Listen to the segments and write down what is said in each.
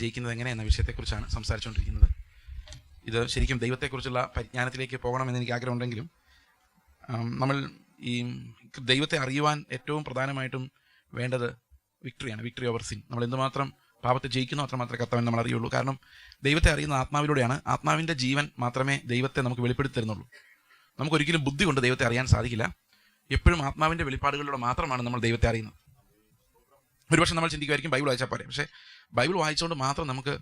ജയിക്കുന്നത് എങ്ങനെയെന്ന വിഷയത്തെക്കുറിച്ചാണ് സംസാരിച്ചുകൊണ്ടിരിക്കുന്നത്. ഇത് ശരിക്കും ദൈവത്തെക്കുറിച്ചുള്ള പരിജ്ഞാനത്തിലേക്ക് പോകണമെന്ന് എനിക്ക് ആഗ്രഹമുണ്ടെങ്കിലും നമ്മൾ ഈ ദൈവത്തെ അറിയുവാൻ ഏറ്റവും പ്രധാനമായിട്ടും വേണ്ടത് വിക്ടറിയാണ്, വിക്ടറി ഓവർ സിൻ. നമ്മൾ എന്തുമാത്രം പാപത്തെ ജയിക്കുന്നോ അത്രമാത്രമേ കർത്താവിനെ നമ്മൾ അറിയുള്ളൂ. കാരണം ദൈവത്തെ അറിയുന്ന ആത്മാവിലൂടെയാണ്. ആത്മാവിൻ്റെ ജീവൻ മാത്രമേ ദൈവത്തെ നമുക്ക് വെളിപ്പെടുത്തി തരുന്നുള്ളൂ. നമുക്കൊരിക്കലും ബുദ്ധി കൊണ്ട് ദൈവത്തെ അറിയാൻ സാധിക്കില്ല. എപ്പോഴും ആത്മാവിൻ്റെ വെളിപ്പാടുകളിലൂടെ മാത്രമാണ് നമ്മൾ ദൈവത്തെ അറിയുന്നത്. ഒരുപക്ഷെ നമ്മൾ ചിന്തിക്കുമായിരിക്കും ബൈബിൾ വായിച്ചാൽ പോരെ. പക്ഷേ ബൈബിൾ വായിച്ചുകൊണ്ട് മാത്രം നമുക്ക്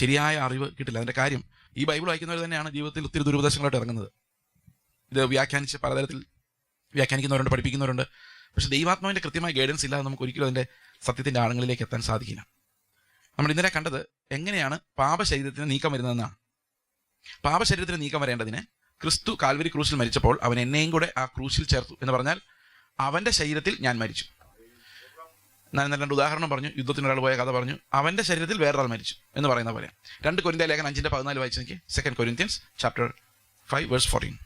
ശരിയായ അറിവ് കിട്ടില്ല. അതിൻ്റെ കാര്യം, ഈ ബൈബിൾ വായിക്കുന്നവർ തന്നെയാണ് ജീവിതത്തിൽ ഒത്തിരി ദുരുപദേശങ്ങളായിട്ട് ഇറങ്ങുന്നത്. ഇത് വ്യാഖ്യാനിച്ച് പലതരത്തിൽ വ്യാഖ്യാനിക്കുന്നവരുണ്ട്, പഠിപ്പിക്കുന്നവരുണ്ട്. പക്ഷേ ദൈവാത്മാവിൻ്റെ കൃത്യമായ ഗൈഡൻസ് ഇല്ലാതെ നമുക്ക് ഒരിക്കലും അതിൻ്റെ സത്യത്തിൻ്റെ ആഴങ്ങളിലേക്ക് എത്താൻ സാധിക്കില്ല. നമ്മൾ ഇന്നലെ കണ്ടത് എങ്ങനെയാണ് പാപശരീരത്തിന് നീക്കം വരുന്നതെന്നാണ്. പാപശരീരത്തിന് നീക്കം വരേണ്ടതിന് ക്രിസ്തു കാൽവരി ക്രൂശിൽ മരിച്ചപ്പോൾ അവൻ എന്നെയും കൂടെ ആ ക്രൂശിൽ ചേർത്തു എന്ന് പറഞ്ഞാൽ അവൻ്റെ ശരീരത്തിൽ ഞാൻ മരിച്ചു. ഞാൻ ഇന്നലെ 2 ഉദാഹരണം പറഞ്ഞു. യുദ്ധത്തിനൊരാൾ പോയ കഥ പറഞ്ഞു. അവൻ്റെ ശരീരത്തിൽ വേറൊരാൾ മരിച്ചു എന്ന് പറയുന്ന പോലെ. 2 കൊരിന്ത്യർ ലേഖനം 5:14 വായിച്ചു നോക്കി. 2 Corinthians chapter 5 verse 14.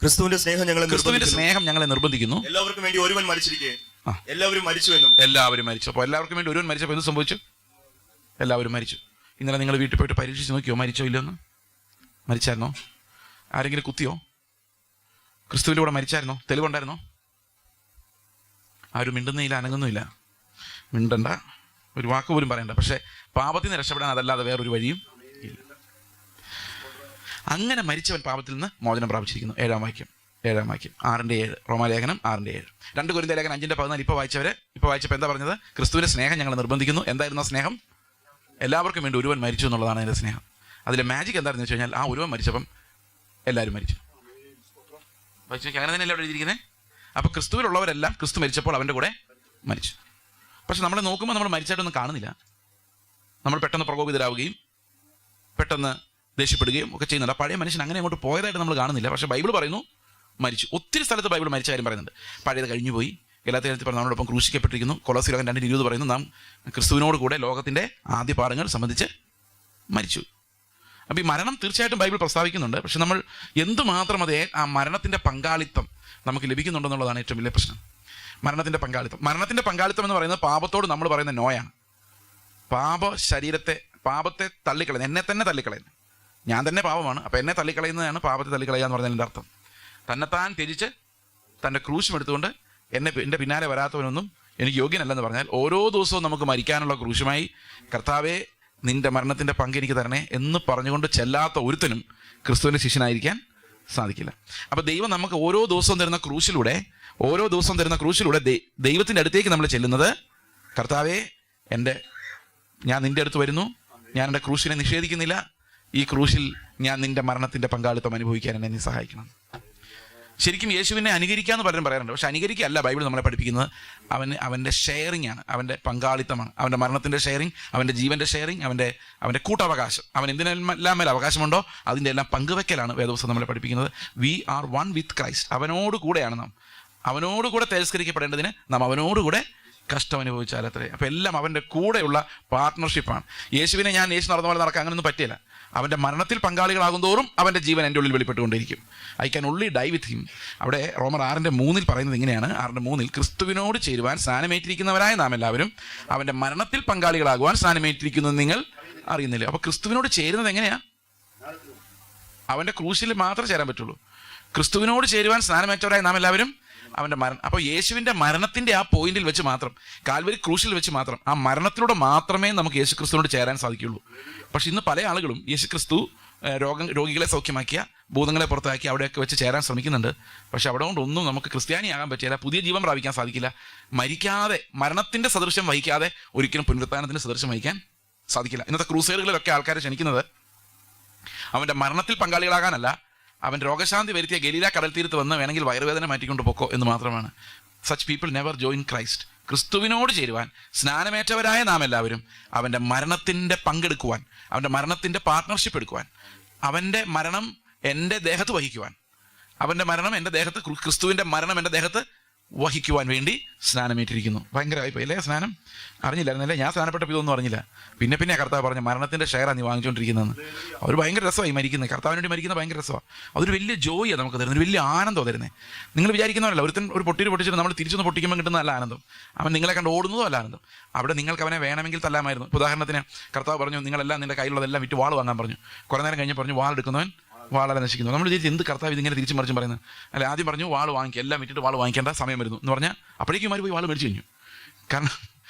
ക്രിസ്തുവിന്റെ സ്നേഹം ഞങ്ങളെ നിർബന്ധിക്കുന്നു. എല്ലാവർക്കും വേണ്ടി ഒരുവൻ മരിച്ചിരിക്കെ എല്ലാവരും മരിച്ചു എന്നും. എല്ലാവരും മരിച്ചു. അപ്പോൾ എല്ലാവർക്കും വേണ്ടി ഒരുവൻ മരിച്ചപ്പോൾ എന്ത് സംഭവിച്ചു? എല്ലാവരും മരിച്ചു. ഇന്നലെ നിങ്ങൾ വീട്ടിൽ പോയിട്ട് പരീക്ഷിച്ച് നോക്കിയോ മരിച്ചോ ഇല്ലെന്ന്? മരിച്ചായിരുന്നോ? ആരെങ്കിലും കുത്തിയോ? ക്രിസ്തുവിൻ്റെ കൂടെ മരിച്ചായിരുന്നോ? തെളിവുണ്ടായിരുന്നോ? ആരും മിണ്ടുന്നില്ല, അനങ്ങുന്നുമില്ല. മിണ്ടണ്ട, ഒരു വാക്ക് പോലും പറയണ്ട. പക്ഷേ പാപത്തിൽ നിന്ന് രക്ഷപ്പെടാൻ അതല്ലാതെ വേറൊരു വഴിയും ഇല്ല. അങ്ങനെ മരിച്ചവൻ പാപത്തിൽ നിന്ന് മോചനം പ്രാപിച്ചിരിക്കുന്നു. 7-ാം വാക്യം 6:7 റോമാലേഖനം 6:7. 2 കൊരിന്ത്യർ ലേഖനം 5:14 ഇപ്പോൾ വായിച്ചപ്പോൾ എന്താ പറഞ്ഞത്? ക്രിസ്തുവിന്റെ സ്നേഹം ഞങ്ങളെ നിർബന്ധിക്കുന്നു. എന്തായിരുന്നു സ്നേഹം? എല്ലാവർക്കും വേണ്ടി ഒരുവൻ മരിച്ചു എന്നുള്ളതാണ് അതിൻ്റെ സ്നേഹം. അതിലെ മാജിക് എന്താണെന്ന് വെച്ച് കഴിഞ്ഞാൽ ആ ഒരുവൻ മരിച്ചപ്പം എല്ലാവരും മരിച്ചു. വായിച്ചു നോക്കി, അങ്ങനെ തന്നെയല്ലേ അവിടെ എഴുതിയിരിക്കുന്നത്. അപ്പോൾ ക്രിസ്തുവിലുള്ളവരെല്ലാം ക്രിസ്തു മരിച്ചപ്പോൾ അവൻ്റെ കൂടെ മരിച്ചു. പക്ഷെ നമ്മളെ നോക്കുമ്പോൾ നമ്മൾ മരിച്ചായിട്ടൊന്നും കാണുന്നില്ല. നമ്മൾ പെട്ടെന്ന് പ്രകോപിതരാവുകയും പെട്ടെന്ന് ദേഷ്യപ്പെടുകയും ഒക്കെ ചെയ്യുന്നുണ്ട്. പഴയ മനുഷ്യൻ അങ്ങനെ അങ്ങോട്ട് പോയതായിട്ട് നമ്മൾ കാണുന്നില്ല. പക്ഷേ ബൈബിൾ പറയുന്നു മരിച്ചു. ഒത്തിരി സ്ഥലത്ത് ബൈബിൾ മരിച്ച കാര്യം പറയുന്നുണ്ട്. പഴയത് കഴിഞ്ഞു പോയി. ഗലാത്യർ പറഞ്ഞു നമ്മളോടൊപ്പം ക്രൂശിക്കപ്പെട്ടിരിക്കുന്നു. കൊലോസ്യർ 2:20 പറയുന്നു നാം ക്രിസ്തുവിനോട് കൂടെ ലോകത്തിൻ്റെ ആദ്യ പാഠങ്ങൾ സംബന്ധിച്ച് മരിച്ചു. അപ്പോൾ ഈ മരണം തീർച്ചയായിട്ടും ബൈബിൾ പ്രസ്താവിക്കുന്നുണ്ട്. പക്ഷെ നമ്മൾ എന്തുമാത്രം ആ മരണത്തിൻ്റെ പങ്കാളിത്തം നമുക്ക് ലഭിക്കുന്നുണ്ടെന്നുള്ളതാണ് ഏറ്റവും വലിയ പ്രശ്നം. മരണത്തിൻ്റെ പങ്കാളിത്തം എന്ന് പറയുന്നത് പാപത്തോട് നമ്മൾ പറയുന്ന നോയാണ്. പാപത്തെ തള്ളിക്കളയുന്നത്, എന്നെ തന്നെ തള്ളിക്കളയുന്നത്. ഞാൻ തന്നെ പാപമാണ്, അപ്പോൾ എന്നെ തള്ളിക്കളയുന്നതാണ് പാപത്തെ തള്ളിക്കളയുക എന്ന് പറഞ്ഞതിൻ്റെ അർത്ഥം. തന്നെത്താൻ ത്യജിച്ച് തൻ്റെ ക്രൂശും എടുത്തുകൊണ്ട് എൻ്റെ പിന്നാലെ വരാത്തവനൊന്നും എനിക്ക് യോഗ്യനല്ലെന്ന് പറഞ്ഞാൽ ഓരോ ദിവസവും നമുക്ക് മരിക്കാനുള്ള ക്രൂശുമായി കർത്താവേ നിൻ്റെ മരണത്തിൻ്റെ പങ്ക് എനിക്ക് തരണേ എന്ന് പറഞ്ഞുകൊണ്ട് ചെല്ലാത്ത ഒരുത്തനും ക്രിസ്തുവിൻ്റെ ശിഷ്യനായിരിക്കാൻ സാധിക്കില്ല. അപ്പോൾ ദൈവം നമുക്ക് ഓരോ ദിവസവും തരുന്ന ക്രൂശിലൂടെ ദൈവത്തിൻ്റെ അടുത്തേക്ക് നമ്മൾ ചെല്ലുന്നത്, കർത്താവേ ഞാൻ നിൻ്റെ അടുത്ത് വരുന്നു, ഞാൻ എൻ്റെ ക്രൂശിനെ നിഷേധിക്കുന്നില്ല, ഈ ക്രൂശിൽ ഞാൻ നിൻ്റെ മരണത്തിൻ്റെ പങ്കാളിത്തം അനുഭവിക്കാൻ എന്നെ നീ സഹായിക്കണം. ശരിക്കും യേശുവിനെ അനുകരിക്കാമെന്ന് പലരും പറയാറുണ്ട്. പക്ഷെ അനുകരിക്കല്ല ബൈബിൾ നമ്മളെ പഠിപ്പിക്കുന്നത്. അവൻ്റെ ഷെയറിംഗ് ആണ്, അവൻ്റെ പങ്കാളിത്തമാണ്. അവൻ്റെ മരണത്തിൻ്റെ ഷെയറിംഗ്, അവൻ്റെ ജീവൻ്റെ ഷെയറിംഗ്, അവൻ്റെ കൂട്ടവകാശം. അവൻ എന്തിനെല്ലാം മേലെ അവകാശമുണ്ടോ അതിൻ്റെ എല്ലാം പങ്കുവെക്കലാണ് വേദപുസ്തകം നമ്മളെ പഠിപ്പിക്കുന്നത്. We are one with Christ. അവനോട് കൂടെയാണ് നാം. അവനോട് കൂടെ തിരസ്കരിക്കപ്പെടേണ്ടതിന് നാം അവനോടുകൂടെ കഷ്ടം അനുഭവിച്ചാലത്രേ. അപ്പോൾ എല്ലാം അവൻ്റെ കൂടെയുള്ള പാർട്ട്ണർഷിപ്പാണ്. യേശുവിനെ ഞാൻ യേശു നടന്ന പോലെ നടക്കാൻ അങ്ങനെയൊന്നും പറ്റില്ല. അവൻ്റെ മരണത്തിൽ പങ്കാളികളാകും തോറും അവൻ്റെ ജീവൻ എൻ്റെ ഉള്ളിൽ വെളിപ്പെട്ടുകൊണ്ടിരിക്കും. I can only die with him. അവിടെ റോമർ 6:3 പറയുന്നത് ഇങ്ങനെയാണ്. 6:3 ക്രിസ്തുവിനോട് ചേരുവാൻ സ്നാനമേറ്റിരിക്കുന്നവരായ നാം എല്ലാവരും അവൻ്റെ മരണത്തിൽ പങ്കാളികളാകുവാൻ സ്നാനമേറ്റിരിക്കുന്നത് നിങ്ങൾ അറിയുന്നില്ല. അപ്പോൾ ക്രിസ്തുവിനോട് ചേരുന്നത് എങ്ങനെയാണ്? അവൻ്റെ ക്രൂശിൽ മാത്രമേ ചേരാൻ പറ്റുള്ളൂ. ക്രിസ്തുവിനോട് ചേരുവാൻ സ്നാനമേറ്റവരായ നാം എല്ലാവരും അവൻ്റെ അപ്പോൾ യേശുവിൻ്റെ മരണത്തിൻ്റെ ആ പോയിന്റിൽ വെച്ച് മാത്രം, കാൽവരി ക്രൂശിൽ വെച്ച് മാത്രം, ആ മരണത്തിലൂടെ മാത്രമേ നമുക്ക് യേശു ക്രിസ്തുവിനോട് ചേരാൻ സാധിക്കുകയുള്ളൂ. പക്ഷെ ഇന്ന് പല ആളുകളും യേശു ക്രിസ്തു രോഗികളെ സൗഖ്യമാക്കിയ, ഭൂതങ്ങളെ പുറത്താക്കി അവിടെയൊക്കെ വെച്ച് ചേരാൻ ശ്രമിക്കുന്നുണ്ട്. പക്ഷെ അവിടെ കൊണ്ടൊന്നും നമുക്ക് ക്രിസ്ത്യാനിയാകാൻ പറ്റില്ല, പുതിയ ജീവൻ പ്രാപിക്കാൻ സാധിക്കില്ല. മരിക്കാതെ, മരണത്തിൻ്റെ സദൃശ്യം വഹിക്കാതെ ഒരിക്കലും പുനരുത്ഥാനത്തിൻ്റെ സദൃശ്യം വഹിക്കാൻ സാധിക്കില്ല. ഇന്നത്തെ ക്രൂസൈഡുകളിലൊക്കെ ആൾക്കാരെ ക്ഷണിക്കുന്നത് അവൻ്റെ മരണത്തിൽ പങ്കാളികളാകാനല്ല, അവൻ രോഗശാന്തി വരുത്തിയ ഗലീല കടൽ തീരത്ത് വന്ന് വേണമെങ്കിൽ വയറുവേദന മാറ്റിക്കൊണ്ട് പോക്കോ എന്ന് മാത്രമാണ്. Such people never join Christ. ക്രിസ്തുവിനോട് ചേരുവാൻ സ്നാനമേറ്റവരായ നാം എല്ലാവരും അവൻ്റെ മരണത്തിൻ്റെ പങ്കെടുക്കുവാൻ, അവൻ്റെ മരണത്തിൻ്റെ പാർട്ട്ണർഷിപ്പ് എടുക്കുവാൻ, അവൻ്റെ മരണം എൻ്റെ ദേഹത്ത് വഹിക്കുവാൻ, അവൻ്റെ മരണം എൻ്റെ ദേഹത്ത്, ക്രിസ്തുവിൻ്റെ മരണം എൻ്റെ ദേഹത്ത് വഹിക്കുവാൻ വേണ്ടി സ്നാനമേറ്റിരിക്കുന്നു. ഭയങ്കരമായിപ്പോയി അല്ലേ സ്നാനം? അറിഞ്ഞില്ലായിരുന്നല്ലേ? ഞാൻ സ്നാനപ്പെട്ടപ്പോൾ ഇതൊന്നും അറിഞ്ഞില്ല. പിന്നെ കർത്താവ് പറഞ്ഞു, മരണത്തിൻ്റെ ഷെയറാണ് നീ വാങ്ങിച്ചുകൊണ്ടിരിക്കുന്നതെന്ന്. അവർ ഭയങ്കര രസമായി മരിക്കുന്നത്, കർത്താവിന് വേണ്ടി മരിക്കുന്നത് ഭയങ്കര രസമാണ്. അതൊരു വലിയ ജോയാണ് നമുക്ക് തരുന്നത്, ഒരു വലിയ ആനന്ദമാണ് തരുന്നത്. നിങ്ങൾ വിചാരിക്കുന്നവരല്ല, ഒരു പൊട്ടിയിട്ട് പൊട്ടിച്ചിട്ട് നമ്മൾ തിരിച്ചൊന്ന് പൊട്ടിക്കുമ്പോൾ കിട്ടുന്ന നല്ല ആനന്ദം. അവൻ നിങ്ങളെ കണ്ട് ഓടുന്നതും അല്ല ആനന്ദം. അവിടെ നിങ്ങൾക്ക് അവനെ വേണമെങ്കിൽ തല്ലാമായിരുന്നു. ഉദാഹരണത്തിന് കർത്താവ് പറഞ്ഞു, നിങ്ങളെല്ലാം നിൻ്റെ കയ്യിലുള്ളതെല്ലാം വിറ്റ് വാൾ വാങ്ങാൻ പറഞ്ഞു. കുറേ നേരം കഴിഞ്ഞ് പറഞ്ഞു, വാൾ എടുക്കുന്നവൻ വാളെ നശിക്കുന്നു. നമ്മൾ വിചാരിച്ച് എന്ത് കർത്താവ് ഇതിങ്ങനെ തിരിച്ചു മറിച്ചും പറയുന്നത് അല്ലെ? ആദ്യം പറഞ്ഞു വാൾ വാങ്ങിക്കുക, എല്ലാം വിറ്റിട്ട് വാൾ വാങ്ങിക്കേണ്ട സമയം വരുന്നു എന്ന് പറഞ്ഞാൽ അപ്പോഴേക്കും പോയി വാൾ മേടിച്ചു കഴിഞ്ഞു. കാരണം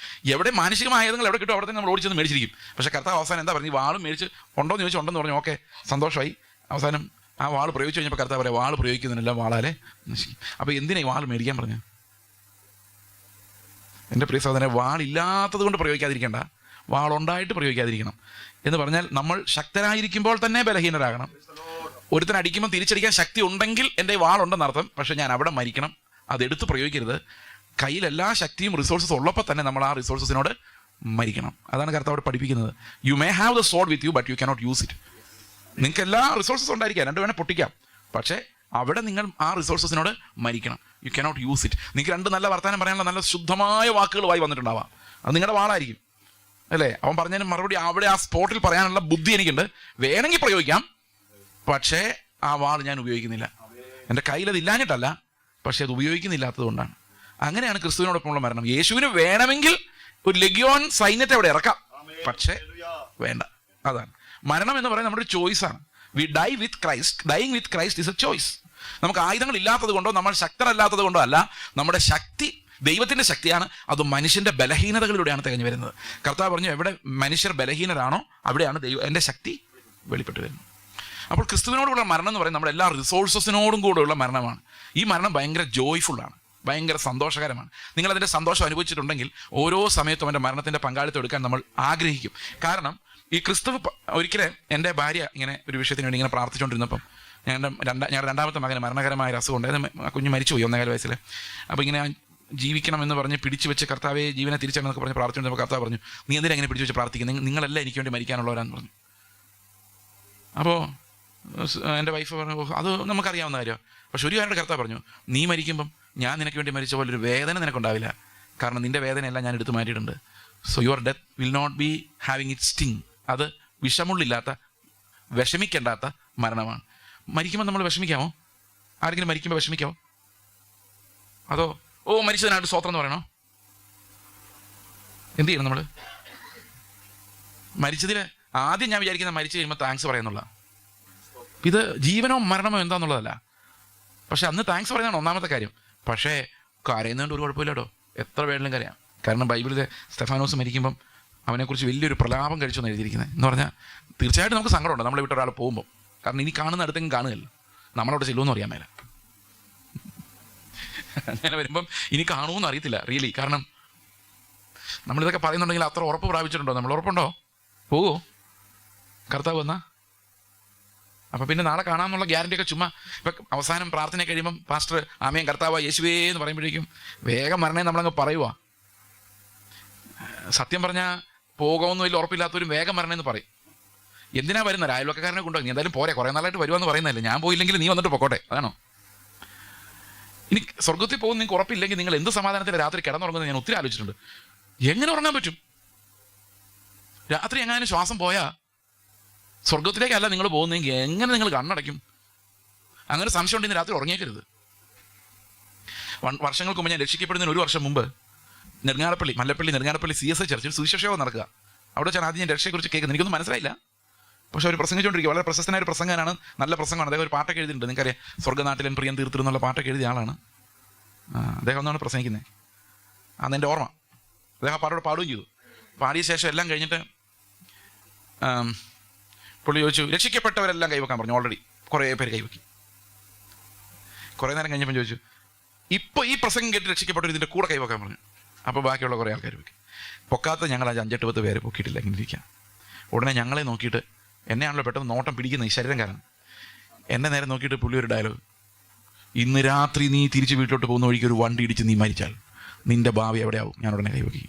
എവിടെ മാനുഷികമായതെങ്കിൽ എവിടെ കിട്ടും അവിടെ തന്നെ നമ്മൾ ഓടിച്ചെന്ന് മേടിച്ചിരിക്കും. പക്ഷേ കർത്താവ് അവസാനം എന്താ പറഞ്ഞു? വാളും മേടിച്ച് ഉണ്ടോ എന്ന് ചോദിച്ചു, ഉണ്ടെന്ന് പറഞ്ഞു. ഓക്കെ, സന്തോഷമായി. അവസാനം ആ വാൾ പ്രയോഗിച്ചു കഴിഞ്ഞപ്പോൾ കർത്താവ് പറയാം, വാൾ പ്രയോഗിക്കുന്നില്ല, വാളാലെ നശിക്കും. അപ്പോൾ എന്തിനാ ഈ വാൾ മേടിക്കാൻ പറഞ്ഞു? എൻ്റെ പ്രിയ സഹോദരനെ, വാളില്ലാത്തത് കൊണ്ട് പ്രയോഗിക്കാതിരിക്കേണ്ട, വാളുണ്ടായിട്ട് പ്രയോഗിക്കാതിരിക്കണം. എന്ന് പറഞ്ഞാൽ നമ്മൾ ശക്തരായിരിക്കുമ്പോൾ തന്നെ ബലഹീനരാകണം. ഒരുത്തൻ അടിക്കുമ്പോൾ തിരിച്ചടിക്കാൻ ശക്തി ഉണ്ടെങ്കിൽ എൻ്റെ വാളുണ്ടെന്നർത്ഥം. പക്ഷെ ഞാൻ അവിടെ മരിക്കണം, അതെടുത്ത് പ്രയോഗിക്കരുത്. കയ്യിൽ എല്ലാ ശക്തിയും റിസോഴ്സസ് ഉള്ളപ്പോൾ തന്നെ നമ്മൾ ആ റിസോഴ്സസിനോട് മരിക്കണം. അതാണ് കർത്താവ് അവിടെ പഠിപ്പിക്കുന്നത്. You may have the സോഡ് with you but you cannot use it. നിങ്ങൾക്ക് എല്ലാ റിസോഴ്സസ് ഉണ്ടായിരിക്കാം, രണ്ട് വേണേൽ പൊട്ടിക്കാം, പക്ഷേ അവിടെ നിങ്ങൾ ആ റിസോഴ്സസിനോട് മരിക്കണം. You cannot use it. നിങ്ങൾക്ക് രണ്ട് നല്ല വർത്തമാനം പറയാനുള്ള നല്ല ശുദ്ധമായ വാക്കുകളുമായി വന്നിട്ടുണ്ടാവാം, അത് നിങ്ങളുടെ വാളായിരിക്കും അല്ലേ? അവൻ പറഞ്ഞതിന് മറുപടി അവിടെ ആ സ്പോട്ടിൽ പറയാനുള്ള ബുദ്ധി എനിക്കുണ്ട്, വേണമെങ്കിൽ പ്രയോഗിക്കാം, പക്ഷേ ആ വാൾ ഞാൻ ഉപയോഗിക്കുന്നില്ല. എൻ്റെ കയ്യിലത് ഇല്ലാഞ്ഞിട്ടല്ല, പക്ഷേ അത് ഉപയോഗിക്കുന്നില്ലാത്തത് കൊണ്ടാണ്. അങ്ങനെയാണ് ക്രിസ്തുവിനോടൊപ്പമുള്ള മരണം. യേശുവിന് വേണമെങ്കിൽ ഒരു ലെഗ്യോൺ സൈന്യത്തെ അവിടെ ഇറക്കാം, പക്ഷേ വേണ്ട. അതാണ് മരണം എന്ന് പറയുന്നത് നമ്മുടെ ഒരു ചോയ്സാണ്. We die with Christ. Dying with Christ is a choice. നമുക്ക് ആയുധങ്ങൾ ഇല്ലാത്തത് കൊണ്ടോ നമ്മൾ ശക്തരല്ലാത്തത് കൊണ്ടോ അല്ല, നമ്മുടെ ശക്തി ദൈവത്തിൻ്റെ ശക്തിയാണ്. അത് മനുഷ്യൻ്റെ ബലഹീനതകളിലൂടെയാണ് തികഞ്ഞു വരുന്നത്. കർത്താവ് പറഞ്ഞു, എവിടെ മനുഷ്യർ ബലഹീനരാണോ അവിടെയാണ് എൻ്റെ ശക്തി വെളിപ്പെട്ട് വരുന്നത്. അപ്പോൾ ക്രിസ്തുവിനോടുള്ള മരണം എന്ന് പറയുന്നത് നമ്മുടെ എല്ലാ റിസോഴ്സസിനോടും കൂടെയുള്ള മരണമാണ്. ഈ മരണം ഭയങ്കര ജോയ്ഫുള്ളാണ്, ഭയങ്കര സന്തോഷകരമാണ്. നിങ്ങളതിൻ്റെ സന്തോഷം അനുഭവിച്ചിട്ടുണ്ടെങ്കിൽ ഓരോ സമയത്തും എൻ്റെ മരണത്തിൻ്റെ പങ്കാളിത്തം എടുക്കാൻ നമ്മൾ ആഗ്രഹിക്കും. കാരണം ഈ ക്രിസ്തു ഒരിക്കലും എൻ്റെ ഭാര്യ ഇങ്ങനെ ഒരു വിഷയത്തിന് വേണ്ടി ഇങ്ങനെ പ്രാർത്ഥിച്ചുകൊണ്ടിരുന്നപ്പം ഞങ്ങളുടെ രണ്ടാമത്തെ മകന് മരണകരമായ ഒരു അസുഖം ഉണ്ട്. കുഞ്ഞ് മരിച്ചുപോയി 1.5 വയസ്സിൽ. അപ്പോൾ ഇങ്ങനെ ജീവിക്കണമെന്ന് പറഞ്ഞ് പിടിച്ചു വെച്ച് കർത്താവെ ജീവനെ തിരിച്ചെന്നൊക്കെ പറഞ്ഞ് പ്രാർത്ഥിച്ചുകൊണ്ടിരുമ്പോൾ കർത്താവ് പറഞ്ഞു, നീ എന്തിനാ ഇങ്ങനെ പിടിച്ചു വെച്ച് പ്രാർത്ഥിക്കുന്നത്? നിങ്ങളെല്ലാം എനിക്ക് വേണ്ടി മരിക്കാനുള്ളവരാന്ന് പറഞ്ഞു. അപ്പോൾ എൻ്റെ വൈഫ് പറഞ്ഞു, അത് നമുക്കറിയാവുന്ന കാര്യമാണ്. പക്ഷെ ഒരു കാര്യം കർത്താവ് പറഞ്ഞു, നീ മരിക്കുമ്പം ഞാൻ നിനക്ക് വേണ്ടി മരിച്ച പോലെ ഒരു വേദന നിനക്കുണ്ടാവില്ല. കാരണം നിൻ്റെ വേദനയെല്ലാം ഞാൻ എടുത്തു മാറ്റിയിട്ടുണ്ട്. So your death will not be having it sting. അത് വിഷമുള്ളില്ലാത്ത, വിഷമിക്കേണ്ടാത്ത മരണമാണ്. മരിക്കുമ്പോൾ നമ്മൾ വിഷമിക്കാമോ? ആരെങ്കിലും മരിക്കുമ്പോൾ വിഷമിക്കാമോ? അതോ മരിച്ചതിനായിട്ട് സ്തോത്രം എന്ന് പറയണോ? എന്ത് ചെയ്യണം നമ്മൾ? മരിച്ചതിൽ ആദ്യം ഞാൻ വിചാരിക്കുന്നത് മരിച്ചു കഴിയുമ്പോൾ താങ്ക്സ് പറയുന്നുള്ള. ഇത് ജീവനോ മരണമോ എന്താന്നുള്ളതല്ല, പക്ഷെ അന്ന് താങ്ക്സ് പറയുന്നതാണ് ഒന്നാമത്തെ കാര്യം. പക്ഷേ കരയുന്നതുകൊണ്ട് ഒരു കുഴപ്പമില്ലട്ടോ, എത്ര വേണമെങ്കിലും കരയാം. കാരണം ബൈബിളിലെ സ്തെഫാനോസ് മരിക്കുമ്പം അവനെക്കുറിച്ച് വലിയൊരു പ്രലാപം കഴിച്ചെന്ന് എഴുതിയിരിക്കുന്നത്. എന്ന് പറഞ്ഞാൽ തീർച്ചയായിട്ടും നമുക്ക് സങ്കടമുണ്ട് നമ്മളെ വിട്ട ഒരാൾ പോകുമ്പോൾ. കാരണം ഇനി കാണുന്ന അടുത്തെങ്കിലും കാണുകയല്ലോ, നമ്മളവിടെ ചെല്ലുമെന്ന് അറിയാൻ മേല. അങ്ങനെ വരുമ്പം ഇനി കാണുമെന്ന് അറിയത്തില്ല റിയലി. കാരണം നമ്മളിതൊക്കെ പറയുന്നുണ്ടെങ്കിൽ അത്ര ഉറപ്പ് പ്രാപിച്ചിട്ടുണ്ടോ? നമ്മൾ ഉറപ്പുണ്ടോ? പോവോ കർത്താവ് വന്നാ? അപ്പം പിന്നെ നാളെ കാണാമെന്നുള്ള ഗ്യാരണ്ടിയൊക്കെ ചുമ്മാ. ഇപ്പം അവസാനം പ്രാർത്ഥന കഴിയുമ്പം പാസ്റ്റർ ആമേൻ കർത്താവ് യേശുവേ എന്ന് പറയുമ്പോഴേക്കും വേഗം മരണേ നമ്മളങ്ങ് പറയുക. സത്യം പറഞ്ഞാൽ പോകുമെന്ന് വലിയ ഉറപ്പില്ലാത്തവരും വേഗം മരണേന്ന് പറയും. എന്തിനാ വരുന്നത്? അയൽവക്കാരനെ കൊണ്ടുപോയി, നീ എന്തായാലും പോരെ, കുറേ നാളായിട്ട് വരുവാന്ന് പറയുന്നതല്ലേ, ഞാൻ പോയില്ലെങ്കിൽ നീ വന്നിട്ട് പൊക്കോട്ടെ, അതാണോ? ഇനി സ്വർഗത്തിൽ പോകുന്ന നിങ്ങൾക്ക് ഉറപ്പില്ലെങ്കിൽ നിങ്ങൾ എന്ത് സമാധാനത്തിൽ രാത്രി കിടന്നുറങ്ങുന്നത് ഞാൻ ഒത്തിരി ആലോചിച്ചിട്ടുണ്ട്. എങ്ങനെ ഉറങ്ങാൻ പറ്റും? രാത്രി എങ്ങാനും ശ്വാസം പോയാൽ സ്വർഗത്തിലേക്കല്ല നിങ്ങൾ പോകുന്നതെങ്കിൽ എങ്ങനെ നിങ്ങൾ കണ്ണടയ്ക്കും? അങ്ങനെ സംശയം ഉണ്ടെങ്കിൽ രാത്രി ഉറങ്ങിയേക്കരുത്. വർഷങ്ങൾക്ക് മുമ്പ് ഞാൻ രക്ഷിക്കപ്പെടുന്നതിന് 1 വർഷം മുമ്പ് മല്ലപ്പള്ളി നെടുങ്ങാടപ്പള്ളി CSI ചർച്ചിൽ സുവിശേഷം നടക്കുക. അവിടെ വെച്ചാൽ ആദ്യം ഞാൻ രക്ഷയെക്കുറിച്ച് കേൾക്കുന്നത്. എനിക്കൊന്നും മനസ്സിലായില്ല, പക്ഷെ അവർ പ്രസംഗിച്ചുകൊണ്ടിരിക്കുക. വളരെ പ്രശസ്തനായ ഒരു പ്രസംഗനാണ്, നല്ല പ്രസംഗമാണ്. അദ്ദേഹം ഒരു പാട്ടൊക്കെ എഴുതിയിട്ടുണ്ട്. നിങ്ങൾക്കറിയാം, സ്വർഗ്ഗനാട്ടിലൻ പ്രിയം തീർത്തിരുന്നുള്ള പാട്ടൊക്കെ എഴുതിയ ആളാണ് അദ്ദേഹം. ഒന്നാണ് പ്രസംഗിക്കുന്നത്. അന്ന് എൻ്റെ ഓർമ്മ. അദ്ദേഹം ആ പാട്ടോട് പാടുകയും ചെയ്തു. പാടിയ ശേഷം എല്ലാം കഴിഞ്ഞിട്ട് പുള്ളി ചോദിച്ചു, രക്ഷിക്കപ്പെട്ടവരെല്ലാം കൈവെക്കാൻ പറഞ്ഞു. ഓൾറെഡി കുറേ പേര് കൈവെക്കി. കുറേ നേരം കഴിഞ്ഞപ്പോൾ ചോദിച്ചു, ഇപ്പോൾ ഈ പ്രസംഗം കേട്ട് രക്ഷിക്കപ്പെട്ടവർ ഇതിൻ്റെ കൂടെ കൈവെക്കാൻ പറഞ്ഞു. അപ്പോൾ ബാക്കിയുള്ള കുറേ ആൾക്കാർ വെക്കി. പൊക്കാത്ത ഞങ്ങൾ 5-8 പേര് പൊക്കിയിട്ടില്ല, ഇങ്ങനെ ഇരിക്കാം. ഉടനെ ഞങ്ങളെ നോക്കിയിട്ട്, എന്നെയാണല്ലോ പെട്ടെന്ന് നോട്ടം പിടിക്കുന്ന ഈ ശരീരംകാരൻ, എന്നെ നേരെ നോക്കിയിട്ട് പുള്ളി ഒരു ഡയലോഗ്, ഇന്ന് രാത്രി നീ തിരിച്ച് വീട്ടിലോട്ട് പോകുന്ന വഴിക്ക് ഒരു വണ്ടി ഇടിച്ച് നീ മരിച്ചാൽ നിന്റെ ഭാവി എവിടെയാവും? ഞാൻ ഉടനെ കൈവെക്കി.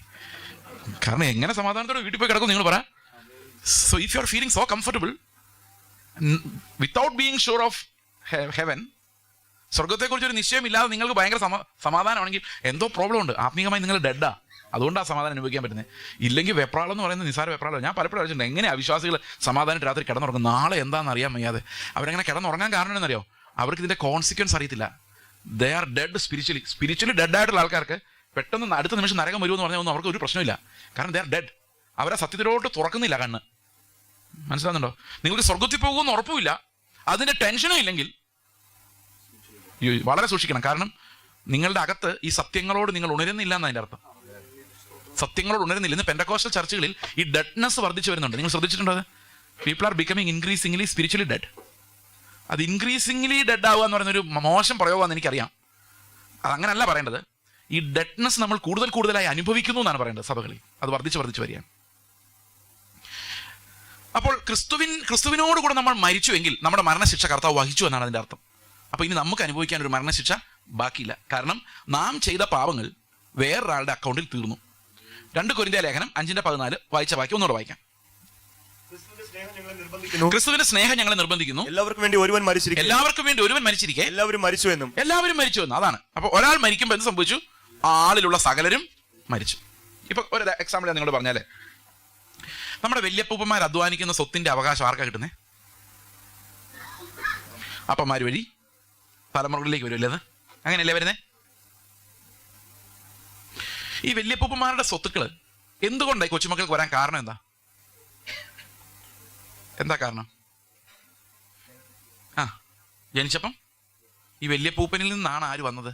കാരണം എങ്ങനെ സമാധാനത്തോടെ വീട്ടിൽ പോയി കിടക്കും നിങ്ങൾ പറ? So if you are feeling so comfortable without being sure of heaven, സ്വർഗത്തെക്കുറിച്ച് ഒരു നിശ്ചയമില്ലാതെ നിങ്ങൾക്ക് ഭയങ്കര സമാധാനമാണെങ്കിൽ എന്തോ പ്രോബ്ലം ഉണ്ട്, ആത്മീയമായി നിങ്ങൾ ഡെഡാ. അതുകൊണ്ടാണ് സമാധാനം അനുഭവിക്കാൻ പറ്റുന്നത്. ഇല്ലെങ്കിൽ വെപ്രാളം എന്ന് പറയുന്നത് നിസ്സാര വെപ്രാളം. ഞാൻ പലപ്പോഴും അറിയിച്ചിട്ടുണ്ട് എങ്ങനെ അവിശ്വാസികൾ സമാധാനം രാത്രി കിടന്നുറങ്ങും, നാളെ എന്താണെന്ന് അറിയാൻ വയ്യാതെ അവരങ്ങനെ കിടന്നുറങ്ങാൻ കാരണം എന്നറിയോ? അവർക്ക് ഇതിൻ്റെ കോൺസിക്വൻസ് അറിയത്തില്ല. They are dead spiritually dead ആയിട്ടുള്ള ആൾക്കാർക്ക് പെട്ടെന്ന് അടുത്ത നിമിഷം നരകം വരുമെന്ന് പറഞ്ഞാൽ ഒന്നും അവർക്ക് ഒരു പ്രശ്നമില്ല. കാരണം ദേ ആർ ഡെഡ്. അവരെ സത്യത്തിലോട്ട് തുറക്കുന്നില്ല കണ്ണ്. മനസ്സിലാകുന്നുണ്ടോ? നിങ്ങൾക്ക് സ്വർഗത്തിൽ പോകുമെന്ന് ഉറപ്പുമില്ല, അതിൻ്റെ ടെൻഷനും ഇല്ലെങ്കിൽ വളരെ സൂക്ഷിക്കണം. കാരണം നിങ്ങളുടെ അകത്ത് ഈ സത്യങ്ങളോട് നിങ്ങൾ ഉണരുന്നില്ല എന്നതിൻ്റെ അർത്ഥം. സത്യങ്ങളോട് ഉണരുന്നില്ല. ഇന്ന് പെന്തക്കോസ്റ്റൽ ചർച്ചുകളിൽ ഈ ഡെഡ്നെസ് വർദ്ധിച്ചു വരുന്നുണ്ട്. നിങ്ങൾ ശ്രദ്ധിച്ചിട്ടുണ്ടോ? അത് people are becoming increasingly spiritually dead. അത് ഇൻക്രീസിംഗ്ലി ഡെഡ് ആവുക എന്ന് പറയുന്നൊരു മോശം പ്രയോഗമാണെന്ന് എനിക്കറിയാം. അതങ്ങനല്ല പറയേണ്ടത്. ഈ ഡെഡ്നെസ് നമ്മൾ കൂടുതലായി അനുഭവിക്കുന്നു എന്നാണ് പറയേണ്ടത് സഭകളിൽ. അത് വർദ്ധിച്ച് വരികയാണ്. അപ്പോൾ ക്രിസ്തുവിനോട് കൂടെ നമ്മൾ മരിച്ചുവെങ്കിൽ നമ്മുടെ മരണശിക്ഷ കർത്താവ് വഹിച്ചു എന്നാണ് അതിൻ്റെ അർത്ഥം. അപ്പോൾ ഇനി നമുക്ക് അനുഭവിക്കാൻ ഒരു മരണശിക്ഷ ബാക്കിയില്ല. കാരണം നാം ചെയ്ത പാപങ്ങൾ വേറൊരാളുടെ അക്കൗണ്ടിൽ തീർന്നു. 2 കൊരിന്ത്യ ലേഖനം 5:14 വായിച്ച വാക്യം ഒന്നുകൂടെ വായിക്കാം. ക്രിസ്തുവിന്റെ സ്നേഹം ഞങ്ങളെ നിർബന്ധിക്കുന്നു, എല്ലാവർക്കും വേണ്ടി ഒരുവൻ മരിച്ചിരിക്കെ എല്ലാവരും മരിച്ചു എന്നും. അതാണ്. അപ്പോൾ ഒരാൾ മരിക്കുമ്പോൾ എന്ത് സംഭവിച്ചു? ആളിലുള്ള സകലരും മരിച്ചു. ഇപ്പൊ ഒരു എക്സാമ്പിൾ ഞാൻ നിങ്ങളോട് പറഞ്ഞാലേ, നമ്മുടെ വല്യപ്പൂപ്പന്മാർ അധ്വാനിക്കുന്ന സ്വത്തിന്റെ അവകാശം ആർക്കാ കിട്ടുന്നേ? അപ്പന്മാർ വഴി തലമുറകളിലേക്ക് വരുമല്ലേ? അത് അങ്ങനെയല്ലേ വരുന്നേ? ഈ വല്യപ്പൂപ്പന്മാരുടെ സ്വത്തുക്കൾ എന്തുകൊണ്ടായി കൊച്ചുമക്കൾക്ക് വരാൻ കാരണം എന്താ കാരണം? ജനിച്ചപ്പം ഈ വല്യപ്പൂപ്പനിൽ നിന്നാണ് ആര് വന്നത്?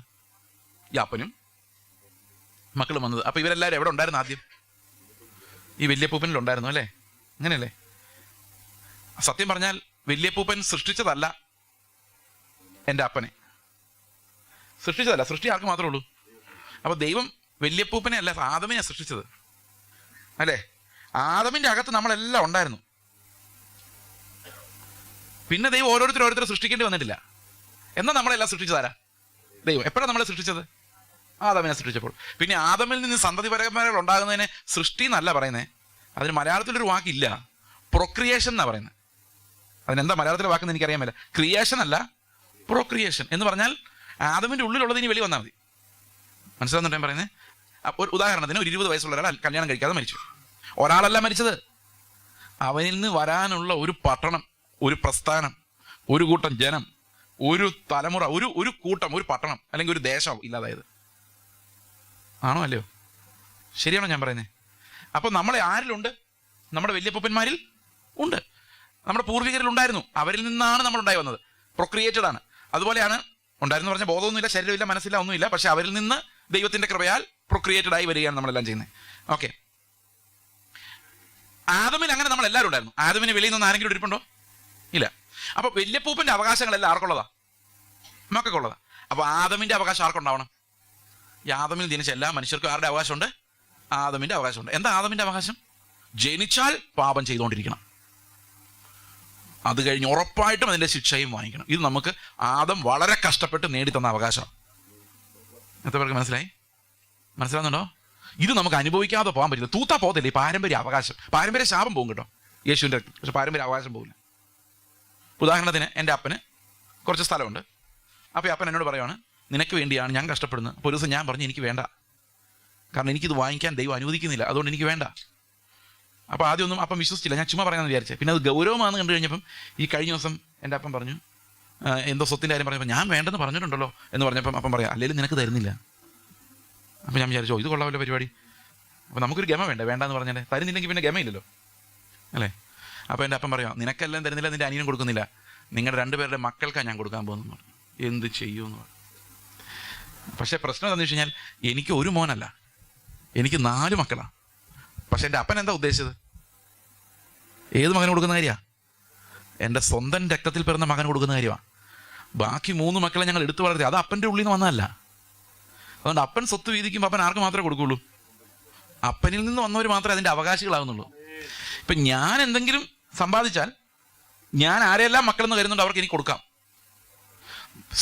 ഈ അപ്പനും മക്കളും വന്നത്. അപ്പൊ ഇവരെല്ലാവരും എവിടെ ഉണ്ടായിരുന്നു? ആദ്യം ഈ വല്യപ്പൂപ്പനിൽ ഉണ്ടായിരുന്നു അല്ലേ? അങ്ങനെയല്ലേ? സത്യം പറഞ്ഞാൽ വല്യപ്പൂപ്പൻ സൃഷ്ടിച്ചതല്ല എൻ്റെ അപ്പനെ, സൃഷ്ടിച്ചതല്ല. സൃഷ്ടി ആർക്ക് മാത്രമേ ഉള്ളൂ? അപ്പൊ ദൈവം വല്യപ്പൂപ്പനെ അല്ല, ആദമിനെ സൃഷ്ടിച്ചത് അല്ലേ? ആദമിന്റെ അകത്ത് നമ്മളെല്ലാം ഉണ്ടായിരുന്നു. പിന്നെ ദൈവം ഓരോരുത്തർ സൃഷ്ടിക്കേണ്ടി വന്നിട്ടില്ല. എന്നാൽ നമ്മളെല്ലാം സൃഷ്ടിച്ചതാരാ? ദൈവം. എപ്പോഴാണ് നമ്മളെ സൃഷ്ടിച്ചത്? ആദമിനെ സൃഷ്ടിച്ചപ്പോൾ. പിന്നെ ആദമിൽ നിന്ന് സന്തതി പരമ്പരകൾ ഉണ്ടാകുന്നതിനെ സൃഷ്ടി എന്നല്ല പറയുന്നത്. അതിന് മലയാളത്തിലൊരു വാക്കില്ല, പ്രൊക്രിയേഷൻ എന്നാണ് പറയുന്നത്. അതിനെന്താ മലയാളത്തിലെ വാക്കെന്ന് എനിക്കറിയാൻ പറ്റില്ല. ക്രിയേഷൻ അല്ല, പ്രൊക്രിയേഷൻ എന്ന് പറഞ്ഞാൽ ആദമിൻ്റെ ഉള്ളിലുള്ളത് ഇനി വെളി വന്നാൽ മതി. മനസ്സിലാകുന്നുണ്ടോ ഞാൻ പറയുന്നത്? ഒരു ഉദാഹരണത്തിന്, ഒരു 20 വയസ്സുള്ള ഒരാൾ കല്യാണം കഴിക്കാതെ മരിച്ചു. ഒരാളല്ല മരിച്ചത്, അവനിൽ നിന്ന് വരാനുള്ള ഒരു പട്ടണം, ഒരു പ്രസ്ഥാനം, ഒരു കൂട്ടം ജനം, ഒരു തലമുറ, ഒരു കൂട്ടം, ഒരു പട്ടണം അല്ലെങ്കിൽ ഒരു ദേശം ഇല്ലാതായത്. ആണോ അല്ലയോ? ശരിയാണോ ഞാൻ പറയുന്നത്? അപ്പോൾ നമ്മളെ ആരിലുണ്ട്? നമ്മുടെ വല്യപ്പൂപ്പന്മാരിൽ ഉണ്ട്, നമ്മുടെ പൂർവികരിൽ ഉണ്ടായിരുന്നു. അവരിൽ നിന്നാണ് നമ്മൾ ഉണ്ടായി വന്നത്. പ്രൊക്രിയേറ്റഡ് ആണ്. അതുപോലെയാണ് ഉണ്ടായിരുന്നു പറഞ്ഞാൽ ബോധമൊന്നുമില്ല, ശരീരമില്ല, മനസ്സില്ല, ഒന്നുമില്ല. പക്ഷെ അവരിൽ നിന്ന് ദൈവത്തിന്റെ കൃപയാൽ പ്രൊക്രിയേറ്റഡ് ആയി വരികയാണ് നമ്മളെല്ലാം ചെയ്യുന്നത്. ഓക്കെ, ആദമിൽ അങ്ങനെ നമ്മൾ എല്ലാവരും ഉണ്ടായിരുന്നു. ആദമിന് വെളിയിൽ നിന്ന് ആരെങ്കിലും ഇരിപ്പുണ്ടോ? ഇല്ല. അപ്പൊ വല്യപ്പൂപ്പന്റെ അവകാശങ്ങളെല്ലാം ആർക്കുള്ളതാ? മക്കൾക്കുള്ളതാ. അപ്പൊ ആദമിന്റെ അവകാശം ആർക്കുണ്ടാവണം? ഈ ആദമിൽ ജനിച്ച എല്ലാ മനുഷ്യർക്കും ആരുടെ അവകാശമുണ്ട്? ആദമിന്റെ അവകാശമുണ്ട്. എന്താ ആദമിന്റെ അവകാശം? ജനിച്ചാൽ പാപം ചെയ്തുകൊണ്ടിരിക്കണം, അത് കഴിഞ്ഞ് ഉറപ്പായിട്ടും അതിന്റെ ശിക്ഷയും വാങ്ങിക്കണം. ഇത് നമുക്ക് ആദം വളരെ കഷ്ടപ്പെട്ട് നേടിത്തന്ന അവകാശമാണ്. എത്ര പേർക്ക് മനസ്സിലാവുന്നുണ്ടോ? ഇത് നമുക്ക് അനുഭവിക്കാതെ പോകാൻ പറ്റില്ല. തൂത്താ പോകത്തില്ല ഈ പാരമ്പര്യ അവകാശം. പാരമ്പര്യ ശാപം പോകും കേട്ടോ, യേശുവിൻ്റെ. പക്ഷെ പാരമ്പര്യ അവകാശം പോകില്ല. ഉദാഹരണത്തിന്, എൻ്റെ അപ്പന് കുറച്ച് സ്ഥലമുണ്ട്. അപ്പോൾ അപ്പൻ എന്നോട് പറയുവാണ്, നിനക്ക് വേണ്ടിയാണ് ഞാൻ കഷ്ടപ്പെടുന്നത്. അപ്പോൾ ഒരു ദിവസം ഞാൻ പറഞ്ഞു, എനിക്ക് വേണ്ട, കാരണം എനിക്കിത് വാങ്ങിക്കാൻ ദൈവം അനുവദിക്കുന്നില്ല, അതുകൊണ്ട് എനിക്ക് വേണ്ട. അപ്പോൾ ആദ്യമൊന്നും അപ്പം വിശ്വസിച്ചില്ല, ഞാൻ ചുമ്മാ പറയാമെന്ന് വിചാരിച്ചത്. പിന്നെ അത് ഗൗരവമാണെന്ന് കണ്ടു കഴിഞ്ഞപ്പം ഈ കഴിഞ്ഞ ദിവസം എൻ്റെ അപ്പം പറഞ്ഞു, എന്തോ സ്വത്തിൻ്റെ കാര്യം പറഞ്ഞപ്പോൾ ഞാൻ വേണ്ടെന്ന് പറഞ്ഞിട്ടുണ്ടല്ലോ എന്ന് പറഞ്ഞപ്പം അപ്പം പറയാം, അല്ലെങ്കിൽ നിനക്ക് തരുന്നില്ല. അപ്പോൾ ഞാൻ വിചാരിച്ചോ, ഇത് കൊള്ളാമല്ലോ പരിപാടി. അപ്പോൾ നമുക്കൊരു ഗമ വേണ്ടാന്ന് പറഞ്ഞാൽ തരുന്നില്ലെങ്കിൽ പിന്നെ ഗമയില്ലല്ലോ അല്ലേ? അപ്പോൾ എൻ്റെ അപ്പം പറയാം, നിനക്കെല്ലാം തരുന്നില്ല, നിൻ്റെ അനിയനും കൊടുക്കുന്നില്ല, നിങ്ങളുടെ 2 പേരുടെ മക്കൾക്കാണ് ഞാൻ കൊടുക്കാൻ പോകുന്നു പറഞ്ഞു. എന്ത് ചെയ്യുമെന്ന് പറഞ്ഞു. പക്ഷേ പ്രശ്നം എന്താണെന്ന് വെച്ച് കഴിഞ്ഞാൽ, എനിക്ക് ഒരു മോനല്ല, എനിക്ക് 4 മക്കളാണ്. പക്ഷെ എൻ്റെ അപ്പൻ എന്താ ഉദ്ദേശിച്ചത്? ഏത് മകന് കൊടുക്കുന്ന കാര്യമാണ്? എൻ്റെ സ്വന്തം രക്തത്തിൽ പിറന്ന മകന് കൊടുക്കുന്ന കാര്യമാണ്. ബാക്കി 3 മക്കളെ ഞങ്ങൾ എടുത്തു വളർത്തി. അത് അപ്പൻ്റെ ഉള്ളിൽ നിന്ന് വന്നതല്ല. അതുകൊണ്ട് അപ്പൻ സ്വത്ത് വീതിക്കുമ്പോൾ അപ്പൻ ആർക്ക് മാത്രമേ കൊടുക്കുള്ളൂ? അപ്പനിൽ നിന്ന് വന്നവർ മാത്രമേ അതിൻ്റെ അവകാശികളാകുന്നുള്ളൂ. ഇപ്പം ഞാൻ എന്തെങ്കിലും സമ്പാദിച്ചാൽ ഞാൻ ആരെല്ലാം മക്കളെന്ന് കരുതുന്നുണ്ട് അവർക്ക് എനിക്ക് കൊടുക്കാം.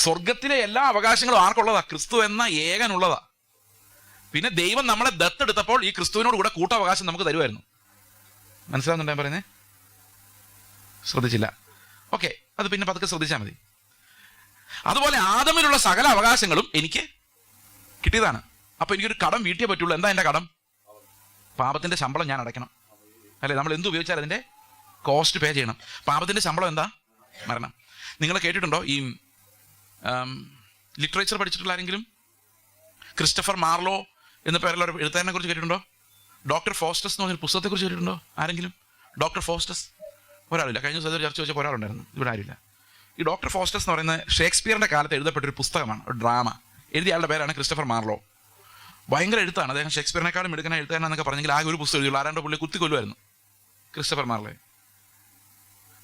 സ്വർഗത്തിലെ എല്ലാ അവകാശങ്ങളും ആർക്കുള്ളതാ? ക്രിസ്തു എന്ന ഏകനുള്ളതാ. പിന്നെ ദൈവം നമ്മളെ ദത്തെടുത്തപ്പോൾ ഈ ക്രിസ്തുവിനോട് കൂടെ കൂട്ടവകാശം നമുക്ക് തരുമായിരുന്നു. മനസ്സിലാവുന്നുണ്ടോ ഞാൻ പറയുന്നത്? ശ്രദ്ധിച്ചില്ല? ഓക്കെ, അത് പിന്നെ പതുക്കെ ശ്രദ്ധിച്ചാൽ മതി. അതുപോലെ ആദമിലുള്ള സകല അവകാശങ്ങളും എനിക്ക് കിട്ടിയതാണ്. അപ്പൊ എനിക്കൊരു കടം വീട്ടിയേ പറ്റുള്ളൂ. എന്താ എൻ്റെ കടം? പാപത്തിന്റെ ശമ്പളം ഞാൻ അടയ്ക്കണം, അല്ലെ? നമ്മൾ എന്ത് ഉപയോഗിച്ചാൽ അതിന്റെ കോസ്റ്റ് പേ ചെയ്യണം. പാപത്തിന്റെ ശമ്പളം എന്താ? മരണം. നിങ്ങൾ കേട്ടിട്ടുണ്ടോ ഈ ലിറ്ററേച്ചർ പഠിച്ചിട്ടുള്ള ആരെങ്കിലും ക്രിസ്റ്റഫർ മാർലോ എന്ന പേരുള്ള ഒരു എഴുത്തുകാരനെ കുറിച്ച് കേട്ടിട്ടുണ്ടോ? ഡോക്ടർ ഫോസ്റ്റസ് എന്ന് പറഞ്ഞൊരു പുസ്തകത്തെക്കുറിച്ച് കേട്ടിട്ടുണ്ടോ ആരെങ്കിലും? Doctor Faustus? ഒരാളില്ല. കഴിഞ്ഞ ദിവസം ചർച്ച വെച്ചപ്പോൾ ഒരാളുണ്ടായിരുന്നു, ഇവിടെ ആരില്ല. ഈ ഡോക്ടർ ഫോസ്റ്റസ് എന്ന് പറയുന്ന ഷേക്സ്പിയറിന്റെ കാലത്ത് എഴുതപ്പെട്ടൊരു പുസ്തകമാണ്, ഒരു ഡ്രാമ. എഴുതിയ ആളുടെ പേരാണ് ക്രിസ്റ്റഫർ മാർലോ. ഭയങ്കര എഴുത്താണ്. അദ്ദേഹം ഷേക്സ്പിയറിനെക്കാളും എടുക്കുന്ന എഴുത്താനെന്നൊക്കെ പറഞ്ഞെങ്കിൽ ആകെ ഒരു പുസ്തകം എഴുതിയുള്ളൂ. ആരാണ്ട് പുള്ളി കുത്തിക്കൊല്ലുമായിരുന്നു, ക്രിസ്റ്റഫർ മാർലോ.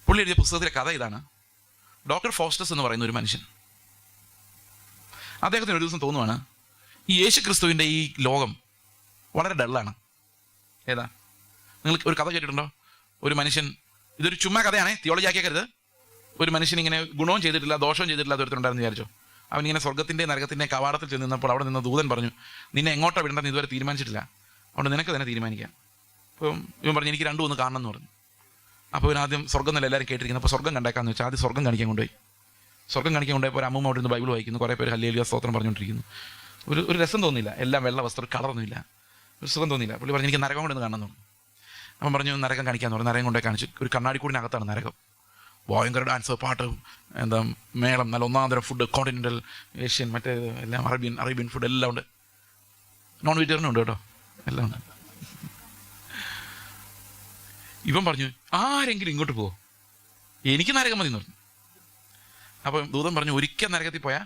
പുള്ളി എഴുതിയ പുസ്തകത്തിലെ കഥ ഇതാണ്. ഡോക്ടർ ഫോസ്റ്റസ് എന്ന് പറയുന്ന ഒരു മനുഷ്യൻ, അദ്ദേഹത്തിന് ഒരു ദിവസം തോന്നുവാണ് ഈ യേശു ക്രിസ്തുവിൻ്റെ ഈ ലോകം വളരെ ഡള്ളാണ്. ഏതാ? നിങ്ങൾ ഒരു കഥ കേട്ടിട്ടുണ്ടോ? ഒരു മനുഷ്യൻ, ഇതൊരു ചുമ്മാ കഥയാണേ, തിയോളജി ആക്കിയേക്കരുത്. ഒരു മനുഷ്യൻ ഇങ്ങനെ ഗുണവും ചെയ്തിട്ടില്ല ദോഷവും ചെയ്തിട്ടില്ല ഒരുത്തരുണ്ടായിരുന്നു വിചാരിച്ചോ. അവനിങ്ങനെ സ്വർഗത്തിൻ്റെ നരകത്തിൻ്റെ കവാടത്തിൽ ചെന്ന് നിന്നപ്പോൾ അവിടെ നിന്ന് ദൂതൻ പറഞ്ഞു, നിന്നെ എങ്ങോട്ടാ വിടേണ്ടെന്ന് ഇതുവരെ തീരുമാനിച്ചിട്ടില്ല, അതുകൊണ്ട് നിനക്ക് തന്നെ തീരുമാനിക്കാം. അപ്പം ഇവൻ പറഞ്ഞു, എനിക്ക് രണ്ടും ഒന്ന് കാണണം എന്ന് പറഞ്ഞു. അപ്പോൾ ഇവൻ ആദ്യം സ്വർഗ്ഗം എന്നല്ല എല്ലാവരും കേട്ടിരിക്കുന്നത്. അപ്പോൾ സ്വർഗ്ഗം കണ്ടേക്കാന്ന് വെച്ചാൽ ആദ്യം സ്വർഗ്ഗം കാണിക്കാൻ കൊണ്ടുപോയി. സ്വർഗ്ഗം കാണിക്കാൻ കൊണ്ടുപോയപ്പോൾ ഒരു അമ്മൂമ്മ അവിടെ നിന്ന് ബൈബിൾ വായിക്കുന്നു, കുറേ പേര് ഹല്ലേലൂയ സ്തോത്രം പറഞ്ഞുകൊണ്ടിരിക്കുന്നു. ഒരു രസം തോന്നിയില്ല, എല്ലാം വെള്ള വസ്ത്രം, കളറൊന്നുമില്ല, ഒരു സുഖം തോന്നിയില്ല. പുള്ളി പറഞ്ഞു, എനിക്ക് നരകം കൊണ്ടൊന്ന് കാണണം തോന്നുന്നു. അപ്പം പറഞ്ഞു, നരകം കാണിക്കാന്ന് പറഞ്ഞു. നരകം കൊണ്ടുപോയി കാണിച്ചു. ഒരു കണ്ണാടിക്കൂടിനകത്താണ് നരകം. ഭയങ്കര ഡാൻസ്, പാട്ട്, എന്താ മേളം, നല്ല ഒന്നാം തരം ഫുഡ്, കോണ്ടിനെൻ്റൽ, ഏഷ്യൻ, മറ്റേ എല്ലാം അറേബ്യൻ ഫുഡ് എല്ലാം ഉണ്ട്. നോൺ വെജിറ്റേറിയനും ഉണ്ട് കേട്ടോ, എല്ലാം ഉണ്ട്. ഇവൻ പറഞ്ഞു, ആരെങ്കിലും ഇങ്ങോട്ട് പോകുമോ, എനിക്ക് നരകം മതി എന്ന് പറഞ്ഞു. അപ്പം ദൂതൻ പറഞ്ഞു, ഒരിക്കൽ നരകത്തിൽ പോയാൽ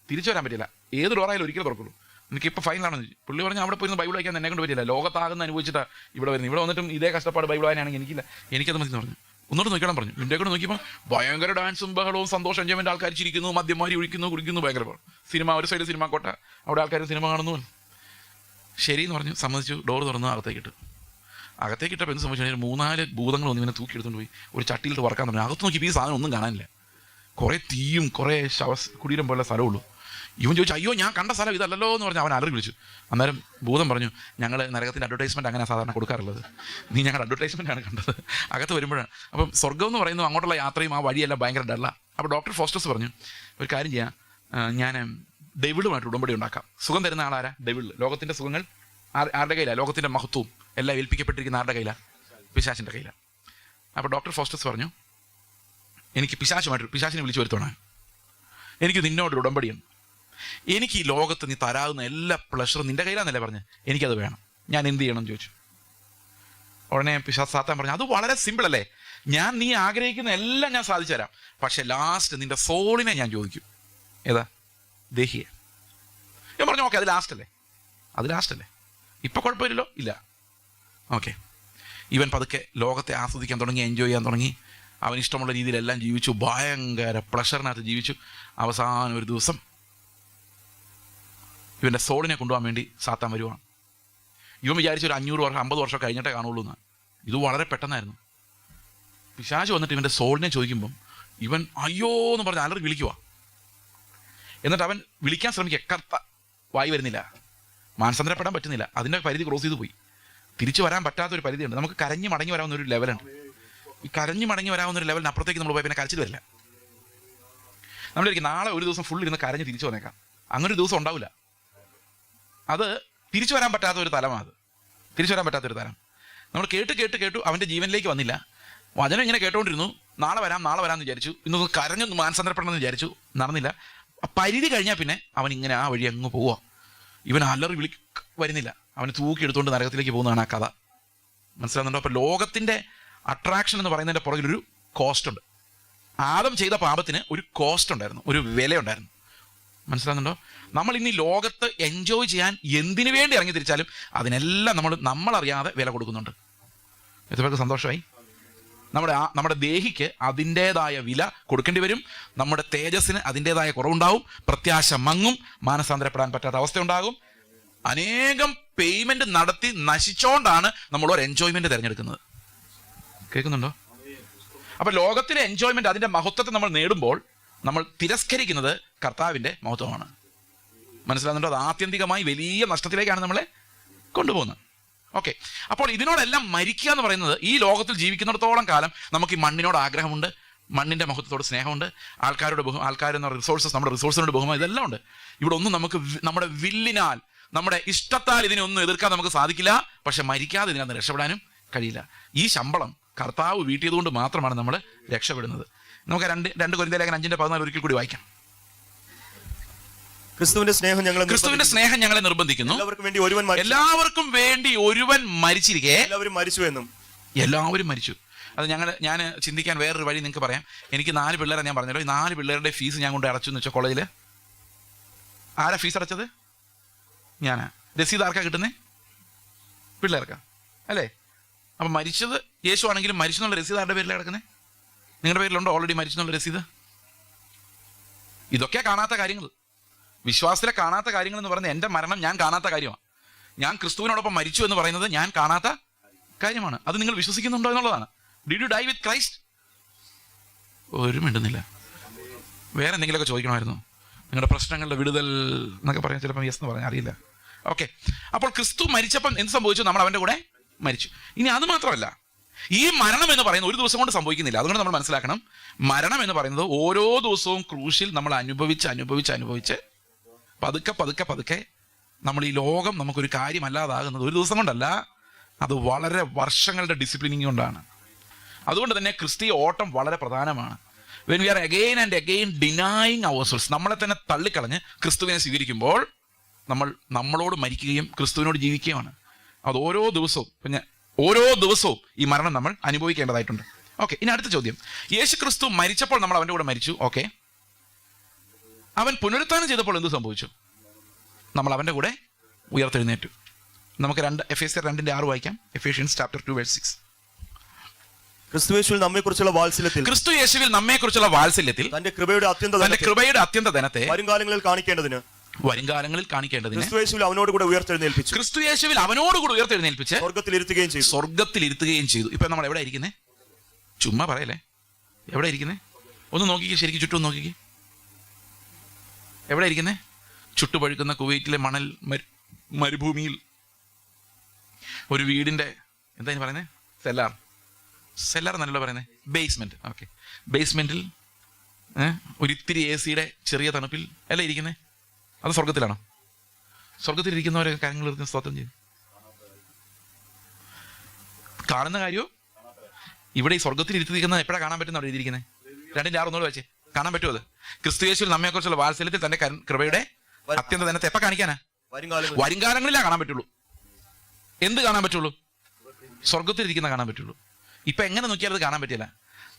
തിരിച്ചു വരാൻ പറ്റില്ല, ഏത് ഡോറായാലും ഒരിക്കലും തുറക്കുള്ളൂ, എനിക്കിപ്പോൾ ഫൈനലാണെന്ന് ചോദിച്ചു. പുള്ളി പറഞ്ഞു, അവിടെ പോയി ബൈബിൾ വായിക്കാൻ എന്നെ കൊണ്ട് പറ്റില്ല, ലോകത്താകുന്ന അനുഭവിച്ചിട്ടാണ് ഇവിടെ വരുന്നത്, ഇവിടെ വന്നിട്ടും ഇതേ കഷ്ടപ്പാട് ബൈബിൾ വായനാണെങ്കിൽ എനിക്കത് മതി എന്ന് പറഞ്ഞു. ഒന്നുകൂടെ നോക്കണം പറഞ്ഞു. ഇതിൻ്റെ കൂടെ നോക്കിയപ്പോൾ ഭയങ്കര ഡാൻസും ബഹളവും സന്തോഷം, എൻജോയ്മെൻ്റ്, ആൾക്കാർ ചിരിക്കുന്നു, മദ്യമാരി ഒഴിക്കുന്നു, കുടിക്കുന്നു, ഭയങ്കര സിനിമ. ഒരു സൈഡ് സിനിമ കോട്ട, അവിടെ ആൾക്കാർ സിനിമ കാണുന്നു. ശരി എന്ന് പറഞ്ഞു, സമ്മതിച്ചു. ഡോർ തുറന്ന് അകത്തേക്കിട്ടു. അകത്തേക്കിട്ടപ്പോൾ എന്ത് സംഭവിച്ചു, 3-4 ഭൂതങ്ങൾ ഒന്നും ഇങ്ങനെ തൂക്കി എടുത്തുകൊണ്ട് പോയി ഒരു ചട്ടിയിലിട്ട് വറക്കാൻ തുടങ്ങി. അകത്ത് നോക്കിയപ്പോൾ ഈ സാധനം ഒന്നും കാണാനില്ല, കുറേ തീയും കുറേ കുടീരം പോലെ സ്ഥലമുള്ളൂ. ഇവൻ ചോദിച്ചു, അയ്യോ ഞാൻ കണ്ട സ്ഥലം ഇതല്ലല്ലോ എന്ന് പറഞ്ഞ് അവൻ അലറി വിളിച്ചു. അന്നേരം ഭൂതം പറഞ്ഞു, ഞങ്ങൾ നരകത്തിൻ്റെ അഡ്വർടൈസ്മെൻറ്റ് അങ്ങനെ സാധാരണ കൊടുക്കാറുള്ളത്, നീ ഞങ്ങളുടെ അഡ്വർടൈസ്മെൻറ്റാണ് കണ്ടത്. അകത്ത് വരുമ്പോഴാണ്. അപ്പം സ്വർഗ്ഗം എന്ന് പറയുന്നത് അങ്ങോട്ടുള്ള യാത്രയും ആ വഴിയെല്ലാം ഭയങ്കര ഡള്ള. അപ്പോൾ ഡോക്ടർ ഫോസ്റ്റസ് പറഞ്ഞു, ഒരു കാര്യം ചെയ്യാം, ഞാൻ ഡെവിളുമായിട്ട് ഉടമ്പടി ഉണ്ടാക്കാം. സുഖം തരുന്ന ആളാരാ? ഡെവിൾ. ലോകത്തിൻ്റെ സുഖങ്ങൾ ആരുടെ കയ്യിലാണ്? ലോകത്തിൻ്റെ മഹത്വവും എല്ലാം ഏൽപ്പിക്കപ്പെട്ടിരിക്കുന്ന ആരുടെ കയ്യിലാണ്? പിശാചിൻ്റെ കയ്യിലാണ്. അപ്പോൾ ഡോക്ടർ ഫോസ്റ്റസ് പറഞ്ഞു, എനിക്ക് പിശാചിനെ വിളിച്ചു വരുത്തണം, എനിക്ക് നിന്നോടൊരു ഉടമ്പടിയുണ്ട്, എനിക്ക് ഈ ലോകത്ത് നീ തരാവുന്ന എല്ലാ പ്ലഷറും നിൻ്റെ കയ്യിലാന്നല്ലേ പറഞ്ഞ്, എനിക്കത് വേണം, ഞാൻ എന്ത് ചെയ്യണം എന്ന് ചോദിച്ചു. ഉടനെ സാത്താൻ പറഞ്ഞു, അത് വളരെ സിമ്പിൾ അല്ലേ, നീ ആഗ്രഹിക്കുന്ന എല്ലാം ഞാൻ സാധിച്ചു തരാം, പക്ഷെ ലാസ്റ്റ് നിൻ്റെ സോളിനെ ഞാൻ ചോദിക്കും. ഏതാ? ദേഹിയെ. ഞാൻ പറഞ്ഞു, ഓക്കെ, അത് ലാസ്റ്റ് അല്ലേ, ഇപ്പം കുഴപ്പമില്ലല്ലോ, ഇല്ല, ഓക്കെ. ഇവൻ പതുക്കെ ലോകത്തെ ആസ്വദിക്കാൻ തുടങ്ങി, എൻജോയ് ചെയ്യാൻ തുടങ്ങി, അവൻ ഇഷ്ടമുള്ള രീതിയിലെല്ലാം ജീവിച്ചു, ഭയങ്കര പ്ലഷറിനകത്ത് ജീവിച്ചു. അവസാനം ഒരു ദിവസം ഇവൻ്റെ സോളിനെ കൊണ്ടുപോകാൻ വേണ്ടി സാത്താൻ വരുവാണ്. ഇവൻ വിചാരിച്ച ഒരു 500 വർഷം 50 വർഷം കഴിഞ്ഞിട്ടേ കാണുള്ളൂ എന്ന്. ഇത് വളരെ പെട്ടെന്നായിരുന്നു. പിശാച് വന്നിട്ട് ഇവൻ്റെ സോളിനെ ചോദിക്കുമ്പം ഇവൻ അയ്യോ എന്ന് പറഞ്ഞ് അലറി വിളിക്കുക. എന്നിട്ട് അവൻ വിളിക്കാൻ ശ്രമിക്കുക, വായി വരുന്നില്ല, മാനസാന്തരപ്പെടാൻ പറ്റുന്നില്ല, അതിൻ്റെ പരിധി ക്രോസ് ചെയ്ത് പോയി. തിരിച്ചു വരാൻ പറ്റാത്തൊരു പരിധിയുണ്ട്. നമുക്ക് കരഞ്ഞ് മടങ്ങി വരാവുന്ന ഒരു ലെവലുണ്ട്. ഈ കരഞ്ഞ് മടങ്ങി വരാവുന്ന ഒരു ലെവലിന് അപ്പുറത്തേക്ക് നമ്മൾ പോയി പിന്നെ കരച്ചിൽ വരില്ല. നമ്മളിരിക്കും നാളെ ഒരു ദിവസം ഫുൾ ഇരുന്ന് കരഞ്ഞ് തിരിച്ചു വന്നേക്കാം, അങ്ങനെ ഒരു ദിവസം ഉണ്ടാവില്ല. അത് തിരിച്ചു വരാൻ പറ്റാത്ത ഒരു തലമാണ്. അത് തിരിച്ചു വരാൻ പറ്റാത്തൊരു തലം. നമ്മൾ കേട്ടു അവൻ്റെ ജീവനിലേക്ക് വന്നില്ല. വചനം ഇങ്ങനെ കേട്ടോണ്ടിരുന്നു, നാളെ വരാമെന്ന് വിചാരിച്ചു, ഇന്നൊന്ന് കരഞ്ഞൊന്ന് മാനസാന്തരപ്പെടണമെന്ന് വിചാരിച്ചു, നടന്നില്ല. ആ പരിധി കഴിഞ്ഞാൽ പിന്നെ അവൻ ഇങ്ങനെ ആ വഴി അങ്ങ് പോവുക. ഇവൻ അലറി വരുന്നില്ല, അവന് തൂക്കി എടുത്തുകൊണ്ട് നരകത്തിലേക്ക് പോകുന്നതാണ് ആ കഥ. മനസ്സിലാകുന്നുണ്ടോ? അപ്പോൾ ലോകത്തിൻ്റെ അട്രാക്ഷൻ എന്ന് പറയുന്നതിൻ്റെ പുറകിലൊരു കോസ്റ്റ് ഉണ്ട്. ആദം ചെയ്ത പാപത്തിന് ഒരു കോസ്റ്റ് ഉണ്ടായിരുന്നു, ഒരു വിലയുണ്ടായിരുന്നു. മനസ്സിലാകുന്നുണ്ടോ? നമ്മൾ ഇനി ലോകത്ത് എൻജോയ് ചെയ്യാൻ എന്തിനു വേണ്ടി ഇറങ്ങി തിരിച്ചാലും അതിനെല്ലാം നമ്മളറിയാതെ വില കൊടുക്കുന്നുണ്ട്. എത്ര പേർക്ക് സന്തോഷമായി? നമ്മുടെ ദേഹിക്ക് അതിൻ്റേതായ വില കൊടുക്കേണ്ടി വരും. നമ്മുടെ തേജസ്സിന് അതിൻ്റേതായ കുറവുണ്ടാവും, പ്രത്യാശ മങ്ങും, മാനസാന്തരപ്പെടാൻ പറ്റാത്ത അവസ്ഥ ഉണ്ടാകും. അനേകം പേയ്മെന്റ് നടത്തി നശിച്ചോണ്ടാണ് നമ്മൾ ഒരു എൻജോയ്മെന്റ് തിരഞ്ഞെടുക്കുന്നത്. കേൾക്കുന്നുണ്ടോ? അപ്പൊ ലോകത്തിലെ എൻജോയ്മെന്റ്, അതിന്റെ മഹത്വത്തെ നമ്മൾ നേടുമ്പോൾ നമ്മൾ തിരസ്കരിക്കുന്നത് കർത്താവിന്റെ മഹത്വമാണ്. മനസ്സിലാകുന്നുണ്ടോ? അത് ആത്യന്തികമായി വലിയ നഷ്ടത്തിലേക്കാണ് നമ്മളെ കൊണ്ടുപോകുന്നത്. ഓക്കെ, അപ്പോൾ ഇതിനോടെല്ലാം മരിക്കുക എന്ന് പറയുന്നത്, ഈ ലോകത്തിൽ ജീവിക്കുന്നിടത്തോളം കാലം നമുക്ക് ഈ മണ്ണിനോട് ആഗ്രഹമുണ്ട്, മണ്ണിൻ്റെ മഹത്വത്തോട് സ്നേഹമുണ്ട്, ആൾക്കാരെന്ന് പറയുന്ന റിസോഴ്സസ്, നമ്മുടെ റിസോഴ്സിനോട് ബഹുമാനം, ഇതെല്ലാം ഉണ്ട്. ഇവിടെ ഒന്നും നമുക്ക് നമ്മുടെ വില്ലിനാൽ, നമ്മുടെ ഇഷ്ടത്താൽ ഇതിനൊന്നും എതിർക്കാൻ നമുക്ക് സാധിക്കില്ല. പക്ഷെ മരിക്കാതെ ഇതിനകത്ത് രക്ഷപ്പെടാനും കഴിയില്ല. ഈ ശമ്പളം കർത്താവ് വീട്ടിയതുകൊണ്ട് മാത്രമാണ് നമ്മൾ രക്ഷപ്പെടുന്നത്. നമുക്ക് 2 കൊരിന്ത്യർ ലേഖനം 5:14 ഒരിക്കൽ കൂടി വായിക്കാം. ക്രിസ്തുവിന്റെ സ്നേഹം ഞങ്ങളെ നിർബന്ധിക്കുന്നു, എല്ലാവർക്കും വേണ്ടി ഒരുവൻ മരിച്ചിരിക്കെ എല്ലാവരും മരിച്ചു. അത് ഞാൻ ചിന്തിക്കാൻ വേറൊരു വഴി നിങ്ങൾക്ക് പറയാം. എനിക്ക് 4 പിള്ളേരെ ഞാൻ പറഞ്ഞല്ലോ. ഈ 4 പിള്ളേരുടെ ഫീസ് ഞാൻ കൊണ്ട് അടച്ചു എന്ന് വെച്ചാൽ കോളേജിൽ ആരാ ഫീസ് അടച്ചത്? ഞാനാ. രസീത് ആർക്കാ കിട്ടുന്നേ? പിള്ളേർക്കാ അല്ലേ? അപ്പം മരിച്ചത് യേശു ആണെങ്കിലും മരിച്ചെന്നുള്ള രസീത് ആരുടെ പേരിലാണ് കിടക്കുന്നത്? നിങ്ങളുടെ പേരിലുണ്ടോ ഓൾറെഡി മരിച്ചെന്നുള്ള രസീത്? ഇതൊക്കെ കാണാത്ത കാര്യങ്ങൾ, വിശ്വാസത്തിലെ കാണാത്ത കാര്യങ്ങൾ എന്ന് പറയുന്നത് എൻ്റെ മരണം ഞാൻ കാണാത്ത കാര്യമാണ്. ഞാൻ ക്രിസ്തുവിനോടൊപ്പം മരിച്ചു എന്ന് പറയുന്നത് ഞാൻ കാണാത്ത കാര്യമാണ്. അത് നിങ്ങൾ വിശ്വസിക്കുന്നുണ്ടോ എന്നുള്ളതാണ്. Did you dye with Christ? ഒരു മിണ്ടുന്നില്ല. വേറെ എന്തെങ്കിലുമൊക്കെ ചോദിക്കണമായിരുന്നു. നിങ്ങളുടെ പ്രശ്നങ്ങളുടെ വിടുതൽ എന്നൊക്കെ പറയാൻ ചിലപ്പോൾ യെസ് എന്ന് പറയാൻ അറിയില്ല. ഓക്കെ, അപ്പോൾ ക്രിസ്തു മരിച്ചപ്പം എന്ത് സംഭവിച്ചു? നമ്മൾ അവൻ്റെ കൂടെ മരിച്ചു. ഇനി അത് മാത്രമല്ല, ഈ മരണം എന്ന് പറയുന്നത് ഒരു ദിവസം കൊണ്ട് സംഭവിക്കുന്നില്ല. അതുകൊണ്ട് നമ്മൾ മനസ്സിലാക്കണം, മരണം എന്ന് പറയുന്നത് ഓരോ ദിവസവും ക്രൂശിൽ നമ്മൾ അനുഭവിച്ച് പതുക്കെ നമ്മൾ ഈ ലോകം നമുക്കൊരു കാര്യമല്ലാതാകുന്നത് ഒരു ദിവസം കൊണ്ടല്ല, അത് വളരെ വർഷങ്ങളുടെ ഡിസിപ്ലിനിങ് കൊണ്ടാണ്. അതുകൊണ്ട് തന്നെ ക്രിസ്തീയ ഓട്ടം വളരെ പ്രധാനമാണ്. When we are again and again denying ourselves, നമ്മളെ തന്നെ തള്ളിക്കളഞ്ഞ് ക്രിസ്തുവിനെ സ്വീകരിക്കുമ്പോൾ നമ്മളോട് മരിക്കുകയും ക്രിസ്തുവിനോട് ജീവിക്കുകയാണ്. അത് ഓരോ ദിവസവും ഈ മരണം നമ്മൾ അനുഭവിക്കേണ്ടതായിട്ടുണ്ട്. ഓക്കെ, ഇനി അടുത്ത ചോദ്യം. യേശു ക്രിസ്തു മരിച്ചപ്പോൾ നമ്മൾ അവൻ്റെ കൂടെ മരിച്ചു. ഓക്കെ, അവൻ പുനരുത്ഥാനം ചെയ്തപ്പോൾ എന്ത് സംഭവിച്ചു? നമ്മൾ അവൻ്റെ കൂടെ ഉയർത്തെഴുന്നേറ്റു. നമുക്ക് എഫേസ്യർ 2:6 വായിക്കാം. Ephesians chapter 2:6. ക്രിസ്തു യേശുവിൽ നമ്മെക്കുറിച്ചുള്ള വാത്സല്യത്തിൽ തന്റെ കൃപയുടെ അത്യന്ത ധനത്തെ വരുംകാലങ്ങളിൽ കാണിക്കേണ്ടതിന് ക്രിസ്തു യേശുവിൽ അവനോട് കൂടെ ഉയർത്തെഴുന്നേൽപ്പിച്ച് സ്വർഗ്ഗത്തിലിരുത്തുകയും ചെയ്തു. ഇപ്പൊ നമ്മൾ എവിടെ ഇരിക്കുന്നേ? ചുമ്മാ പറയല്ലേ, എവിടെ ഇരിക്കുന്നേ? ഒന്ന് നോക്കിക്കേ, ശരിക്കും ചുറ്റും നോക്കിക്കേ. എവിടെ ഇരിക്കുന്നേ? ചുട്ടുപഴുക്കുന്ന കുവൈറ്റിലെ മണൽ മരുഭൂമിയിൽ ഒരു വീടിന്റെ എന്താ പറയുന്നത്? സെല്ലാർ എന്നല്ലോ പറയുന്നത്, ബേസ്മെന്റ്. ഓക്കെ, ബേസ്മെന്റിൽ ഒരിത്തിരി AC-യുടെ ചെറിയ തണുപ്പിൽ അല്ലേ ഇരിക്കുന്നേ? അത് സ്വർഗത്തിലാണോ? സ്വർഗത്തിലിരിക്കുന്നവരെ കാര്യങ്ങൾ സ്തോത്രം ചെയ്യും. കാണുന്ന കാര്യവും ഇവിടെ ഈ സ്വർഗത്തിൽ ഇരുത്തിയിരിക്കുന്നത് എപ്പോഴാണ് കാണാൻ പറ്റുന്ന? അവിടെ എഴുതിയിരിക്കുന്നത് 2:6 വെച്ച് കാണാൻ പറ്റുമോ? അത് ക്രിസ്തു യേശുവിൽ നമ്മെക്കുറിച്ചുള്ള വാത്സല്യത്തിൽ തന്റെ കൃപയുടെ അത്യന്ത ധനത്തെ എപ്പോൾ കാണിക്കാനാ? വരുംകാലങ്ങളിലേ കാണാൻ പറ്റുള്ളൂ. എന്ത് കാണാൻ പറ്റുള്ളൂ? സ്വർഗത്തിൽ ഇരിക്കുന്ന കാണാൻ പറ്റുള്ളൂ. ഇപ്പൊ എങ്ങനെ നോക്കിയാൽ അത് കാണാൻ പറ്റില്ല.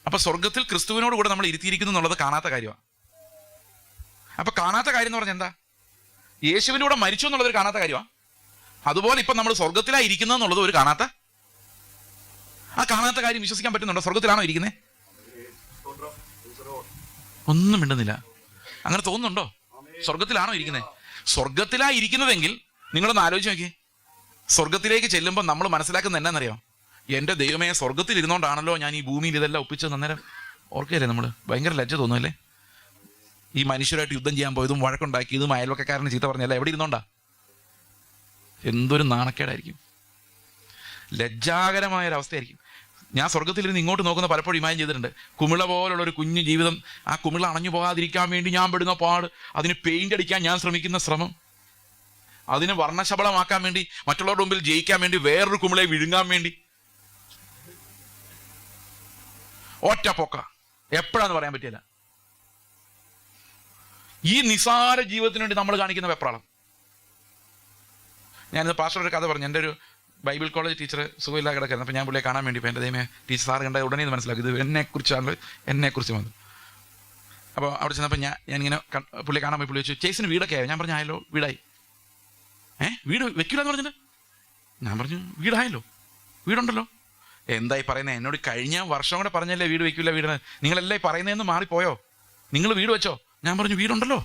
അപ്പൊ സ്വർഗത്തിൽ ക്രിസ്തുവിനോട് കൂടെ നമ്മൾ ഇരുത്തിയിരിക്കുന്നു എന്നുള്ളത് കാണാത്ത കാര്യമാണ്. അപ്പൊ കാണാത്ത കാര്യം എന്ന് പറഞ്ഞാൽ എന്താ? യേശുവിന്റെ കൂടെ മരിച്ചു എന്നുള്ളത് ഒരു കാണാത്ത കാര്യമാണ്. അതുപോലെ ഇപ്പൊ നമ്മൾ സ്വർഗത്തിലായി ഇരിക്കുന്നത് എന്നുള്ളത് ഒരു കാണാത്ത കാര്യം വിശ്വസിക്കാൻ പറ്റുന്നുണ്ടോ? സ്വർഗത്തിലാണോ ഇരിക്കുന്നത്? ഒന്നും മിണ്ടുന്നില്ല. അങ്ങനെ തോന്നുന്നുണ്ടോ? സ്വർഗത്തിലാണോ ഇരിക്കുന്നത്? സ്വർഗത്തിലായി ഇരിക്കുന്നതെങ്കിൽ നിങ്ങളൊന്ന് ആലോചിച്ച് നോക്കിയേ. സ്വർഗത്തിലേക്ക് ചെല്ലുമ്പോൾ നമ്മൾ മനസ്സിലാക്കുന്നത് എന്നാന്നറിയോ? എൻ്റെ ദൈവമേ, സ്വർഗത്തിൽ ഇരുന്നോണ്ടാണല്ലോ ഞാൻ ഈ ഭൂമിയിൽ ഇതെല്ലാം ഒപ്പിച്ചത്. അന്നേരം ഓർക്കുകയല്ലേ നമ്മൾ? ഭയങ്കര ലജ്ജ തോന്നുമല്ലേ? ഈ മനുഷ്യരായിട്ട് യുദ്ധം ചെയ്യാൻ പോയതും വഴക്കുണ്ടാക്കിയതും അയൽവക്കക്കാരന് ചീത്ത പറഞ്ഞല്ല, എവിടെ ഇരുന്നോണ്ടാ? എന്തൊരു നാണക്കേടായിരിക്കും, ലജ്ജാകരമായൊരവസ്ഥയായിരിക്കും. ഞാൻ സ്വർഗത്തിലിരുന്ന് ഇങ്ങോട്ട് നോക്കുന്ന പലപ്പോഴും ഇമാജിൻ ചെയ്തിട്ടുണ്ട്. കുമിള പോലുള്ള ഒരു കുഞ്ഞു ജീവിതം, ആ കുമിള അണഞ്ഞു പോകാതിരിക്കാൻ വേണ്ടി ഞാൻ പെടുന്ന പാട്, അതിന് പെയിന്റ് അടിക്കാൻ ഞാൻ ശ്രമിക്കുന്ന ശ്രമം, അതിന് വർണ്ണശബളമാക്കാൻ വേണ്ടി, മറ്റുള്ളവരുടെ മുമ്പിൽ ജയിക്കാൻ വേണ്ടി, വേറൊരു കുമിളയെ വിഴുങ്ങാൻ വേണ്ടി, ഒറ്റ പൊക്ക എപ്പോഴാന്ന് പറയാൻ പറ്റില്ല. ഈ നിസാര ജീവിതത്തിന് വേണ്ടി നമ്മൾ കാണിക്കുന്ന വെപ്രാളം. ഞാനിത് പാസ്റ്റർ ഒരു കഥ പറഞ്ഞു. എൻ്റെ ഒരു ബൈബിൾ കോളേജ് ടീച്ചർ സുഖമില്ലാതെ കിടക്കുന്നത്. അപ്പോൾ ഞാൻ പുള്ളിയെ കാണാൻ വേണ്ടി പോയി. എൻ്റെ ദൈവമേ, ടീച്ചർ സാർ കണ്ട ഉടനെ ഇത് മനസ്സിലാക്കി, ഇത് എന്നെക്കുറിച്ച് വന്നു. അപ്പോൾ അവിടെ ചെന്നപ്പോൾ ഞാനിങ്ങനെ പുള്ളിയെ കാണാൻ പോയി. പുള്ളി വെച്ചു, ചേച്ചിന് വീടൊക്കെ ആയോ? ഞാൻ പറഞ്ഞു ആയല്ലോ, വീടായി. വീട് വെക്കില്ല എന്ന് പറഞ്ഞിട്ട് ഞാൻ പറഞ്ഞു വീടായല്ലോ, വീടുണ്ടല്ലോ. എന്തായി പറയുന്നത്? എന്നോട് കഴിഞ്ഞ വർഷം കൂടെ പറഞ്ഞല്ലേ വീട് വെക്കില്ല, വീട് നിങ്ങളെല്ലാം പറയുന്നതെന്ന് മാറിപ്പോയോ? നിങ്ങൾ വീട് വെച്ചോ? ഞാൻ പറഞ്ഞു വീടുണ്ടല്ലോ.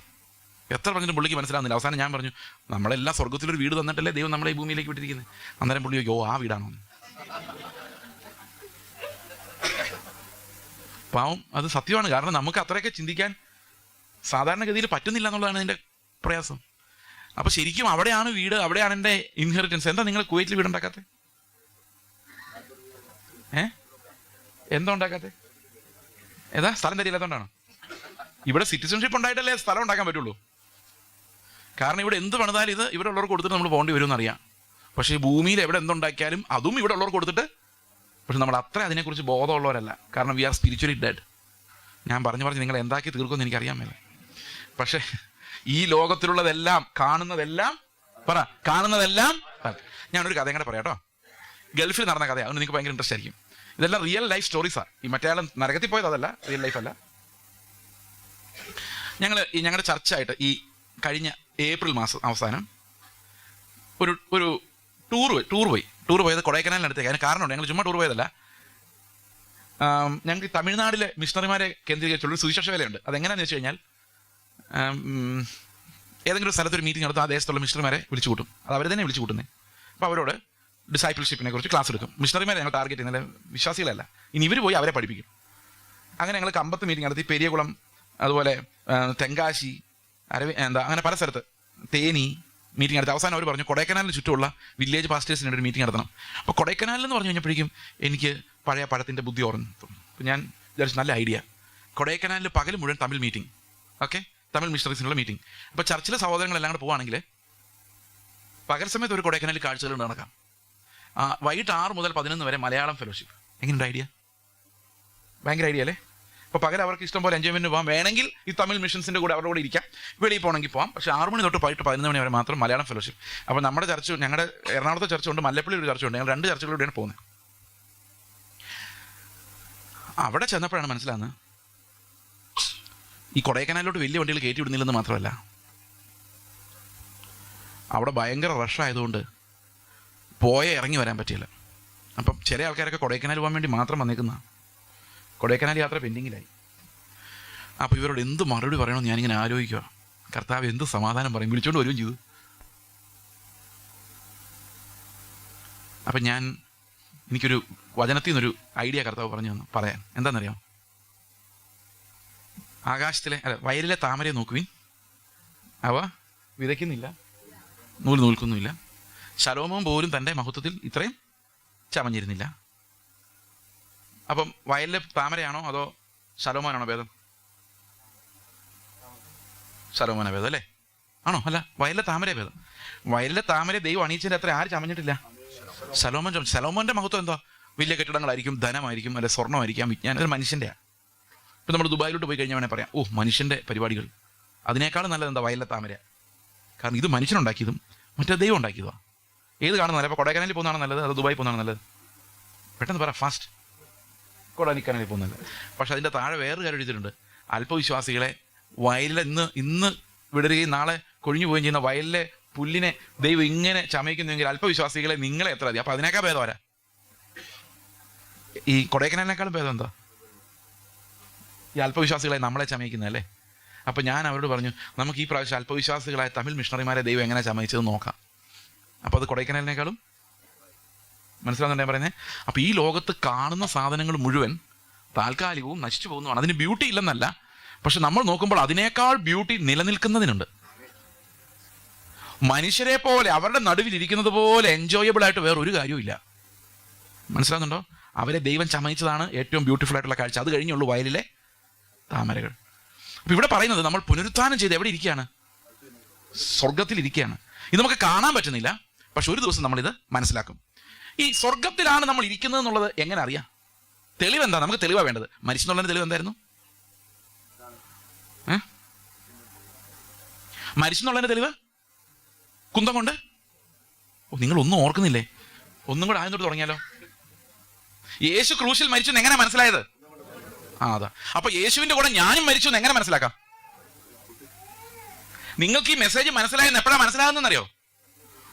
എത്ര പറഞ്ഞിട്ട് പുള്ളിക്ക് മനസ്സിലാവുന്നില്ല. അവസാനം ഞാൻ പറഞ്ഞു, നമ്മളെല്ലാം സ്വർഗത്തിലൊരു വീട് തന്നിട്ടല്ലേ ദൈവം നമ്മളെ ഈ ഭൂമിയിലേക്ക് വിട്ടിരിക്കുന്നത്. അന്നേരം പുള്ളി യോ ആ വീടാണോ? പാവം, അത് സത്യമാണ്. കാരണം നമുക്ക് അത്രയൊക്കെ ചിന്തിക്കാൻ സാധാരണഗതിയിൽ പറ്റുന്നില്ല എന്നുള്ളതാണ് അതിൻ്റെ പ്രയാസം. അപ്പൊ ശരിക്കും അവിടെയാണ് വീട്, അവിടെയാണ് എൻ്റെ ഇൻഹെറിറ്റൻസ്. എന്താ നിങ്ങൾ കുവൈറ്റിൽ വീടുണ്ടാക്കാത്തെ? എന്താ ഉണ്ടാക്കാത്തെ? ഏതാ സ്ഥലം തരില്ലാത്തതുകൊണ്ടാണ്. ഇവിടെ സിറ്റിസൺഷിപ്പ് ഉണ്ടായിട്ടല്ലേ സ്ഥലം ഉണ്ടാക്കാൻ പറ്റുള്ളൂ. കാരണം ഇവിടെ എന്ത് പണിതാലും ഇത് ഇവിടെ ഉള്ളവർക്ക് കൊടുത്തിട്ട് നമ്മൾ പോകേണ്ടി വരുമെന്ന് അറിയാം. പക്ഷേ ഈ ഭൂമിയിൽ എവിടെ എന്തുണ്ടാക്കിയാലും അതും ഇവിടെ ഉള്ളവർക്ക് കൊടുത്തിട്ട്, പക്ഷെ നമ്മൾ അത്ര അതിനെക്കുറിച്ച് ബോധമുള്ളവരല്ല. കാരണം വി ആർ സ്പിരിച്വലി ഡെഡ്. ഞാൻ പറഞ്ഞ് നിങ്ങൾ എന്താക്കി തീർക്കുമെന്ന് എനിക്കറിയാൻ മേല. പക്ഷേ ഈ ലോകത്തിലുള്ളതെല്ലാം കാണുന്നതെല്ലാം ഞാനൊരു കഥയും കൂടെ പറയാം കേട്ടോ. ഗൾഫിൽ നടന്ന കഥയാണ്, അതുകൊണ്ട് നിങ്ങൾക്ക് ഭയങ്കര ഇൻട്രസ്റ്റ് ആയിരിക്കും. ഇതെല്ലാം റിയൽ ലൈഫ് സ്റ്റോറീസാണ്. ഈ മറ്റേ ആൾ നരകത്തിൽ പോയത് അതല്ല, റിയൽ ലൈഫല്ല. ഞങ്ങളുടെ ചർച്ചായിട്ട് ഈ കഴിഞ്ഞ ഏപ്രിൽ മാസം അവസാനം ഒരു ടൂർ പോയത് കൊടൈക്കനാലിനടുത്തേക്ക്. അതിന് കാരണമുണ്ട്. ഞങ്ങൾ ചുമ്മാ ടൂർ പോയതല്ല. ഞങ്ങൾക്ക് തമിഴ്നാട്ടിലെ മിഷണറിമാരെ കേന്ദ്രീകരിച്ചുള്ളൊരു സുവിശേഷ വേലയുണ്ട്. അതെങ്ങനെയാണെന്ന് വെച്ച് കഴിഞ്ഞാൽ ഏതെങ്കിലും ഒരു സ്ഥലത്തൊരു മീറ്റിംഗ് നടത്തും, ആ ദേശത്തുള്ള മിഷണറിമാരെ വിളിച്ചു കൂട്ടും. അത് അവർ തന്നെ വിളിച്ചു കൂട്ടുന്നത്. അപ്പോൾ അവരോട് ഡിസൈപ്പിൾഷിപ്പിനെ കുറിച്ച് ക്ലാസ് എടുക്കും. മിഷണറിമാരെ ഞങ്ങൾ ടാർഗറ്റ് ചെയ്യുന്നില്ല, വിശ്വാസികളല്ല. ഇനി ഇവർ പോയി അവരെ പഠിപ്പിക്കും. അങ്ങനെ ഞങ്ങൾ കമ്പത്ത് മീറ്റിംഗ് നടത്തി, പെരിയകുളം, അതുപോലെ തെങ്കാശി, അങ്ങനെ പല സ്ഥലത്ത്, തേനി മീറ്റിംഗ് നടത്തി. അവസാനം അവർ പറഞ്ഞു കൊടൈക്കനാലിന് ചുറ്റുമുള്ള വില്ലേജ് പാസ്റ്റേഴ്സിന് ഒരു മീറ്റിംഗ് നടത്തണം. അപ്പോൾ കൊടൈക്കനാലിൽ എന്ന് പറഞ്ഞു കഴിഞ്ഞപ്പോഴേക്കും എനിക്ക് പഴയ പഴത്തിൻ്റെ ബുദ്ധി ഓർമ്മ. അപ്പോൾ ഞാൻ വിചാരിച്ചു നല്ല ഐഡിയ. കൊടൈക്കനാലിൽ പകൽ മുഴുവൻ തമിഴ് മീറ്റിംഗ്, ഓക്കെ, തമിഴ് മിഷണറീസിനുള്ള മീറ്റിംഗ്. അപ്പോൾ ചർച്ചിലെ സഹോദരങ്ങളെല്ലാം കൂടെ പോവുകയാണെങ്കിൽ പകൽ സമയത്ത് ഒരു കൊടൈക്കനാലിൽ കാഴ്ചകൾ നടക്കാം. വൈകിട്ട് 6 മുതൽ 11 വരെ മലയാളം ഫെലോഷിപ്പ്. എങ്ങനെയുണ്ട് ഐഡിയ? ഭയങ്കര ഐഡിയ അല്ലേ? അപ്പോൾ പകൽ അവർക്ക് ഇഷ്ടം പോലെ എൻജോയ്മെൻറ്റ് പോകാം. വേണമെങ്കിൽ ഈ തമിഴ് മിഷൻസിൻ്റെ കൂടെ അവരുടെ കൂടെ ഇരിക്കാം, വെളിയിൽ പോകണമെങ്കിൽ പോകാം. പക്ഷേ 6 മണി തൊട്ട് വൈകിട്ട് 11 മണി വരെ മാത്രം മലയാളം ഫെലോഷിപ്പ്. അപ്പോൾ നമ്മുടെ ചർച്ച, ഞങ്ങളുടെ എറണാകുളത്തെ ചർച്ചുണ്ട്, മല്ലപ്പള്ളി ഒരു ചർച്ചുണ്ട്. ഞങ്ങൾ 2 ചർച്ചകളിലൂടെയാണ് പോകുന്നത്. അവിടെ ചെന്നപ്പോഴാണ് മനസ്സിലാകുന്നത് ഈ കൊടൈക്കനാലിലോട്ട് വലിയ വണ്ടികൾ കയറ്റി വിടുന്നില്ലെന്ന് മാത്രമല്ല, അവിടെ ഭയങ്കര റഷായതുകൊണ്ട് ഇറങ്ങി വരാൻ പറ്റിയില്ല. അപ്പം ചില ആൾക്കാരൊക്കെ കൊടൈക്കനാൽ പോകാൻ വേണ്ടി മാത്രം വന്നേക്കുന്ന കൊടൈക്കനാൽ യാത്ര പെൻഡിങ്ങിലായി. അപ്പോൾ ഇവരോട് എന്ത് മറുപടി പറയണമെന്ന് ഞാനിങ്ങനെ ആലോചിക്കുക. കർത്താവ് എന്ത് സമാധാനം പറയും, വിളിച്ചോണ്ട് വരികയും ചെയ്തു. അപ്പം എനിക്കൊരു വചനത്തിൽ നിന്നൊരു ഐഡിയ കർത്താവ് പറഞ്ഞു തന്നു പറയാൻ. എന്താണെന്നറിയാം? വയലിലെ താമരയെ നോക്കുവിൻ, അവ വിതയ്ക്കുന്നില്ല, നൂൽക്കുന്നുമില്ല, ശലോമോൻ പോലും തൻ്റെ മഹത്വത്തിൽ ഇത്രയും ചമഞ്ഞിരുന്നില്ല. അപ്പം വയലിലെ താമരയാണോ അതോ ശലോമോനാണോ ഭേദം? ശലോമോന ഭേദം അല്ലേ? ആണോ? അല്ല, വയലിലെ താമര ഭേദം. വയലിലെ താമര ദൈവം അണിയിച്ചതിൻ്റെ അത്ര ആര് ചമഞ്ഞിട്ടില്ല? ശലോമോൻ്റെ മഹത്വം എന്താ? വലിയ കെട്ടിടങ്ങളായിരിക്കും, ധനമായിരിക്കും, അല്ലെ സ്വർണ്ണമായിരിക്കാം, വിജ്ഞാനം. ഒരു മനുഷ്യൻ്റെയാണ്. ഇപ്പം നമ്മൾ ദുബായിലോട്ട് പോയി കഴിഞ്ഞാൽ വേണേൽ പറയാം, മനുഷ്യൻ്റെ പരിപാടികൾ. അതിനേക്കാളും നല്ലത് എന്താ? വയലിലെ താമര. കാരണം ഇത് മനുഷ്യനുണ്ടാക്കിയതും മറ്റേ ദൈവം ഉണ്ടാക്കിയതാണ്. ഏത് കാണുന്നതല്ല? അപ്പോൾ കൊടൈക്കനാലിൽ പോകുന്നതാണ് നല്ലത് അതോ ദുബായി പോകുന്നതാണ് നല്ലത്? പെട്ടെന്ന് പറ, ഫാസ്റ്റ്. കൊടൈക്കനാലിൽ പോകുന്നത്. പക്ഷെ അതിൻ്റെ താഴെ വേറൊരു കാര്യം എഴുതിയിട്ടുണ്ട്. അല്പവിശ്വാസികളെ വയലിലെ ഇന്ന് വിടരുകയും നാളെ കൊഴിഞ്ഞു പോവുകയും ചെയ്യുന്ന വയലിലെ പുല്ലിനെ ദൈവം ഇങ്ങനെ ചമയ്ക്കുന്നുവെങ്കിൽ അല്പവിശ്വാസികളെ നിങ്ങളെ എത്ര മതി? അപ്പോൾ അതിനേക്കാൾ ഭേദം ആരാ? ഈ കൊടൈക്കനാലിനേക്കാളും ഭേദം എന്താ? ഈ അല്പവിശ്വാസികളെ നമ്മളെ ചമയ്ക്കുന്നതല്ലേ? അപ്പോൾ ഞാൻ അവരോട് പറഞ്ഞു, നമുക്ക് ഈ പ്രാവശ്യം അല്പവിശ്വാസികളായ തമിഴ് മിഷണറിമാരെ ദൈവം എങ്ങനെ ചമയിച്ചത് നോക്കാം. അപ്പോൾ അത് കൊടൈക്കനാലിനേക്കാളും മനസ്സിലാവുന്നുണ്ട് ഞാൻ പറയുന്നത്. അപ്പോൾ ഈ ലോകത്ത് കാണുന്ന സാധനങ്ങൾ മുഴുവൻ താൽക്കാലികവും നശിച്ചു പോകുന്നതാണ്. അതിന് ബ്യൂട്ടി ഇല്ലെന്നല്ല, പക്ഷെ നമ്മൾ നോക്കുമ്പോൾ അതിനേക്കാൾ ബ്യൂട്ടി നിലനിൽക്കുന്നതിനുണ്ട്. മനുഷ്യരെ പോലെ അവരുടെ നടുവിലിരിക്കുന്നത് പോലെ എൻജോയബിൾ ആയിട്ട് വേറൊരു കാര്യവും. മനസ്സിലാകുന്നുണ്ടോ? അവരെ ദൈവം ചമയിച്ചതാണ് ഏറ്റവും ബ്യൂട്ടിഫുൾ ആയിട്ടുള്ള കാഴ്ച. അത് കഴിഞ്ഞുള്ളൂ വയലിലെ താമരകൾ. അപ്പം ഇവിടെ പറയുന്നത് നമ്മൾ പുനരുത്ഥാനം ചെയ്ത് എവിടെ ഇരിക്കുകയാണ്? സ്വർഗത്തിലിരിക്കുകയാണ്. ഇത് നമുക്ക് കാണാൻ പറ്റുന്നില്ല, പക്ഷെ ഒരു ദിവസം നമ്മളിത് മനസ്സിലാക്കും. ഈ സ്വർഗത്തിലാണ് നമ്മൾ ഇരിക്കുന്നത് എന്നുള്ളത് എങ്ങനെ അറിയാം? തെളിവെന്താ? നമുക്ക് തെളിവാണ് വേണ്ടത്. മരിച്ചെന്നുള്ളതിന് തെളിവ് എന്തായിരുന്നു? മരിച്ചെന്നുള്ളതിന്റെ തെളിവ് കുന്തം കൊണ്ട്. നിങ്ങൾ ഒന്നും ഓർക്കുന്നില്ലേ? ഒന്നും കൂടെ ആദ്യം തൊട്ട് തുടങ്ങിയാലോ? യേശു ക്രൂശിൽ മരിച്ചു എന്ന് എങ്ങനെ മനസ്സിലായത്? അതാ. അപ്പൊ യേശുവിന്റെ കൂടെ ഞാനും മരിച്ചു എന്ന് എങ്ങനെ മനസ്സിലാക്കാം? നിങ്ങൾക്ക് ഈ മെസ്സേജ് മനസ്സിലായെന്ന് എപ്പോഴാണ് മനസ്സിലാകുന്നറിയോ?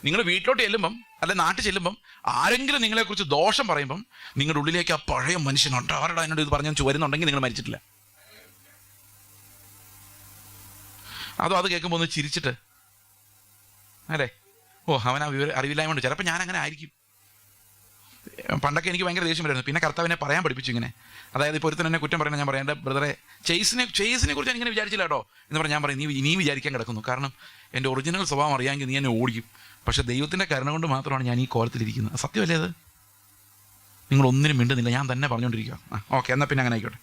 നിങ്ങൾ വീട്ടിലോട്ട് ചെല്ലുമ്പം, അല്ലെ നാട്ടിൽ ചെല്ലുമ്പം, ആരെങ്കിലും നിങ്ങളെക്കുറിച്ച് ദോഷം പറയുമ്പം നിങ്ങളുടെ ഉള്ളിലേക്ക് ആ പഴയ മനുഷ്യനുണ്ട്, ആരുടെ അതിനോട് ഇത് പറഞ്ഞു വരുന്നുണ്ടെങ്കിൽ നിങ്ങൾ മരിച്ചിട്ടില്ല. അതോ അത് കേൾക്കുമ്പോൾ ഒന്ന് ചിരിച്ചിട്ട് അല്ലേ, അവൻ ആ അറിവില്ലായ്മ കൊണ്ട്. ചിലപ്പോൾ ഞാൻ അങ്ങനെ ആയിരിക്കും. പണ്ടൊക്കെ എനിക്ക് ഭയങ്കര ദേഷ്യം വരുന്നു. പിന്നെ കർത്താവിനെ പറയാൻ പഠിപ്പിച്ചു ഇങ്ങനെ. അതായത് ഇപ്പോൾ ഒരുത്തൻ എന്നെ കുറ്റം പറയുന്നത് ഞാൻ പറയാം, എൻ്റെ ബ്രദറെ ചേസിനെ കുറിച്ച് ഞാൻ ഇങ്ങനെ വിചാരിച്ചില്ല കേട്ടോ എന്ന് പറഞ്ഞാൽ ഞാൻ പറയും, നീ വിചാരിക്കാൻ കിടക്കുന്നു. കാരണം എൻ്റെ ഒറിജിനൽ സ്വഭാവം അറിയാമെങ്കിൽ നീ എന്നെ ഓടിക്കും. പക്ഷെ ദൈവത്തിൻ്റെ കരുണ കൊണ്ട് മാത്രമാണ് ഞാൻ ഈ കോലത്തിലിരിക്കുന്നത്. സത്യമല്ലേ അത്? നിങ്ങൾ ഒന്നിനും മിണ്ടുന്നില്ല, ഞാൻ തന്നെ പറഞ്ഞുകൊണ്ടിരിക്കുക. ഓക്കെ, എന്നാൽ പിന്നെ അങ്ങനെ ആയിക്കോട്ടെ.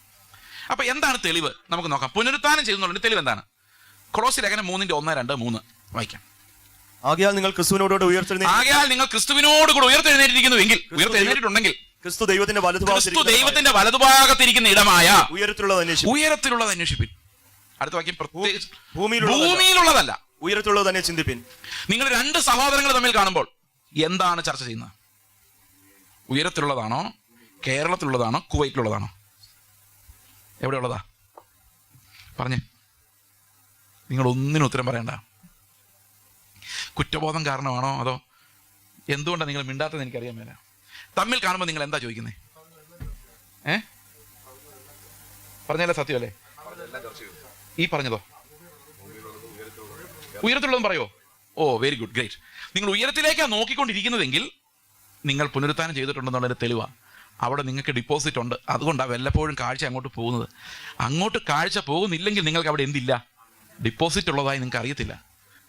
അപ്പൊ എന്താണ് തെളിവ്? നമുക്ക് നോക്കാം. പുനരുത്ഥാനം ചെയ്യുന്നതിന്റെ തെളിവ് എന്താണ്? കൊളോസ്യ ലേഖനം 3:1-2-3 വായിക്കാം. ആകയാൽ നിങ്ങൾ ക്രിസ്തുവിനോട് കൂടെ ഉയർത്തെഴുന്നേറ്റിരിക്കുന്നുവെങ്കിൽ, ഉയർത്തെഴുന്നേറ്റിട്ടുണ്ടെങ്കിൽ ക്രിസ്തു ദൈവത്തിന്റെ വലതുഭാഗത്തിരിക്കുന്ന ഇടമായ ഉയരത്തിലുള്ളത് അന്വേഷിപ്പിൻ. അടുത്ത വാക്യം പ്രത്യേകിച്ച് ഭൂമിയിലുള്ളതല്ല, ഭൂമിയിലുള്ളതല്ല, ഉയരത്തിലുള്ളത് തന്നെ ചിന്തിപ്പിൻ. നിങ്ങൾ രണ്ട് സഹോദരങ്ങൾ തമ്മിൽ കാണുമ്പോൾ എന്താണ് ചർച്ച ചെയ്യുന്നത്? ഉയരത്തിലുള്ളതാണോ, കേരളത്തിലുള്ളതാണോ, കുവൈറ്റിലുള്ളതാണോ? എവിടെയുള്ളതാ? പറഞ്ഞേ. നിങ്ങൾ ഒന്നിനും ഉത്തരം പറയണ്ട. കുറ്റബോധം കാരണമാണോ അതോ എന്തുകൊണ്ടാണ് നിങ്ങൾ മിണ്ടാത്തത് എനിക്കറിയാൻ മേല. തമ്മിൽ കാണുമ്പോൾ നിങ്ങൾ എന്താ ചോദിക്കുന്നത്? പറഞ്ഞല്ലേ സത്യമല്ലേ? ഈ പറഞ്ഞതോ? ഉയരത്തിലുള്ളതും പറയോ? ഓ വെരി ഗുഡ്, ഗ്രേറ്റ്. നിങ്ങൾ ഉയരത്തിലേക്കാണ് നോക്കിക്കൊണ്ടിരിക്കുന്നതെങ്കിൽ നിങ്ങൾ പുനരുത്ഥാനം ചെയ്തിട്ടുണ്ടെന്നുള്ളതിന്റെ തെളിവാണ്. അവിടെ നിങ്ങൾക്ക് ഡിപ്പോസിറ്റ് ഉണ്ട്. അതുകൊണ്ടാണ് വല്ലപ്പോഴും കാഴ്ച അങ്ങോട്ട് പോകുന്നത്. അങ്ങോട്ട് കാഴ്ച പോകുന്നില്ലെങ്കിൽ നിങ്ങൾക്ക് അവിടെ എന്തില്ല? ഡിപ്പോസിറ്റ് ഉള്ളതായി നിങ്ങൾക്ക് അറിയത്തില്ല.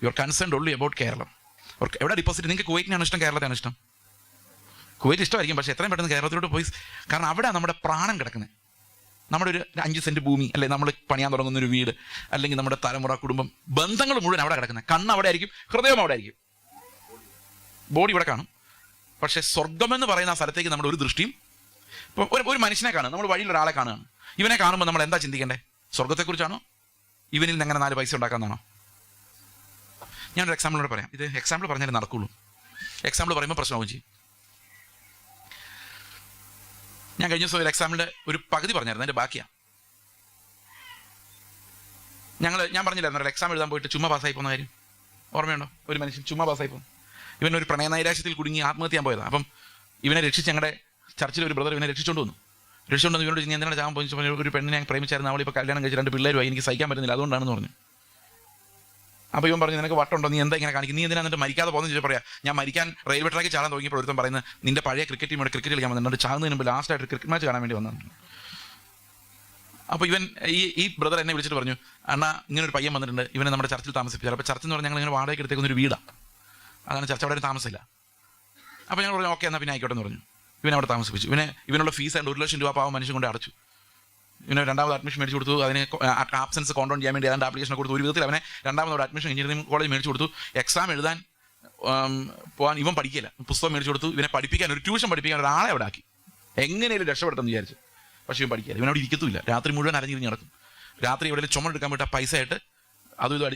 You are concerned only about Kerala. എവിടെ ഡിപ്പോസിറ്റ്? നിങ്ങൾക്ക് കുവൈറ്റിനാണ് ഇഷ്ടം, കേരളത്തിനാണ് ഇഷ്ടം? കുവൈറ്റ് ഇഷ്ടമായിരിക്കും, പക്ഷേ എത്രയും പെട്ടെന്ന് കേരളത്തിലോട്ട് പോയി. കാരണം അവിടെ നമ്മുടെ പ്രാണൻ കിടക്കുന്നത്. നമ്മുടെ ഒരു 5 സെന്റ് ഭൂമി, അല്ലെ നമ്മൾ പണിയാൻ തുടങ്ങുന്ന ഒരു വീട്, അല്ലെങ്കിൽ നമ്മുടെ തലമുറ, കുടുംബം, ബന്ധങ്ങൾ മുഴുവൻ അവിടെ കിടക്കുന്നത്. കണ്ണ് അവിടെ ആയിരിക്കും, ഹൃദയം അവിടെ ആയിരിക്കും, ബോഡി ഇവിടെ കാണും. പക്ഷെ സ്വർഗമെന്ന് പറയുന്ന ആ സ്ഥലത്തേക്ക് നമ്മുടെ ഒരു ദൃഷ്ടിയും. ഇപ്പോൾ ഒരു മനുഷ്യനെ കാണുക, നമ്മൾ വഴിയിൽ ഒരാളെ കാണുകയാണ്. ഇവനെ കാണുമ്പോൾ നമ്മൾ എന്താ ചിന്തിക്കേണ്ടേ? സ്വർഗത്തെക്കുറിച്ചാണോ, ഇവനിൽ നിന്ന് എങ്ങനെ 4 പൈസ ഉണ്ടാക്കാമെന്നാണോ? ഞാനൊരു എക്സാമ്പിളോട് പറയാം. ഇത് എക്സാമ്പിൾ പറഞ്ഞാലേ നടക്കുള്ളൂ. എക്സാമ്പിൾ പറയുമ്പോൾ പ്രശ്നമാവും ചെയ്യും. ഞാൻ കഴിഞ്ഞ ദിവസം ഒരു എക്സാമ്പിളിൻ്റെ ഒരു പകുതി പറഞ്ഞായിരുന്നു, അതിൻ്റെ ബാക്കിയാണ്. ഞാൻ പറഞ്ഞില്ലായിരുന്നു ഒരു എക്സാം എഴുതാൻ പോയിട്ട് ചുമ്മാ പാസ്സായി പോകുന്ന കാര്യം ഓർമ്മയുണ്ടോ? ഒരു മനുഷ്യൻ ചുമ്മാ പാസ്സായി പോകും. ഇവനൊരു പ്രണയ നൈരാശ്യത്തിൽ കുടുങ്ങി ആത്മഹത്യ ചെയ്യാൻ പോയതാണ്. അപ്പം ഇവനെ രക്ഷിച്ച് ഞങ്ങളുടെ ചർച്ചിൽ ഒരു ബ്രദർ ഇവനെ രക്ഷിച്ചുകൊണ്ട് വന്നു. ഇവനോട് ഞാൻ എന്തിനാണ് ചാകാൻ പോയി? ഒരു പെണ്ണിനെ ഞാൻ പ്രേമിച്ചായിരുന്നു, അവൾ ഇപ്പോൾ കല്യാണം കഴിച്ച് 2 പിള്ളേരുമായി, എനിക്ക് സഹിക്കാൻ പറ്റുന്നില്ല, അതുകൊണ്ടാണെന്ന് പറഞ്ഞു. അപ്പോൾ ഇവൻ പറഞ്ഞു, നിനക്ക് വട്ടുണ്ടോ, നീ എന്താ ഇങ്ങനെ കാണിക്കും, നീ എന്തിനാ എന്നിട്ട് മരിക്കാതെ പോകുന്ന ചോദിച്ചാൽ പറയാം, ഞാൻ മരിക്കാൻ റെയിൽവേ ട്രാക്കിൽ ചാടാൻ തുടങ്ങിയപ്പോൾ ഒരുത്തം പറയുന്നത്, നിന്റെ പഴയ ക്രിക്കറ്റ് ടീമോട് ക്രിക്കറ്റ് കളിക്കാൻ വന്നിട്ട് ചാകുന്നതിന് മുമ്പ് ലാസ്റ്റായിട്ട് ക്രിക്കറ്റ് മാച്ച് കാണാൻ വേണ്ടി വന്നതാണ്. അപ്പോൾ ഇവൻ ഈ ബ്രദർ എന്നെ വിളിച്ചിട്ട് പറഞ്ഞു, അണ്ണാ ഇങ്ങനെ ഒരു പയ്യൻ വന്നിട്ടുണ്ട്, ഇവനെ നമ്മുടെ ചർച്ചിൽ താമസിപ്പിച്ചാൽ. അപ്പോൾ ചർച്ച് എന്ന് പറഞ്ഞാൽ ഞങ്ങൾ ഇങ്ങനെ വാടകയ്ക്ക് എടുത്തേക്കുന്ന ഒരു വീടാണ്, അതാണ് ചർച്ച, അവിടെ താമസമില്ല. അപ്പോൾ ഞങ്ങൾ പറഞ്ഞു ഓക്കെ എന്നാൽ പിന്നെ ആയിക്കോട്ടെ എന്ന് പറഞ്ഞു. ഇവനെ അവിടെ താമസിപ്പിച്ചു. ഇവനുള്ള ഫീസ് ആയിട്ട് 1 ലക്ഷം രൂപ പാവം മനുഷ്യൻ കൊണ്ട് അടച്ചു. ഇവന് 2ാമത് അഡ്മിഷൻ മേടിച്ചു കൊടുത്തു. അതിന് ആബ്സെൻസ് കോൺട്രോൾ ചെയ്യാൻ വേണ്ടി ഏതാണ്ട് ആപ്ലിക്കേഷൻ കൊടുത്തു. ഒരു വിധത്തിൽ അവനെ 2ാമത് അഡ്മിഷൻ എഞ്ചിനീയറിംഗ് കോളേജ് മേടിച്ചു കൊടുത്തു. എക്സാം എഴുതാൻ പോകാൻ ഇവൻ പഠിക്കില്ല, പുസ്തകം മേടിച്ചു കൊടുത്തു. ഇവനെ പഠിപ്പിക്കാൻ ഒരു ട്യൂഷൻ പഠിപ്പിക്കാൻ ഒരാളെ അവിടെ ആക്കി, എങ്ങനെയും രക്ഷപ്പെടുത്തെന്ന് വിചാരിച്ചു. പക്ഷേ ഇവൻ പഠിക്കില്ല, ഇവനവിടെ ഇരിക്കത്തുമില്ല. രാത്രി മുഴുവൻ അരഞ്ഞിരിഞ്ഞ് നടക്കും. രാത്രി എവിടെ ചുമടെടുക്കാൻ വിട്ട പൈസ ആയിട്ട്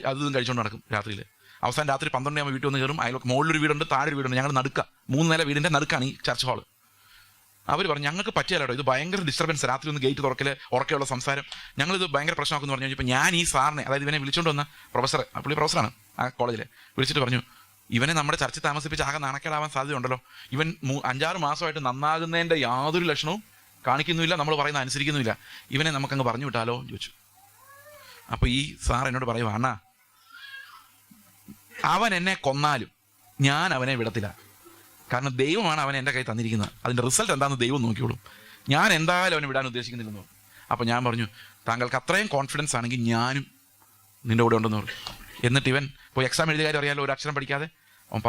അതും കഴിച്ചുകൊണ്ട് നടക്കും രാത്രിയിൽ. അവസാനം രാത്രി 12 ആകുമ്പോൾ വീട്ടിൽ വന്ന് കയറും. അയൽക്ക് മുകളിലൊരു വീടുണ്ട്, താഴെ ഒരു വീടുണ്ട്. ഞങ്ങൾ നടുക്ക 3 നില വീടിൻ്റെ നടുക്കാണ് ഈ ചർച്ച് ഹാള്. അവർ പറഞ്ഞു ഞങ്ങൾക്ക് പറ്റിയാലോ, ഇത് ഭയങ്കര ഡിസ്റ്റർബൻസ്, രാത്രി ഒന്ന് ഗേറ്റ് തുറക്കൽ, ഉറക്കെയുള്ള സംസാരം, ഞങ്ങളിത് ഭയങ്കര പ്രശ്നമാക്കുമെന്ന് പറഞ്ഞു കഴിഞ്ഞപ്പോൾ ഞാൻ ഈ സാറിനെ, അതായത് ഇവനെ വിളിച്ചുകൊണ്ട് വന്ന പ്രൊഫസർ, പുള്ളി പ്രൊഫസറാണ് ആ കോളേജിൽ, വിളിച്ചിട്ട് പറഞ്ഞു, ഇവനെ നമ്മുടെ ചർച്ചിൽ താമസിപ്പിച്ച് ആകെ നാണക്കേടാവാൻ സാധ്യതയുണ്ടല്ലോ, ഇവൻ 5-6 മാസമായിട്ട് നന്നാകുന്നതിൻ്റെ യാതൊരു ലക്ഷണവും കാണിക്കുന്നുമില്ല, നമ്മൾ പറയുന്നത് അനുസരിക്കുന്നുമില്ല, ഇവനെ നമുക്കങ്ങ് പറഞ്ഞു വിട്ടാലോ എന്ന് ചോദിച്ചു. അപ്പോൾ ഈ സാർ എന്നോട് പറയുക, അണ്ണാ അവൻ എന്നെ കൊന്നാലും ഞാൻ അവനെ വിടത്തില്ല, കാരണം ദൈവമാണ് അവനെ എൻ്റെ കൈ തന്നിരിക്കുന്നത്, അതിൻ്റെ റിസൾട്ട് എന്താണെന്ന് ദൈവം നോക്കിയോളും, ഞാൻ എന്തായാലും അവനെ വിടാൻ ഉദ്ദേശിക്കുന്നില്ലെന്ന് പറഞ്ഞു. അപ്പോൾ ഞാൻ പറഞ്ഞു, താങ്കൾക്ക് അത്രയും കോൺഫിഡൻസ് ആണെങ്കിൽ ഞാനും നിൻ്റെ കൂടെ ഉണ്ടെന്ന് പറഞ്ഞു. എന്നിട്ട് ഇവൻ പോയി എക്സാം എഴുതിയ കാര്യം അറിയാലോ, ഒരു അക്ഷരം പഠിക്കാതെ അവൻ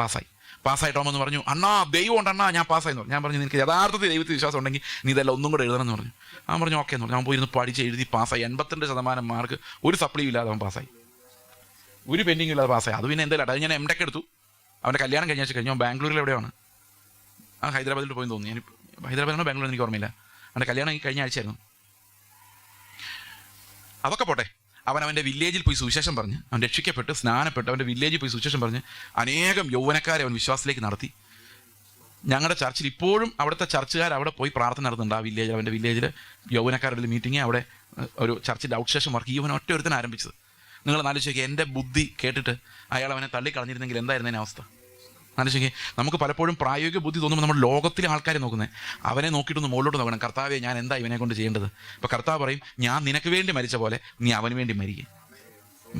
പാസ്സായിട്ടോമെന്ന് പറഞ്ഞു. അണ്ണാ ദൈവം ഉണ്ട് അണ്ണാ, ഞാൻ പാസ്സായെന്ന് പറഞ്ഞു. ഞാൻ പറഞ്ഞു, നിനക്ക് യഥാർത്ഥത്തിൽ ദൈവത്തിൽ വിശ്വാസം ഉണ്ടെങ്കിൽ നീ ഇതെല്ലാം ഒന്നും കൂടെ എഴുതണമെന്ന് പറഞ്ഞു. അവൻ പറഞ്ഞു ഓക്കെ എന്ന് പറഞ്ഞു. അവൻ പോയിരുന്ന് പഠിച്ച് എഴുതി പാസ്സായി. 82% മാർക്ക്, ഒരു സപ്ലിയും ഇല്ലാതെ അവൻ പാസ്സായി, ഒരു പെൻഡിങ് ഇല്ലാതെ പാസ്സായി. അത് പിന്നെ എന്തായാലും അത് ഞാൻ എംടെക് എടുത്തു. അവൻ്റെ കല്യാണം കഴിഞ്ഞു. അവൻ ബാംഗ്ലൂരിൽ എവിടെയാണ്, ഹൈദരാബാദിൽ പോയി തോന്നി. ഞാൻ ഹൈദരാബാദിനോ ബാംഗ്ലൂരിൽ എനിക്ക് ഓർമ്മയില്ല. അവൻ്റെ കല്യാണം കഴിഞ്ഞ ആഴ്ചയായിരുന്നു. അതൊക്കെ പോട്ടെ, അവൻ്റെ വില്ലേജിൽ പോയി സുവിശേഷം പറഞ്ഞ്, അവൻ രക്ഷിക്കപ്പെട്ട് സ്നാനപ്പെട്ട് അവൻ്റെ വില്ലേജിൽ പോയി സുവിശേഷം പറഞ്ഞ് അനേകം യൗവനക്കാരെ അവൻ വിശ്വാസത്തിലേക്ക് നടത്തി. ഞങ്ങളുടെ ചർച്ചിൽ ഇപ്പോഴും അവിടുത്തെ ചർച്ചുകാർ അവിടെ പോയി പ്രാർത്ഥന നടത്തുന്നുണ്ട്. ആ വില്ലേജിൽ, അവൻ്റെ വില്ലേജിൽ യൗവനക്കാരുടെ മീറ്റിംഗ്, അവിടെ ഒരു ചർച്ചിൻ്റെ ഔട്ട്സ്റ്റേഷൻ വർക്ക് ഈവൻ ഒറ്റ ഒരുത്തൻ ആരംഭിച്ചത്. നിങ്ങൾ ആലോചിക്കുക, എൻ്റെ ബുദ്ധി കേട്ടിട്ട് അയാൾ അവനെ തള്ളിക്കളഞ്ഞിരുന്നെങ്കിൽ എന്തായിരുന്നു എൻ്റെ അവസ്ഥ? ആലോചിക്കുക. നമുക്ക് പലപ്പോഴും പ്രായോഗിക ബുദ്ധി തോന്നുമ്പോൾ നമ്മൾ ലോകത്തിലെ ആൾക്കാരെ നോക്കുന്നത്, അവനെ നോക്കിയിട്ടൊന്ന് മുകളിലോട്ട് നോക്കണം, കർത്താവെ ഞാൻ എന്താ ഇവനെ കൊണ്ട് ചെയ്യേണ്ടത്? ഇപ്പോൾ കർത്താവ് പറയും, ഞാൻ നിനക്ക് വേണ്ടി മരിച്ച പോലെ നീ അവന് വേണ്ടി മരിക്കുക.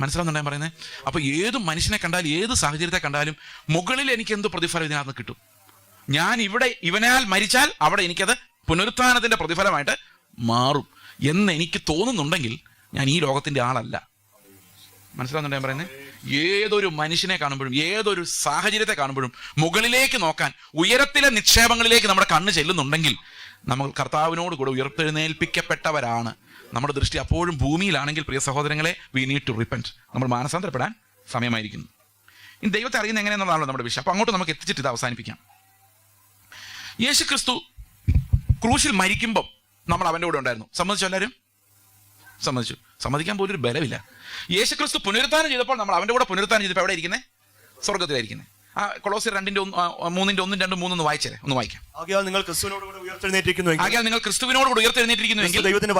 മനസ്സിലാവുന്നുണ്ടോ ഞാൻ പറയുന്നത്? അപ്പോൾ ഏത് മനുഷ്യനെ കണ്ടാലും ഏത് സാഹചര്യത്തെ കണ്ടാലും മുകളിൽ എനിക്ക് എന്ത് പ്രതിഫലം ഇതിനകത്ത് കിട്ടും? ഞാൻ ഇവിടെ ഇവനാൽ മരിച്ചാൽ അവിടെ എനിക്കത് പുനരുത്ഥാനത്തിൻ്റെ പ്രതിഫലമായിട്ട് മാറും എന്ന് എനിക്ക് തോന്നുന്നുണ്ടെങ്കിൽ ഞാൻ ഈ ലോകത്തിൻ്റെ ആളല്ല. മനസ്സിലാവുന്നുണ്ടോ ഞാൻ പറയുന്നത്? ഏതൊരു മനുഷ്യനെ കാണുമ്പോഴും ഏതൊരു സാഹചര്യത്തെ കാണുമ്പോഴും മുകളിലേക്ക് നോക്കാൻ, ഉയരത്തിലെ നിക്ഷേപങ്ങളിലേക്ക് നമ്മുടെ കണ്ണ് ചെല്ലുന്നുണ്ടെങ്കിൽ നമ്മൾ കർത്താവിനോട് കൂടെ ഉയർത്തെഴുന്നേൽപ്പിക്കപ്പെട്ടവരാണ്. നമ്മുടെ ദൃഷ്ടി അപ്പോഴും ഭൂമിയിലാണെങ്കിൽ പ്രിയ സഹോദരങ്ങളെ, വി നീഡ് ടു റിപ്പന്റ്. നമ്മൾ മാനസാന്തരപ്പെടാൻ സമയമായിരിക്കുന്നു. ഇനി ദൈവത്തെ അറിയുന്നത് എങ്ങനെയെന്നുള്ളതാണല്ലോ നമ്മുടെ വിഷയം. അപ്പോൾ അങ്ങോട്ട് നമുക്ക് എത്തിച്ചിട്ട് ഇത് അവസാനിപ്പിക്കാം. യേശു ക്രിസ്തു ക്രൂശിൽ മരിക്കുമ്പം നമ്മൾ അവൻ്റെ കൂടെ ഉണ്ടായിരുന്നു. സമ്മതിച്ചു? എല്ലാവരും സമ്മതിച്ചു? സമ്മതിക്കാൻ പോലും ഒരു ബലമില്ല. യേശു ക്രിസ്തു പുനരുത്ഥാനം ചെയ്തപ്പോൾ നമ്മൾ അവൻ്റെ കൂടെ പുനരുത്ഥാനം ചെയ്തപ്പോൾ എവിടെ ഇരിക്കുന്നത്? സ്വർഗ്ഗത്തിലായിരിക്കുന്നത്. ആ കൊളോസ്യർ 2:3 വായിച്ചേ, ഒന്ന് വായിക്കാം. ആകയാൽ നിങ്ങൾ ക്രിസ്തുവിനോട് കൂടെ ഉയർത്തെഴുന്നേറ്റിരിക്കുന്നുവെങ്കിൽ ദൈവത്തിന്റെ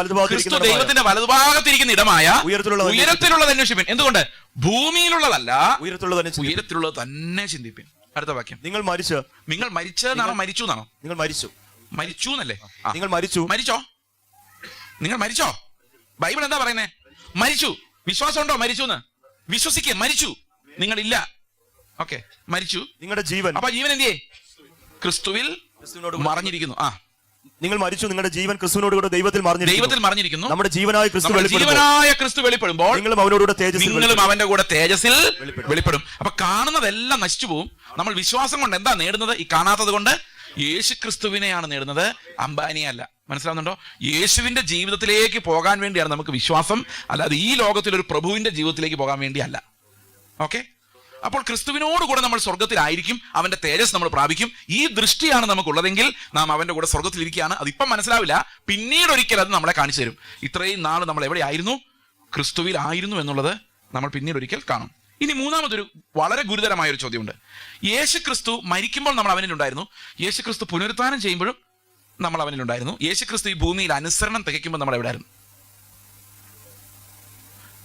ദൈവത്തിന്റെ വലതുഭാഗത്തിരിക്കുന്ന ഇടമായ ഉയരത്തിലുള്ളത് അന്വേഷിപ്പിൻ. എന്തുകൊണ്ട്? ഭൂമിയിലുള്ളതല്ല, ഉയരത്തിലുള്ളത് തന്നെ ചിന്തിപ്പിൻ. അടുത്ത വാക്യം. നിങ്ങൾ മരിച്ചെന്നാണോ മരിച്ചു എന്നാണോ? നിങ്ങൾ മരിച്ചു എന്നല്ലേ? നിങ്ങൾ മരിച്ചോ? ബൈബിൾ എന്താ പറയുന്നേ? മരിച്ചു. വിശ്വാസം ഉണ്ടോ മരിച്ചു എന്ന്? വിശ്വസിക്കുക. മരിച്ചു. നിങ്ങളില്ല. ഓക്കെ, മരിച്ചു. നിങ്ങളുടെ ജീവൻ, അപ്പൊ ജീവൻ എന്തിയേ? ക്രിസ്തുവിൽ മറഞ്ഞിരിക്കുന്നു. നിങ്ങൾ മരിച്ചു, നിങ്ങളുടെ ജീവൻ ക്രിസ്തുവിനോട് കൂടെ ദൈവത്തിൽ മറിഞ്ഞിരിക്കുന്നു. നമ്മുടെ ജീവനായ ക്രിസ്തു വെളിപ്പെടുമ്പോൾ നിങ്ങളും അവന്റെ കൂടെ തേജസ്സിൽ വെളിപ്പെടും. അപ്പൊ കാണുന്നതെല്ലാം നശിച്ചു പോവും. നമ്മൾ വിശ്വാസം കൊണ്ട് എന്താ നേടുന്നത്? ഈ കാണാത്തത് കൊണ്ട് യേശു ക്രിസ്തുവിനെയാണ് നേടുന്നത്, അംബാനിയല്ല. മനസ്സിലാവുന്നുണ്ടോ? യേശുവിന്റെ ജീവിതത്തിലേക്ക് പോകാൻ വേണ്ടിയാണ് നമുക്ക് വിശ്വാസം, അല്ലാതെ ഈ ലോകത്തിലൊരു പ്രഭുവിന്റെ ജീവിതത്തിലേക്ക് പോകാൻ വേണ്ടിയല്ല. ഓക്കെ, അപ്പോൾ ക്രിസ്തുവിനോട് കൂടെ നമ്മൾ സ്വർഗത്തിലായിരിക്കും, അവന്റെ തേജസ് നമ്മൾ പ്രാപിക്കും. ഈ ദൃഷ്ടിയാണ് നമുക്കുള്ളതെങ്കിൽ നാം അവന്റെ കൂടെ സ്വർഗത്തിലിരിക്കുകയാണ്. അതിപ്പം മനസ്സിലാവില്ല, പിന്നീട് ഒരിക്കൽ അത് നമ്മളെ കാണിച്ചു തരും. ഇത്രയും നാൾ നമ്മൾ എവിടെയായിരുന്നു? ക്രിസ്തുവിലായിരുന്നു എന്നുള്ളത് നമ്മൾ പിന്നീട് ഒരിക്കൽ കാണും. ഇനി മൂന്നാമതൊരു വളരെ ഗുരുതരമായ ഒരു ചോദ്യമുണ്ട്. യേശു ക്രിസ്തു മരിക്കുമ്പോൾ നമ്മൾ അവനിലുണ്ടായിരുന്നു, യേശു ക്രിസ്തു പുനരുത്ഥാനം ചെയ്യുമ്പോഴും നമ്മൾ അവനിലുണ്ടായിരുന്നു. യേശു ക്രിസ്തു ഈ ഭൂമിയിൽ അനുസരണം തികയ്ക്കുമ്പോൾ നമ്മൾ എവിടെയായിരുന്നു?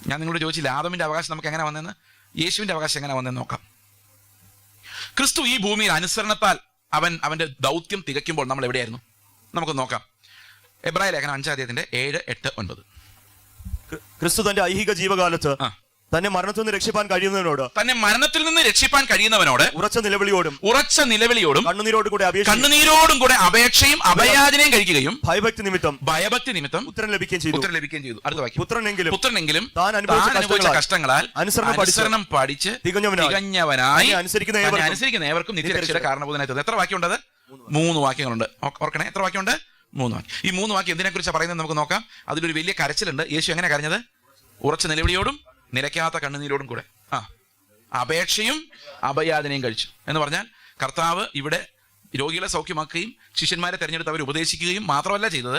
ഞാൻ നിങ്ങളോട് ചോദിച്ചില്ല, ആദമിന്റെ അവകാശം നമുക്ക് എങ്ങനെ വന്നെന്ന്, യേശുവിന്റെ അവകാശം എങ്ങനെ വന്നെന്ന് നോക്കാം. ക്രിസ്തു ഈ ഭൂമിയിൽ അനുസരണത്താൽ അവന്റെ ദൗത്യം തികയ്ക്കുമ്പോൾ നമ്മൾ എവിടെയായിരുന്നു? നമുക്ക് നോക്കാം. എബ്രായ ലേഖനം 5-7 8, 9. ക്രിസ്തു തന്റെ ഐഹിക ജീവകാലത്ത് തന്നെ മരണത്തിൽ നിന്ന് രക്ഷിപ്പാൻ കഴിയുന്നവനോട് ഉറച്ച നിലവിളിയോടും കണ്ണുനീരോടും കൂടെ അപേക്ഷയും അഭയാചനയും കഴിക്കുകയും ഭയഭക്തി നിമിത്തം ഉത്തരം ലഭിക്കുകയും ചെയ്തു. അടുത്ത വാക്യം. പുത്രനെങ്കിലും താൻ അനുഭവിച്ച കഷ്ടങ്ങളാൽ അനുസരണം പഠിച്ച് തികഞ്ഞവനായി അനുസരിക്കുന്ന ഏവർക്കും നിത്യരക്ഷയുടെ കാരണഭൂതനായി തീർന്നു. എത്ര വാക്യമുണ്ടത്? 3 വാക്യങ്ങളുണ്ട്. ഓർക്കണേ, എത്ര വാക്യമുണ്ട്? 3 വാക്യം. ഈ 3 വാക്യം എന്തിനെ കുറിച്ചാണ് പറയുന്നത് നമുക്ക് നോക്കാം. അതിലൊരു വലിയ കരച്ചിലുണ്ട്. യേശു എങ്ങനെ കരഞ്ഞത്? ഉറച്ച നിലവിളിയോടും നിലയ്ക്കാത്ത കണ്ണുനീരോടും കൂടെ അപേക്ഷയും അഭയാചനയും കഴിച്ചു എന്ന് പറഞ്ഞാൽ, കർത്താവ് ഇവിടെ രോഗികളെ സൗഖ്യമാക്കുകയും ശിഷ്യന്മാരെ തെരഞ്ഞെടുത്ത് അവരെ ഉപദേശിക്കുകയും മാത്രമല്ല ചെയ്തത്,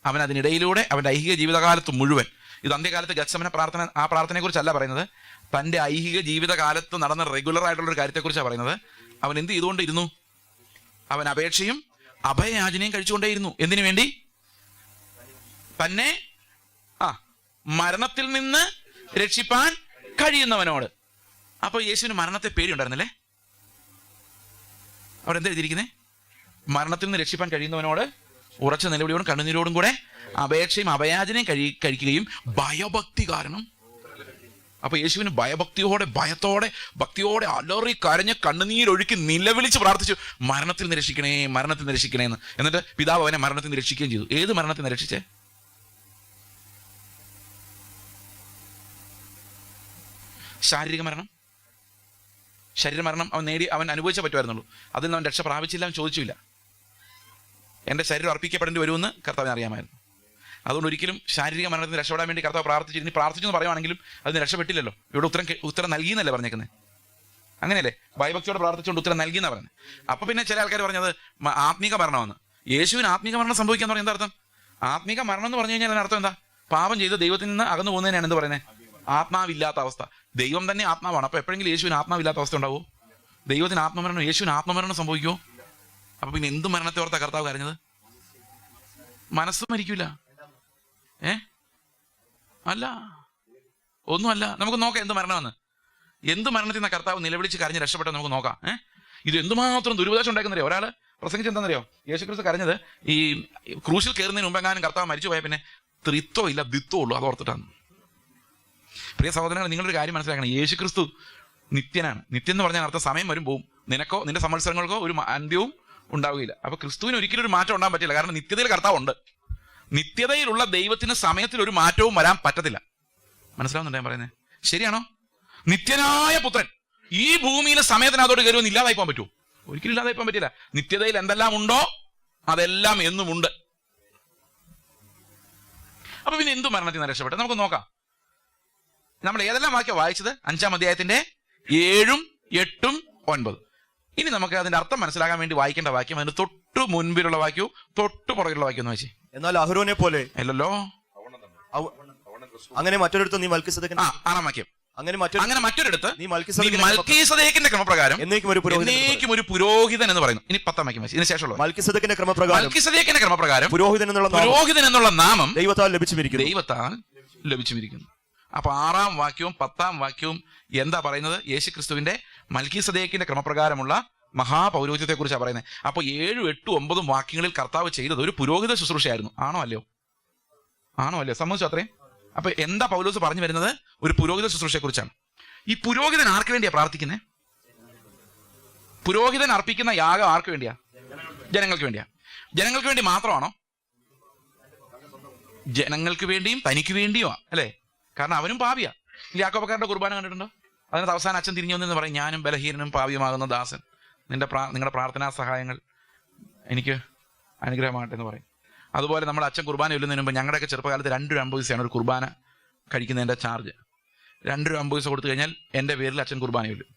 അവൻ അതിനിടയിലൂടെ അവന്റെ ഐഹിക ജീവിതകാലത്ത് മുഴുവൻ, ഇത് അന്ത്യകാലത്ത് ഗത്സമന പ്രാർത്ഥന, ആ പ്രാർത്ഥനയെ കുറിച്ചല്ല പറയുന്നത്, തന്റെ ഐഹിക ജീവിതകാലത്ത് നടന്ന റെഗുലർ ആയിട്ടുള്ളൊരു കാര്യത്തെക്കുറിച്ചാണ് പറയുന്നത്. അവൻ എന്ത് ചെയ്തുകൊണ്ടിരുന്നു? അവൻ അപേക്ഷയും അഭയാചനയും കഴിച്ചുകൊണ്ടേയിരുന്നു. എന്തിനു വേണ്ടി? തന്നെ മരണത്തിൽ നിന്ന് രക്ഷിപ്പാൻ കഴിയുന്നവനോട്. അപ്പൊ യേശുവിന് മരണത്തെ പേടിയുണ്ടായിരുന്നല്ലേ? അവിടെ എന്താ എഴുതിയിരിക്കുന്നത്? മരണത്തിൽ നിന്ന് രക്ഷിപ്പാൻ കഴിയുന്നവനോട് ഉറച്ച നിലവിളിയോടും കണ്ണുനീരോടും കൂടെ അപേക്ഷയും അഭയാചനയും കഴിക്കുകയും ഭയഭക്തി കാരണം. അപ്പൊ യേശുവിന് ഭയത്തോടെ ഭക്തിയോടെ അലറി കരഞ്ഞ് കണ്ണുനീരൊഴുക്കി നിലവിളിച്ച് പ്രാർത്ഥിച്ചു, മരണത്തിൽ നിന്ന് രക്ഷിക്കണേ എന്ന്. എന്നിട്ട് പിതാവ് അവനെ മരണത്തിൽ നിന്ന് രക്ഷിക്കുകയും ചെയ്തു. ഏത് മരണത്തിൽ നിന്ന് രക്ഷിച്ചേ? ശാരീരിക മരണം, ശരീരമരണം അവൻ അനുഭവിച്ചേ പറ്റുമായിരുന്നുള്ളൂ. അതിൽ നിന്ന് അവൻ രക്ഷ പ്രാപിച്ചില്ല, അവൻ ചോദിച്ചില്ല. എൻ്റെ ശരീരം അർപ്പിക്കപ്പെടേണ്ടി വരുമെന്ന് കർത്താവിന് അറിയാമായിരുന്നു. അതുകൊണ്ട് ഒരിക്കലും ശാരീരിക മരണത്തിന് രക്ഷപ്പെടാൻ വേണ്ടി കർത്താവ് പ്രാർത്ഥിച്ചു. ഇനി പ്രാർത്ഥിച്ചു എന്ന് പറയുവാണെങ്കിലും അതിന് രക്ഷപ്പെട്ടില്ലല്ലോ. ഇവിടെ ഉത്തരം നൽകിയെന്നല്ലേ പറഞ്ഞേക്കുന്നത്? അങ്ങനെയല്ലേ? ഭയഭക്തിയോടെ പ്രാർത്ഥിച്ചുകൊണ്ട് ഉത്തരം നൽകിയെന്നാണ് പറഞ്ഞത്. അപ്പൊ പിന്നെ ചില ആൾക്കാർ പറഞ്ഞത് ആത്മീക മരണമെന്ന്. യേശുവിന് ആത്മീക മരണം സംഭവിക്കാന്ന് പറഞ്ഞാൽ എന്താ അർത്ഥം? ആത്മീക മരണം എന്ന് പറഞ്ഞു കഴിഞ്ഞാൽ അതിനർത്ഥം എന്താ? പാപം ചെയ്ത് ദൈവത്തിൽ നിന്ന് അകന്നു പോകുന്നതിനാണ് എന്ത് പറയുന്നത്? ആത്മാവില്ലാത്ത അവസ്ഥ. ദൈവം തന്നെ ആത്മാവാണ്. അപ്പൊ എപ്പോഴെങ്കിലും യേശുവിന് ആത്മാവില്ലാത്ത അവസ്ഥ ഉണ്ടാവുമോ? ദൈവത്തിന് ആത്മമരണം, യേശുവിന് ആത്മമരണം സംഭവിക്കുമോ? അപ്പൊ പിന്നെ എന്ത് മരണത്തെ ഓർത്താ കർത്താവ് കരഞ്ഞത്? മനസ്സ് മരിക്കൂല. അല്ല, ഒന്നുമല്ല. നമുക്ക് നോക്കാം എന്ത് മരണമെന്ന്. എന്ത് മരണത്തിൽ നിന്ന് കർത്താവ് നിലവിളിച്ച് കരഞ്ഞ് രക്ഷപ്പെട്ട നമുക്ക് നോക്കാം. ഇത് എന്തുമാത്രം ദുരുപദേശം ഉണ്ടാക്കുന്നറിയോ? ഒരാൾ പ്രസംഗിച്ച് എന്താണെന്നറിയോ? യേശുക്രിസ്തു കരഞ്ഞത് ഈ ക്രൂശിൽ കയറുന്നതിന് മുമ്പെങ്ങാനും കർത്താവ് മരിച്ചു പോയാൽ പിന്നെ ത്രിത്വം ഇല്ല, ദ്വിത്വം ഉള്ളൂ. അത് ഓർത്തിട്ടാണ്. പ്രിയ സഹോദരങ്ങൾ, നിങ്ങളൊരു കാര്യം മനസ്സിലാക്കണം. യേശു ക്രിസ്തു നിത്യനാണ്. നിത്യം എന്ന് പറഞ്ഞാൽ അർത്ഥം സമയം വരും പോവും. നിനക്കോ നിന്റെ സംവത്സരങ്ങൾക്കോ ഒരു അന്ത്യവും ഉണ്ടാവുകയില്ല. അപ്പൊ ക്രിസ്തുവിന് ഒരിക്കലും ഒരു മാറ്റം ഉണ്ടാകാൻ പറ്റില്ല. കാരണം നിത്യതയിൽ കർത്താവ് ഉണ്ട്. നിത്യതയിലുള്ള ദൈവത്തിന് സമയത്തിൽ ഒരു മാറ്റവും വരാൻ പറ്റത്തില്ല. മനസ്സിലാവുന്നുണ്ടോ ഞാൻ പറയുന്നത്? ശരിയാണോ? നിത്യനായ പുത്രൻ ഈ ഭൂമിയിലെ സമയത്തിനകത്തോട്ട് കയറുമെന്ന് ഇല്ലാതായി പോകാൻ പറ്റുമോ? ഒരിക്കലും ഇല്ലാതായി പോകാൻ പറ്റില്ല. നിത്യതയിൽ എന്തെല്ലാം ഉണ്ടോ അതെല്ലാം എന്നും ഉണ്ട്. അപ്പൊ പിന്നെ എന്തു മരണത്തിൽ നിന്ന് രക്ഷപ്പെട്ടെ? നമുക്ക് നോക്കാം. നമ്മൾ ഏതെല്ലാം വാക്യം വായിച്ചത്? 5-ാം അധ്യായത്തിന്റെ 7, 8, 9. ഇനി നമുക്ക് അതിന്റെ അർത്ഥം മനസ്സിലാക്കാൻ വേണ്ടി വായിക്കേണ്ട വാക്യം അതിന് തൊട്ട് മുൻപിലുള്ള വാക്യവും തൊട്ട് പുറകിലുള്ള വാക്യം ഒന്ന് വായിച്ചേ. എന്നാൽ അഹരോനെ പോലെ അല്ലല്ലോ, അങ്ങനെ മറ്റൊരിടത്ത് നീ മൽക്കീസേദെക്കിന്റെ 6-ാം വാക്യം അങ്ങനെ മറ്റൊരിടത്ത് നീ മൽക്കീസേദെക്കിന്റെ ക്രമപ്രകാരം എന്നേക്കും ഒരു പുരോഹിതൻ എന്ന് പറയുന്നു. ഇനി 10-ാം വാക്യം ഇതിന് ശേഷമുള്ള മൽക്കീസേദെക്കിന്റെ ക്രമപ്രകാരം പുരോഹിതൻ എന്നുള്ള നാമം ദൈവത്താൽ ലഭിച്ചിരിക്കുന്നു. അപ്പൊ 6-ാം വാക്യവും 10-ാം വാക്യവും എന്താ പറയുന്നത്? യേശു ക്രിസ്തുവിന്റെ മൽക്കീസേദെക്കിന്റെ ക്രമപ്രകാരമുള്ള മഹാപൗരോഹിത്യത്തെ കുറിച്ചാണ് പറയുന്നത്. അപ്പൊ 7, 8, 9 വാക്യങ്ങളിൽ കർത്താവ് ചെയ്തത് ഒരു പുരോഹിത ശുശ്രൂഷയായിരുന്നു. ആണോ അല്ലയോ? സമ്മതിച്ചു അത്രയും? അപ്പൊ എന്താ പൗലോസ് പറഞ്ഞു വരുന്നത്? ഒരു പുരോഹിത ശുശ്രൂഷയെ കുറിച്ചാണ്. ഈ പുരോഹിതൻ ആർക്ക് വേണ്ടിയാ പ്രാർത്ഥിക്കുന്നത്? പുരോഹിതൻ അർപ്പിക്കുന്ന യാഗം ആർക്ക് വേണ്ടിയാ? ജനങ്ങൾക്ക് വേണ്ടിയാ. ജനങ്ങൾക്ക് വേണ്ടി മാത്രമാണോ? ജനങ്ങൾക്ക് വേണ്ടിയും തനിക്ക് വേണ്ടിയോ അല്ലേ? കാരണം അവനും പാപിയാ. യാക്കോബക്കാരുടെ കുർബാന കണ്ടിട്ടുണ്ടോ? അതിനകത്ത് അവസാനം അച്ഛൻ തിരിഞ്ഞു വന്നെന്ന് പറയും, ഞാനും ബലഹീനനും പാപിയുമാകുന്ന ദാസൻ, നിങ്ങളുടെ പ്രാർത്ഥനാ സഹായങ്ങൾ എനിക്ക് അനുഗ്രഹമാകട്ടെ എന്ന് പറയും. അതുപോലെ നമ്മുടെ അച്ഛൻ കുർബാന ചൊല്ലുന്നതിന് മുമ്പ് ഞങ്ങളുടെയൊക്കെ ചെറുപ്പകാലത്ത് 2 രൂപ 50 പൈസയാണ് ഒരു കുർബാന കഴിക്കുന്നതിൻ്റെ ചാർജ്. 2 രൂപ 50 പൈസ കൊടുത്തു കഴിഞ്ഞാൽ എൻ്റെ പേരിൽ അച്ഛൻ കുർബാന ചൊല്ലും.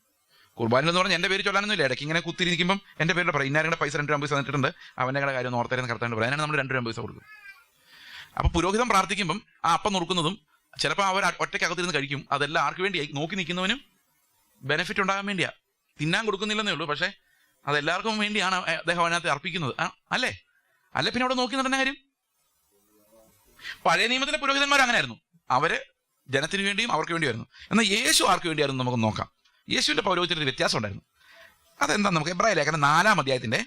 കുർബാന എന്ന് പറഞ്ഞാൽ എൻ്റെ പേര് ചൊല്ലാനൊന്നുമില്ല. ഇടയ്ക്ക് ഇങ്ങനെ കുത്തിരിക്കുമ്പം എൻ്റെ പേരിൽ പറയും, ഇന്നാരുടെ പൈസ 2 രൂപ 50 പൈസ തന്നിട്ടുണ്ട്, അവൻ്റെ കാര്യം ഒന്ന് ഓർത്തരുന്ന് കറക്റ്റായിട്ട് പറയാം. അതിനാണ് നമ്മൾ 2 രൂപ 50 പൈസ കൊടുക്കും. അപ്പോൾ പുരോഹിതം പ്രാർത്ഥിക്കുമ്പം ആ അപ്പം നുറുക്കുന്നതും ചിലപ്പോൾ അവർ ഒറ്റയ്ക്കകത്തിരുന്ന് കഴിക്കും. അതെല്ലാം ആർക്ക് വേണ്ടിയായി? നോക്കി നിൽക്കുന്നവനും ബെനിഫിറ്റ് ഉണ്ടാകാൻ വേണ്ടിയാ. തിന്നാൻ കൊടുക്കുന്നില്ലെന്നേ ഉള്ളൂ, പക്ഷേ അതെല്ലാവർക്കും വേണ്ടിയാണ് അദ്ദേഹം അതിനകത്ത് അർപ്പിക്കുന്നത്. അല്ലേ പിന്നെ അവിടെ നോക്കി നടന്ന കാര്യം? പഴയ നിയമത്തിലെ പുരോഹിതന്മാർ അങ്ങനെയായിരുന്നു. അവര് ജനത്തിന് വേണ്ടിയും അവർക്ക് വേണ്ടിയായിരുന്നു. എന്നാൽ യേശു ആർക്ക് വേണ്ടിയായിരുന്നു നമുക്ക് നോക്കാം. യേശുവിന്റെ പൗരോഹിത്യത്തിൽ വ്യത്യാസം ഉണ്ടായിരുന്നു. അതെന്താ? നമുക്ക് എബ്രായ ലേഖനം 4-ാം അധ്യായത്തിന്റെ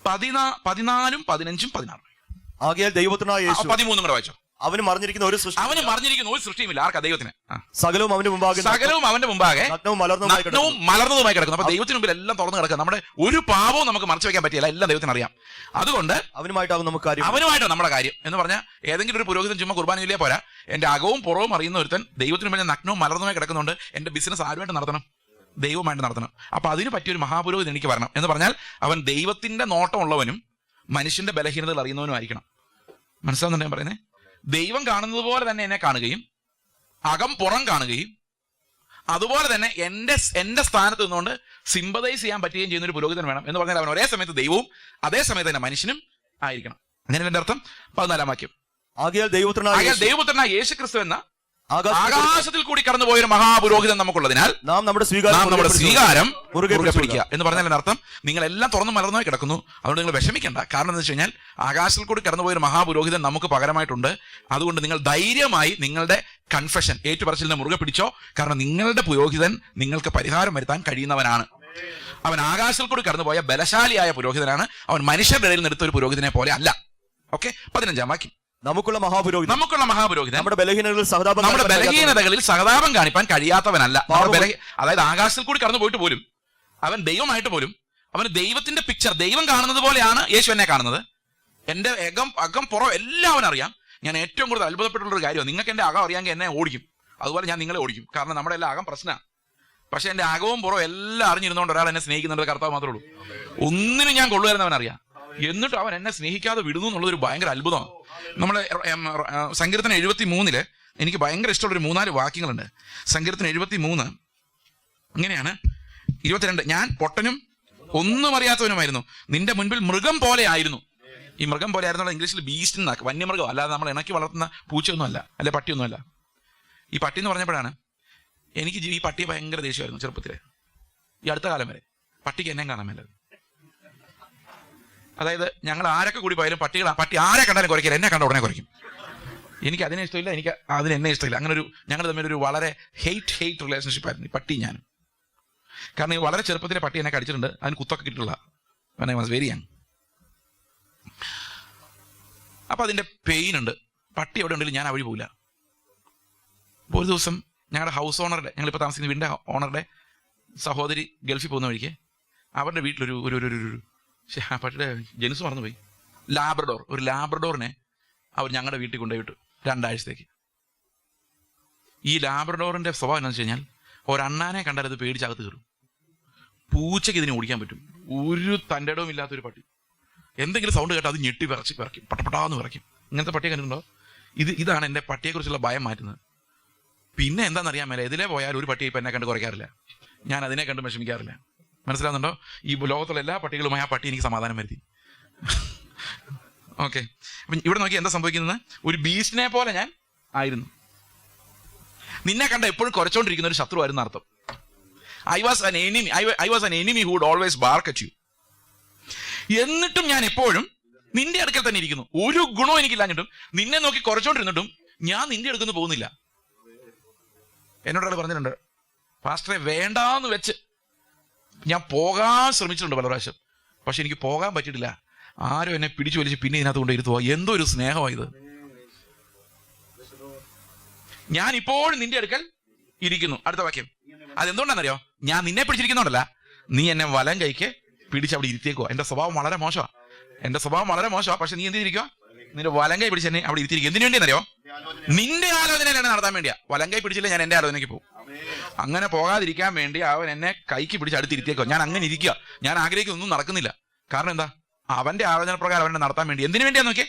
14, 15, 16. ആകയാൽ ദൈവത്തിനായ യേശു 13 കൂടെ വായിച്ചോ. അവന് മറിഞ്ഞിരിക്കുന്ന ഒരു സൃഷ്ടിയുമില്ല. ആർക്കാ? ദൈവത്തിന്. സകലവും അവന്റെ മുമ്പാകെ നഗ്നവും മലർന്നതുമായി കിടക്കുന്നു. അപ്പൊ ദൈവത്തിന് മുമ്പിൽ എല്ലാം തുറന്നു കിടക്കുക. നമ്മുടെ ഒരു പാപവും നമുക്ക് മറച്ചു വെക്കാൻ പറ്റില്ല. എല്ലാം ദൈവത്തിന് അറിയാം. അതുകൊണ്ട് അവനുമായിട്ടാണ് നമ്മുടെ കാര്യം എന്ന് പറഞ്ഞാൽ ഏതെങ്കിലും ഒരു പുരോഹിതൻ ചുമ്മാ കുർബാനയിലേ പോരാ. എന്റെ അകവും പുറവും അറിയുന്ന ഒരുത്തൻ ദൈവത്തിന് മുമ്പിൽ നഗ്നവും മലർന്നുമായി കിടക്കുന്നുണ്ട്. എന്റെ ബിസിനസ് ആരുമായിട്ട് നടത്തണം? ദൈവമായിട്ട് നടത്തണം. അപ്പൊ അതിന് പറ്റിയൊരു മഹാപുരോഹിതൻ എനിക്ക് വരണം എന്ന് പറഞ്ഞാൽ അവൻ ദൈവത്തിന്റെ നോട്ടമുള്ളവനും മനുഷ്യന്റെ ബലഹീനതകൾ അറിയുന്നവനും ആയിരിക്കണം. മനസ്സിലാവുന്നുണ്ട് ഞാൻ പറയുന്നത്? ദൈവം കാണുന്നത് പോലെ തന്നെ എന്നെ കാണുകയും അകം പുറം കാണുകയും അതുപോലെ തന്നെ എന്റെ സ്ഥാനത്ത് നിന്നുകൊണ്ട് സിമ്പതൈസ് ചെയ്യാൻ പറ്റുകയും ചെയ്യുന്ന ഒരു പുരോഹിതൻ വേണം എന്ന് പറഞ്ഞാൽ അവൻ ഒരേ സമയത്ത് ദൈവവും അതേ സമയത്ത് തന്നെ മനുഷ്യനും ആയിരിക്കണം. അങ്ങനെ എന്റെ അർത്ഥം 14-ാം വാക്യം. ആകയാൽ ദൈവപുത്രനായ യേശു ക്രിസ്തു എന്ന ആകാശത്തിൽ കൂടി കടന്നുപോയൊരു മഹാപുരോഹിതൻ നമുക്കുള്ളതിനാൽ നാം നമ്മുടെ സ്വീകാരം മുറുകെ പിടിക്കുക എന്ന് പറഞ്ഞാൽ അർത്ഥം നിങ്ങൾ എല്ലാം തുറന്നു മലർന്നു കിടക്കുന്നു. അതുകൊണ്ട് നിങ്ങൾ വിഷമിക്കേണ്ട. കാരണം എന്താ വെച്ച് കഴിഞ്ഞാൽ ആകാശത്തിൽ കൂടി കടന്നുപോയൊരു മഹാപുരോഹിതൻ നമുക്ക് പകരമായിട്ടുണ്ട്. അതുകൊണ്ട് നിങ്ങൾ ധൈര്യമായി നിങ്ങളുടെ കൺഫെഷൻ ഏറ്റുപറച്ചിലിനെ മുറുകെ പിടിച്ചോ. കാരണം നിങ്ങളുടെ പുരോഹിതൻ നിങ്ങൾക്ക് പരിഹാരം വരുത്താൻ കഴിയുന്നവനാണ്. അവൻ ആകാശത്തിൽ കൂടി കടന്നുപോയ ബലശാലിയായ പുരോഹിതനാണ്. അവൻ മനുഷ്യരുടെ ഇടയിൽ നിന്നെടുത്ത ഒരു പുരോഹിതനെ പോലെ അല്ല. ഓക്കെ, 15-ാം വാക്യം. നമുക്കുള്ള മഹാപുരോഹിതൻ നമ്മുടെ ബലഹീനതകളിൽ സഹതാപം കാണിപ്പാൻ കഴിയാത്തവനല്ല. അതായത് ആകാശത്തിൽ കൂടി കടന്നു പോയിട്ട് പോലും അവൻ ദൈവമായിട്ട് പോലും അവന് ദൈവത്തിന്റെ പിക്ചർ, ദൈവം കാണുന്നത് പോലെയാണ് യേശു എന്നെ കാണുന്നത്. എന്റെ അകം പുറം എല്ലാം അവനറിയാം. ഞാൻ ഏറ്റവും കൂടുതൽ അത്ഭുതപ്പെട്ടുള്ള ഒരു കാര്യമാണ്, നിങ്ങൾക്ക് എന്റെ അകം അറിയാമെങ്കിൽ എന്നെ ഓടിക്കും, അതുപോലെ ഞാൻ നിങ്ങളെ ഓടിക്കും. കാരണം നമ്മുടെ എല്ലാം അകം പ്രശ്നമാണ്. പക്ഷെ എന്റെ അകവും പുറവും എല്ലാം അറിഞ്ഞിരുന്നോണ്ട് ഒരാൾ എന്നെ സ്നേഹിക്കുന്നുണ്ട് കർത്താവ് മാത്രമേ ഉള്ളൂ. ഒന്നിനും ഞാൻ കൊള്ളുവരുന്നവൻ അറിയാം. എന്നിട്ട് അവൻ എന്നെ സ്നേഹിക്കാതെ വിടുന്നു എന്നുള്ളതൊരു ഭയങ്കര അത്ഭുതമാണ്. നമ്മൾ സങ്കീർത്തനം 73 എനിക്ക് ഭയങ്കര ഇഷ്ടമുള്ളൊരു 3-4 വാക്യങ്ങളുണ്ട്. സങ്കീർത്തനം 73 ഇങ്ങനെയാണ്. 22 ഞാൻ പൊട്ടനും ഒന്നും അറിയാത്തവനുമായിരുന്നു, നിന്റെ മുൻപിൽ മൃഗം പോലെ ആയിരുന്നു. ഈ മൃഗം പോലെ ആയിരുന്നുള്ള ഇംഗ്ലീഷിൽ ബീസ്റ്റ് എന്നാക്കുക, വന്യമൃഗം, അല്ലാതെ നമ്മൾ ഇണക്കി വളർത്തുന്ന പൂച്ചയൊന്നുമല്ല, അല്ലെ പട്ടിയൊന്നുമല്ല. ഈ പട്ടി എന്ന് പറഞ്ഞപ്പോഴാണ് എനിക്ക് ഈ പട്ടിയെ ഭയങ്കര ദേഷ്യമായിരുന്നു ചെറുപ്പത്തിലെ. ഈ അടുത്ത കാലം വരെ പട്ടിക്ക് എന്നെ കാണാൻ മേലത്. അതായത് ഞങ്ങൾ ആരൊക്കെ കൂടി പോയാലും പട്ടി ആരെ കണ്ടാലും കുറയ്ക്കില്ല, എന്നെ കണ്ട ഉടനെ കുറയ്ക്കും. എനിക്ക് അതിനെ ഇഷ്ടമില്ല, എനിക്ക് അതിന് എന്നെ ഇഷ്ടമില്ല. അങ്ങനെ ഒരു ഞങ്ങൾ തമ്മിലൊരു വളരെ ഹെയ്റ്റ് റിലേഷൻഷിപ്പ് ആയിരുന്നു ഈ പട്ടി ഞാനും. കാരണം ഈ വളരെ ചെറുപ്പത്തിലെ പട്ടി എന്നെ കടിച്ചിട്ടുണ്ട്, അതിന് കുത്തൊക്കെ കിട്ടിയിട്ടുള്ള വെരി യങ്. അപ്പൊ അതിന്റെ പെയിൻ ഉണ്ട്. പട്ടി എവിടെ ഉണ്ടെങ്കിലും ഞാൻ ആ വഴി പോകില്ല. ഒരു ദിവസം ഞങ്ങളുടെ ഹൗസ് ഓണറുടെ, ഞങ്ങളിപ്പോൾ താമസിക്കുന്ന വീടിന്റെ ഓണറുടെ സഹോദരി ഗൾഫിൽ പോകുന്ന വഴിക്ക് അവരുടെ വീട്ടിലൊരു ആ പട്ടിയുടെ ജനുസ് മറന്നുപോയി. ഒരു ലാബ്രഡോറിനെ അവർ ഞങ്ങളുടെ വീട്ടിൽ കൊണ്ടുപോയിട്ടു 2 ആഴ്ചത്തേക്ക്. ഈ ലാബ്രഡോറിന്റെ സ്വഭാവം എന്താണെന്ന് വെച്ച് കഴിഞ്ഞാൽ ഒരണ്ണാനെ കണ്ടാൽ അത് പേടിച്ചകത്ത് കയറും. പൂച്ചയ്ക്ക് ഇതിനെ ഓടിക്കാൻ പറ്റും. ഒരു തൻ്റെ ഇടവും ഇല്ലാത്തൊരു പട്ടി. എന്തെങ്കിലും സൗണ്ട് കേട്ടാൽ അത് ഞെട്ടി വിറയ്ക്കും, പട്ടപ്പട്ടാന്ന് വിറയ്ക്കും. ഇങ്ങനത്തെ പട്ടിയെ കണ്ടിട്ടുണ്ടോ? ഇതാണ് എൻ്റെ പട്ടിയെക്കുറിച്ചുള്ള ഭയം മാറ്റുന്നത്. പിന്നെ എന്താണെന്നറിയാൻ മേലെ, ഇതിലേ പോയാൽ ഒരു പട്ടിയെ ഇപ്പം എന്നെ കണ്ട് കുറയ്ക്കാറില്ല, ഞാൻ അതിനെ കണ്ട് വിഷമിക്കാറില്ല. മനസ്സിലാവുന്നുണ്ടോ? ഈ ലോകത്തുള്ള എല്ലാ പട്ടികളുമായി ആ പട്ടി എനിക്ക് സമാധാനം വരുത്തി. ഓക്കെ, അപ്പം ഇവിടെ നോക്കി എന്താ സംഭവിക്കുന്നത്? ഒരു ബീസ്റ്റിനെ പോലെ ഞാൻ ആയിരുന്നു. നിന്നെ കണ്ട എപ്പോഴും കുറച്ചുകൊണ്ടിരിക്കുന്ന ഒരു ശത്രുവായിരുന്നു അർത്ഥം. I was an enemy who would always bark at you. എന്നിട്ടും ഞാൻ എപ്പോഴും നിന്റെ അടുക്കൽ തന്നെ ഇരിക്കുന്നു. ഒരു ഗുണവും എനിക്കില്ലാഞ്ഞിട്ടും നിന്നെ നോക്കി കുറച്ചോണ്ടിരുന്നിട്ടും ഞാൻ നിന്റെ അടുക്കൊന്നും പോകുന്നില്ല. എന്നോടൊരാൾ പറഞ്ഞിട്ടുണ്ട്, പാസ്റ്ററെ വേണ്ടാന്ന് വെച്ച് ഞാൻ പോകാൻ ശ്രമിച്ചിട്ടുണ്ട് പല പ്രാവശ്യം, പക്ഷെ എനിക്ക് പോകാൻ പറ്റിയിട്ടില്ല. ആരും എന്നെ പിടിച്ചു വലിച്ച് പിന്നെ ഇതിനകത്ത് കൊണ്ട് ഇരുത്തുക. എന്തോ ഒരു സ്നേഹമായത്. ഞാൻ ഇപ്പോഴും നിന്റെ അടുക്കൽ ഇരിക്കുന്നു. അടുത്ത വാക്യം, അതെന്തുകൊണ്ടാണെന്നറിയോ? ഞാൻ നിന്നെ പിടിച്ചിരിക്കുന്നുണ്ടല്ല, നീ എന്നെ വലം കൈക്ക് പിടിച്ച് അവിടെ ഇരുത്തിയേക്കുക. എന്റെ സ്വഭാവം വളരെ മോശമാണ്. പക്ഷെ നീ എന്തിരിക്കുക? നിന്റെ വലം കൈ പിടിച്ച് എന്നെ അവിടെ ഇരുത്തിയിരിക്കും. എന്തിനു വേണ്ടിയെന്നറിയോ? നിന്റെ ആലോചനയിലാണ് നടത്താൻ വേണ്ടിയാ. വലം കൈ പിടിച്ചില്ല ഞാൻ എന്റെ ആലോചനയ്ക്ക് പോകും. അങ്ങനെ പോകാതിരിക്കാൻ വേണ്ടി അവൻ എന്നെ കൈക്ക് പിടിച്ച് അടുത്തിരുത്തിയേക്കോ. ഞാൻ അങ്ങനെ ഇരിക്കുക. ഞാൻ ആഗ്രഹിക്കുന്നൊന്നും നടക്കുന്നില്ല. കാരണം എന്താ? അവന്റെ ആലോചന പ്രകാരം അവനെ നടത്താൻ വേണ്ടി. എന്തിനു വേണ്ടിയാ നോക്കിയേ?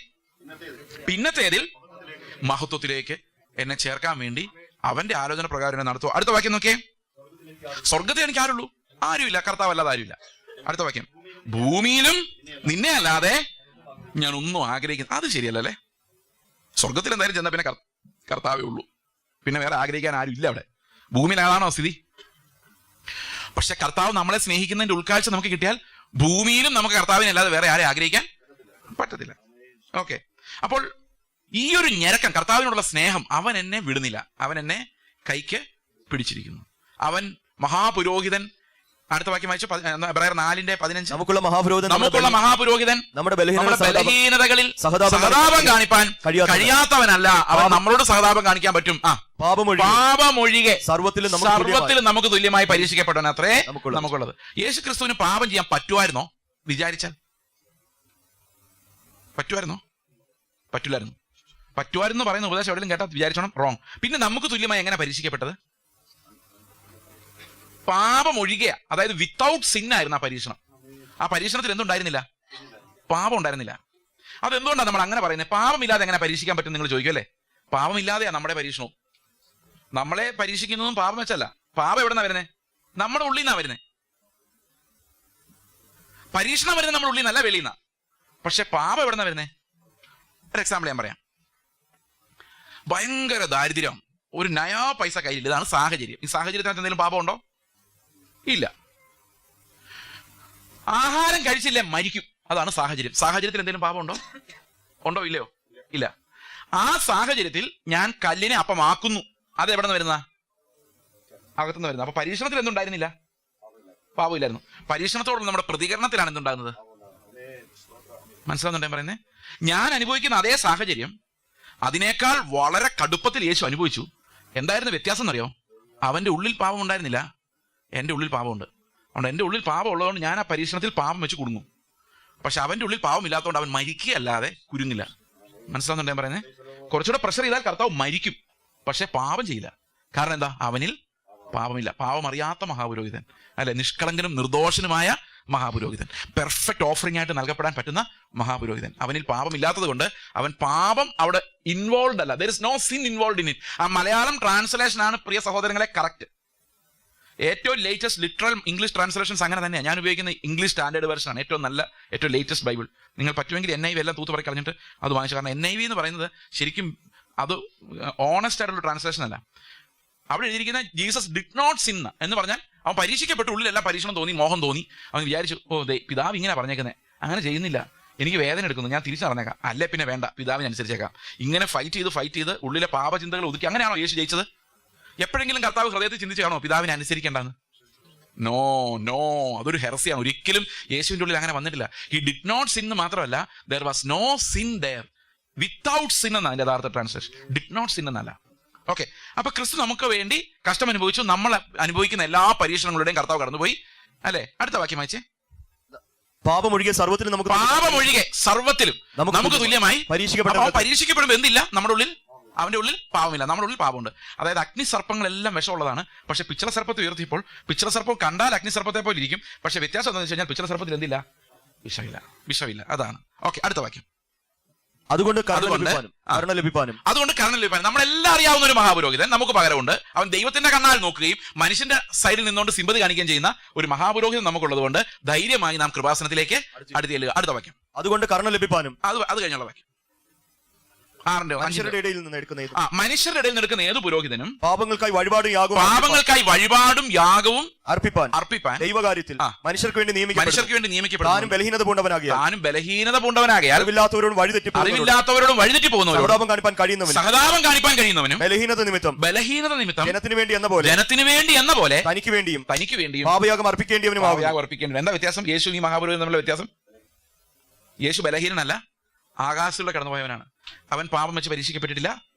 പിന്നത്തേതിൽ മഹത്വത്തിലേക്ക് എന്നെ ചേർക്കാൻ വേണ്ടി അവന്റെ ആലോചന പ്രകാരം എന്നെ നടത്തുക. അടുത്ത വാക്യം നോക്കിയേ. സ്വർഗത്തിൽ എനിക്ക് ആരുള്ളൂ? ആരുമില്ല. കർത്താവ് അല്ലാതെ ആരുമില്ല. അടുത്ത വാക്യം, ഭൂമിയിലും നിന്നെ അല്ലാതെ ഞാൻ ഒന്നും ആഗ്രഹിക്കുന്നു. അത് ശരിയല്ലേ? സ്വർഗത്തിൽ എന്തായാലും ചെന്നാൽ പിന്നെ കർത്താവേ ഉള്ളൂ. പിന്നെ വേറെ ആഗ്രഹിക്കാൻ ആരും ഇല്ല അവിടെ. ഭൂമിയിൽ അതാണോ സ്ഥിതി? പക്ഷെ കർത്താവ് നമ്മളെ സ്നേഹിക്കുന്നതിന്റെ ഉൾക്കാഴ്ച നമുക്ക് കിട്ടിയാൽ ഭൂമിയിലും നമുക്ക് കർത്താവിനെ അല്ലാതെ വേറെ ആരെ ആഗ്രഹിക്കാൻ പറ്റത്തില്ല. ഓക്കെ, അപ്പോൾ ഈ ഒരു ഞരക്കം, കർത്താവിനോടുള്ള സ്നേഹം, അവൻ എന്നെ വിടുന്നില്ല. അവൻ എന്നെ കൈക്ക് പിടിച്ചിരിക്കുന്നു. അവൻ മഹാപുരോഹിതൻ. അടുത്ത വാക്യം വായിച്ചു, എബ്രായർ 4:15. നമുക്കുള്ള മഹാപുരോഹിതൻ നമ്മുടെ ബലഹീനതകളിൽ സഹതാപം കാണിപ്പാൻ കഴിയാത്തവനല്ല, അവൻ നമ്മളോട് സഹതാപം കാണിക്കാൻ പറ്റും. പാപമൊഴികെ സർവ്വത്തിലും നമുക്ക് തുല്യമായി പരീക്ഷിക്കപ്പെട്ടവൻ അത്രേ നമുക്കുള്ളത്. യേശു ക്രിസ്തുവിന് പാപം ചെയ്യാൻ പറ്റുമായിരുന്നോ? വിചാരിച്ചാൽ പറ്റുമായിരുന്നോ? പറ്റില്ലായിരുന്നു. പറ്റുമായിരുന്നു പറയുന്ന ഉപദേശം എവിടെയും കേട്ടാൽ വിചാരിച്ചോണം റോങ്. പിന്നെ നമുക്ക് തുല്യമായി എങ്ങനെ പരീക്ഷിക്കപ്പെട്ടത്? പാപം ഒഴികെ, അതായത് വിത്തൗട്ട് സിൻ ആയിരുന്നു ആ പരീക്ഷണം. ആ പരീക്ഷണത്തിൽ എന്തുണ്ടായിരുന്നില്ല? പാപം ഉണ്ടായിരുന്നില്ല. അതെന്തുകൊണ്ടാണ് നമ്മൾ അങ്ങനെ പറയുന്നത്? പാപമില്ലാതെ എങ്ങനെ പരീക്ഷിക്കാൻ പറ്റും നിങ്ങൾ ചോദിക്കും അല്ലേ? പാപമില്ലാതെയാ നമ്മുടെ പരീക്ഷണവും. നമ്മളെ പരീക്ഷിക്കുന്നതും പാപം വെച്ചല്ല. പാപം എവിടെ നിന്നാ വരുന്നത്? നമ്മുടെ ഉള്ളിൽ നിന്നാ വരുന്നത്. പരീക്ഷണം വരുന്നത് നമ്മുടെ ഉള്ളിൽ നിന്നല്ല, വെളിയിൽ നിന്നാ. പക്ഷെ പാപം എവിടെ നിന്നാ വരുന്നത്? ഒരു എക്സാമ്പിൾ ഞാൻ പറയാം. ഭയങ്കര ദാരിദ്ര്യം, ഒരു നയാ പൈസ കയ്യില്ല. ഇതാണ് സാഹചര്യം. ഈ സാഹചര്യത്തിനകത്ത് എന്തെങ്കിലും പാപം ഉണ്ടോ? ഇല്ല. ആഹാരം കഴിച്ചില്ലേ മരിക്കും, അതാണ് സാഹചര്യം. സാഹചര്യത്തിൽ എന്തെങ്കിലും പാപം ഉണ്ടോ? ഉണ്ടോ? ഇല്ലയോ? ഇല്ല. ആ സാഹചര്യത്തിൽ ഞാൻ കല്ലിനെ അപ്പമാക്കുന്നു. അത് എവിടെ നിന്ന് വരുന്ന? അകത്തുനിന്ന് വരുന്നത്. അപ്പൊ പരീക്ഷണത്തിൽ എന്തുണ്ടായിരുന്നില്ല? പാപമില്ലായിരുന്നു. പരീക്ഷണത്തോടുള്ള നമ്മുടെ പ്രതികരണത്തിലാണ് എന്തുണ്ടാകുന്നത്? മനസ്സിലാവുന്നുണ്ടോ പറയുന്നത്? ഞാൻ അനുഭവിക്കുന്ന അതേ സാഹചര്യം അതിനേക്കാൾ വളരെ കടുപ്പത്തിൽ യേശു അനുഭവിച്ചു. എന്തായിരുന്നു വ്യത്യാസം എന്നറിയോ? അവന്റെ ഉള്ളിൽ പാപം ഉണ്ടായിരുന്നില്ല, എൻ്റെ ഉള്ളിൽ പാപമുണ്ട്. അതുകൊണ്ട് എൻ്റെ ഉള്ളിൽ പാപം ഉള്ളതുകൊണ്ട് ഞാൻ ആ പരീക്ഷണത്തിൽ പാപം വെച്ച് കുടുങ്ങും. പക്ഷെ അവന്റെ ഉള്ളിൽ പാപം ഇല്ലാത്തതുകൊണ്ട് അവൻ മരിക്കുകയല്ലാതെ കുരുങ്ങില്ല. മനസ്സിലാവുന്നുണ്ടോ ഞാൻ പറയുന്നത്? കുറച്ചുകൂടെ പ്രഷർ ചെയ്താൽ കർത്താവ് മരിക്കും, പക്ഷെ പാപം ചെയ്യില്ല. കാരണം എന്താ? അവനിൽ പാപമില്ല. പാപം അറിയാത്ത മഹാപുരോഹിതൻ അല്ലെ, നിഷ്കളങ്കനും നിർദോഷനുമായ മഹാപുരോഹിതൻ, പെർഫെക്റ്റ് ഓഫറിംഗ് ആയിട്ട് നൽകപ്പെടാൻ പറ്റുന്ന മഹാപുരോഹിതൻ. അവനിൽ പാപമില്ലാത്തത് കൊണ്ട് അവൻ പാപം അവിടെ ഇൻവോൾവ് അല്ല. There is no sin involve in it. ആ മലയാളം ട്രാൻസ്ലേഷൻ ആണ് പ്രിയ സഹോദരങ്ങളെ കറക്റ്റ്. ഏറ്റവും ലേറ്റസ്റ്റ് ലിറ്ററൽ ഇംഗ്ലീഷ് ട്രാൻസ്ലേഷൻസ് അങ്ങനെ തന്നെയാണ്. ഞാൻ ഉപയോഗിക്കുന്ന ഇംഗ്ലീഷ് സ്റ്റാൻഡേർഡ് വേർഷൻ ആണ് ഏറ്റവും നല്ല, ഏറ്റവും ലേറ്റസ്റ്റ് ബൈബിൾ. നിങ്ങൾ പറ്റുമെങ്കിൽ NIV എല്ലാം തൂത്ത് കളഞ്ഞിട്ട് അത് വാങ്ങിച്ചു. കാരണം NIV എന്ന് പറയുന്നത് ശരിക്കും അത് ഓണസ്റ്റ് ആയിട്ടുള്ള ട്രാൻസ്ലേഷൻ അല്ല. അവിടെ എഴുതിയിരിക്കുന്ന ജീസസ് ഡിഡ് നോട്ട് സിൻ എന്ന് പറഞ്ഞാൽ അവൻ പരീക്ഷിക്കപ്പെട്ട ഉള്ളിലെല്ലാം പരീക്ഷണം തോന്നി, മോഹം തോന്നി. അവൻ വിചാരിച്ചു, പിതാവ് ഇങ്ങനെ പറഞ്ഞേക്കുന്നത്, അങ്ങനെ ചെയ്യുന്നില്ല, എനിക്ക് വേദന എടുക്കുന്നു, ഞാൻ തിരിച്ചു നടന്നേക്കാം, അല്ലെ പിന്നെ വേണ്ട, പിതാവിനനുസരിച്ചേക്കാം. ഇങ്ങനെ ഫൈറ്റ് ചെയ്ത് ഉള്ളിലെ പാപചിന്തകൾ ഒതുക്കി. അങ്ങനെയാണോ യേശു ജയിച്ചത്? എപ്പോഴെങ്കിലും കർത്താവ് ഹൃദയത്തിൽ ചിന്തിച്ചു കാണോ പിതാവിനെ അനുസരിക്കേണ്ടെന്ന്? നോ, അതൊരു ഹെറസിയാണ്. ഒരിക്കലും യേശുവിന്റെ ഉള്ളിൽ അങ്ങനെ വന്നിട്ടില്ല. ഹി ഡിഡ് നോട്ട് സിൻ മാത്രമല്ല, there was no sin there. Without sin എന്നാണ് അതിന്റെ യഥാർത്ഥ ട്രാൻസ്ലേഷൻ. ഡിഡ് നോട്ട് സിൻ എന്നല്ല. ഓക്കെ, അപ്പൊ ക്രിസ്തു നമുക്ക് വേണ്ടി കഷ്ടം അനുഭവിച്ചു. നമ്മൾ അനുഭവിക്കുന്ന എല്ലാ പരീക്ഷണങ്ങളുടെയും കർത്താവ് കടന്നുപോയി അല്ലെ? അടുത്ത വാക്യം വായിച്ചേ. പാപമൊഴികെ സർവ്വത്തിലും നമുക്ക് തുല്യമായി പരീക്ഷിക്കപ്പെടുമ്പോൾ എന്തില്ല നമ്മുടെ ഉള്ളിൽ? അവന്റെ ഉള്ളിൽ പാവമില്ല, നമ്മുടെ ഉള്ളിൽ പാവമുണ്ട്. അതായത് അഗ്നിസർപ്പങ്ങളെല്ലാം വിഷമുള്ളതാണ്. പക്ഷെ പിച്ചള സർപ്പത്തെ ഉയർത്തിയപ്പോൾ പിച്ചള സർപ്പം കണ്ടാൽ അഗ്നിസർപ്പത്തെ പോലെ ഇരിക്കും. പക്ഷെ വ്യത്യാസം എന്താണെന്ന് വെച്ച് കഴിഞ്ഞാൽ പിച്ചള സർപ്പത്തിൽ എന്തില്ല? വിഷമില്ല. അതാണ്. ഓക്കെ, അടുത്ത വാക്യം. അതുകൊണ്ട് കരുണ ലഭിപ്പാനും നമ്മളെല്ലാം അറിയാവുന്ന ഒരു മഹാപുരോഹിതൻ നമുക്ക് പകരമുണ്ട്. അവൻ ദൈവത്തിന്റെ കണ്ണാൽ നോക്കുകയും മനുഷ്യന്റെ സൈഡിൽ നിന്നുകൊണ്ട് സിമ്പതി കാണിക്കുകയും ചെയ്യുന്ന ഒരു മഹാപുരോഹിതൻ നമുക്കുള്ളത് കൊണ്ട് ധൈര്യമായി നാം കൃപാസനത്തിലേക്ക് അടുത്ത് ചെല്ലുക. അടുത്ത വാക്യം. അതുകൊണ്ട് കരുണ ലഭിപ്പാനും അത് കഴിഞ്ഞുള്ള വാക്യം. മനുഷ്യരുടെ ഇടയിൽ നിന്ന് എടുക്കുന്ന ഏത് പുരോഹിതനും പാപങ്ങൾക്കായി വഴിപാടും യാഗവും അർപ്പിപ്പാൻ ദൈവകാര്യത്തിൽ മനുഷ്യർക്ക് വേണ്ടി നിയമിക്കപ്പെടും. താനും ബലഹീനത പൂണ്ടവനാകിയാൽ അറിവില്ലാത്തവരോടും വഴിതെറ്റി പോകുന്നവരോടും സഹതാപം കാണിപ്പാൻ കഴിയുന്നവനും ബലഹീനത നിമിത്തം ജനത്തിന് വേണ്ടി എന്ന പോലെ തനിക്ക് വേണ്ടിയും പാപയാഗം അർപ്പിക്കേണ്ടിയവനും. എന്താ വ്യത്യാസം? യേശു ഈ മഹാപുരോഹിതൻ തമ്മിലുള്ള വ്യത്യാസം? യേശു ബലഹീനനല്ല, ആകാശത്തിലൂടെ കടന്നുപോയവനാണ്. അവൻ പാപം വെച്ച് പരീക്ഷിക്കപ്പെട്ടിട്ടില്ല.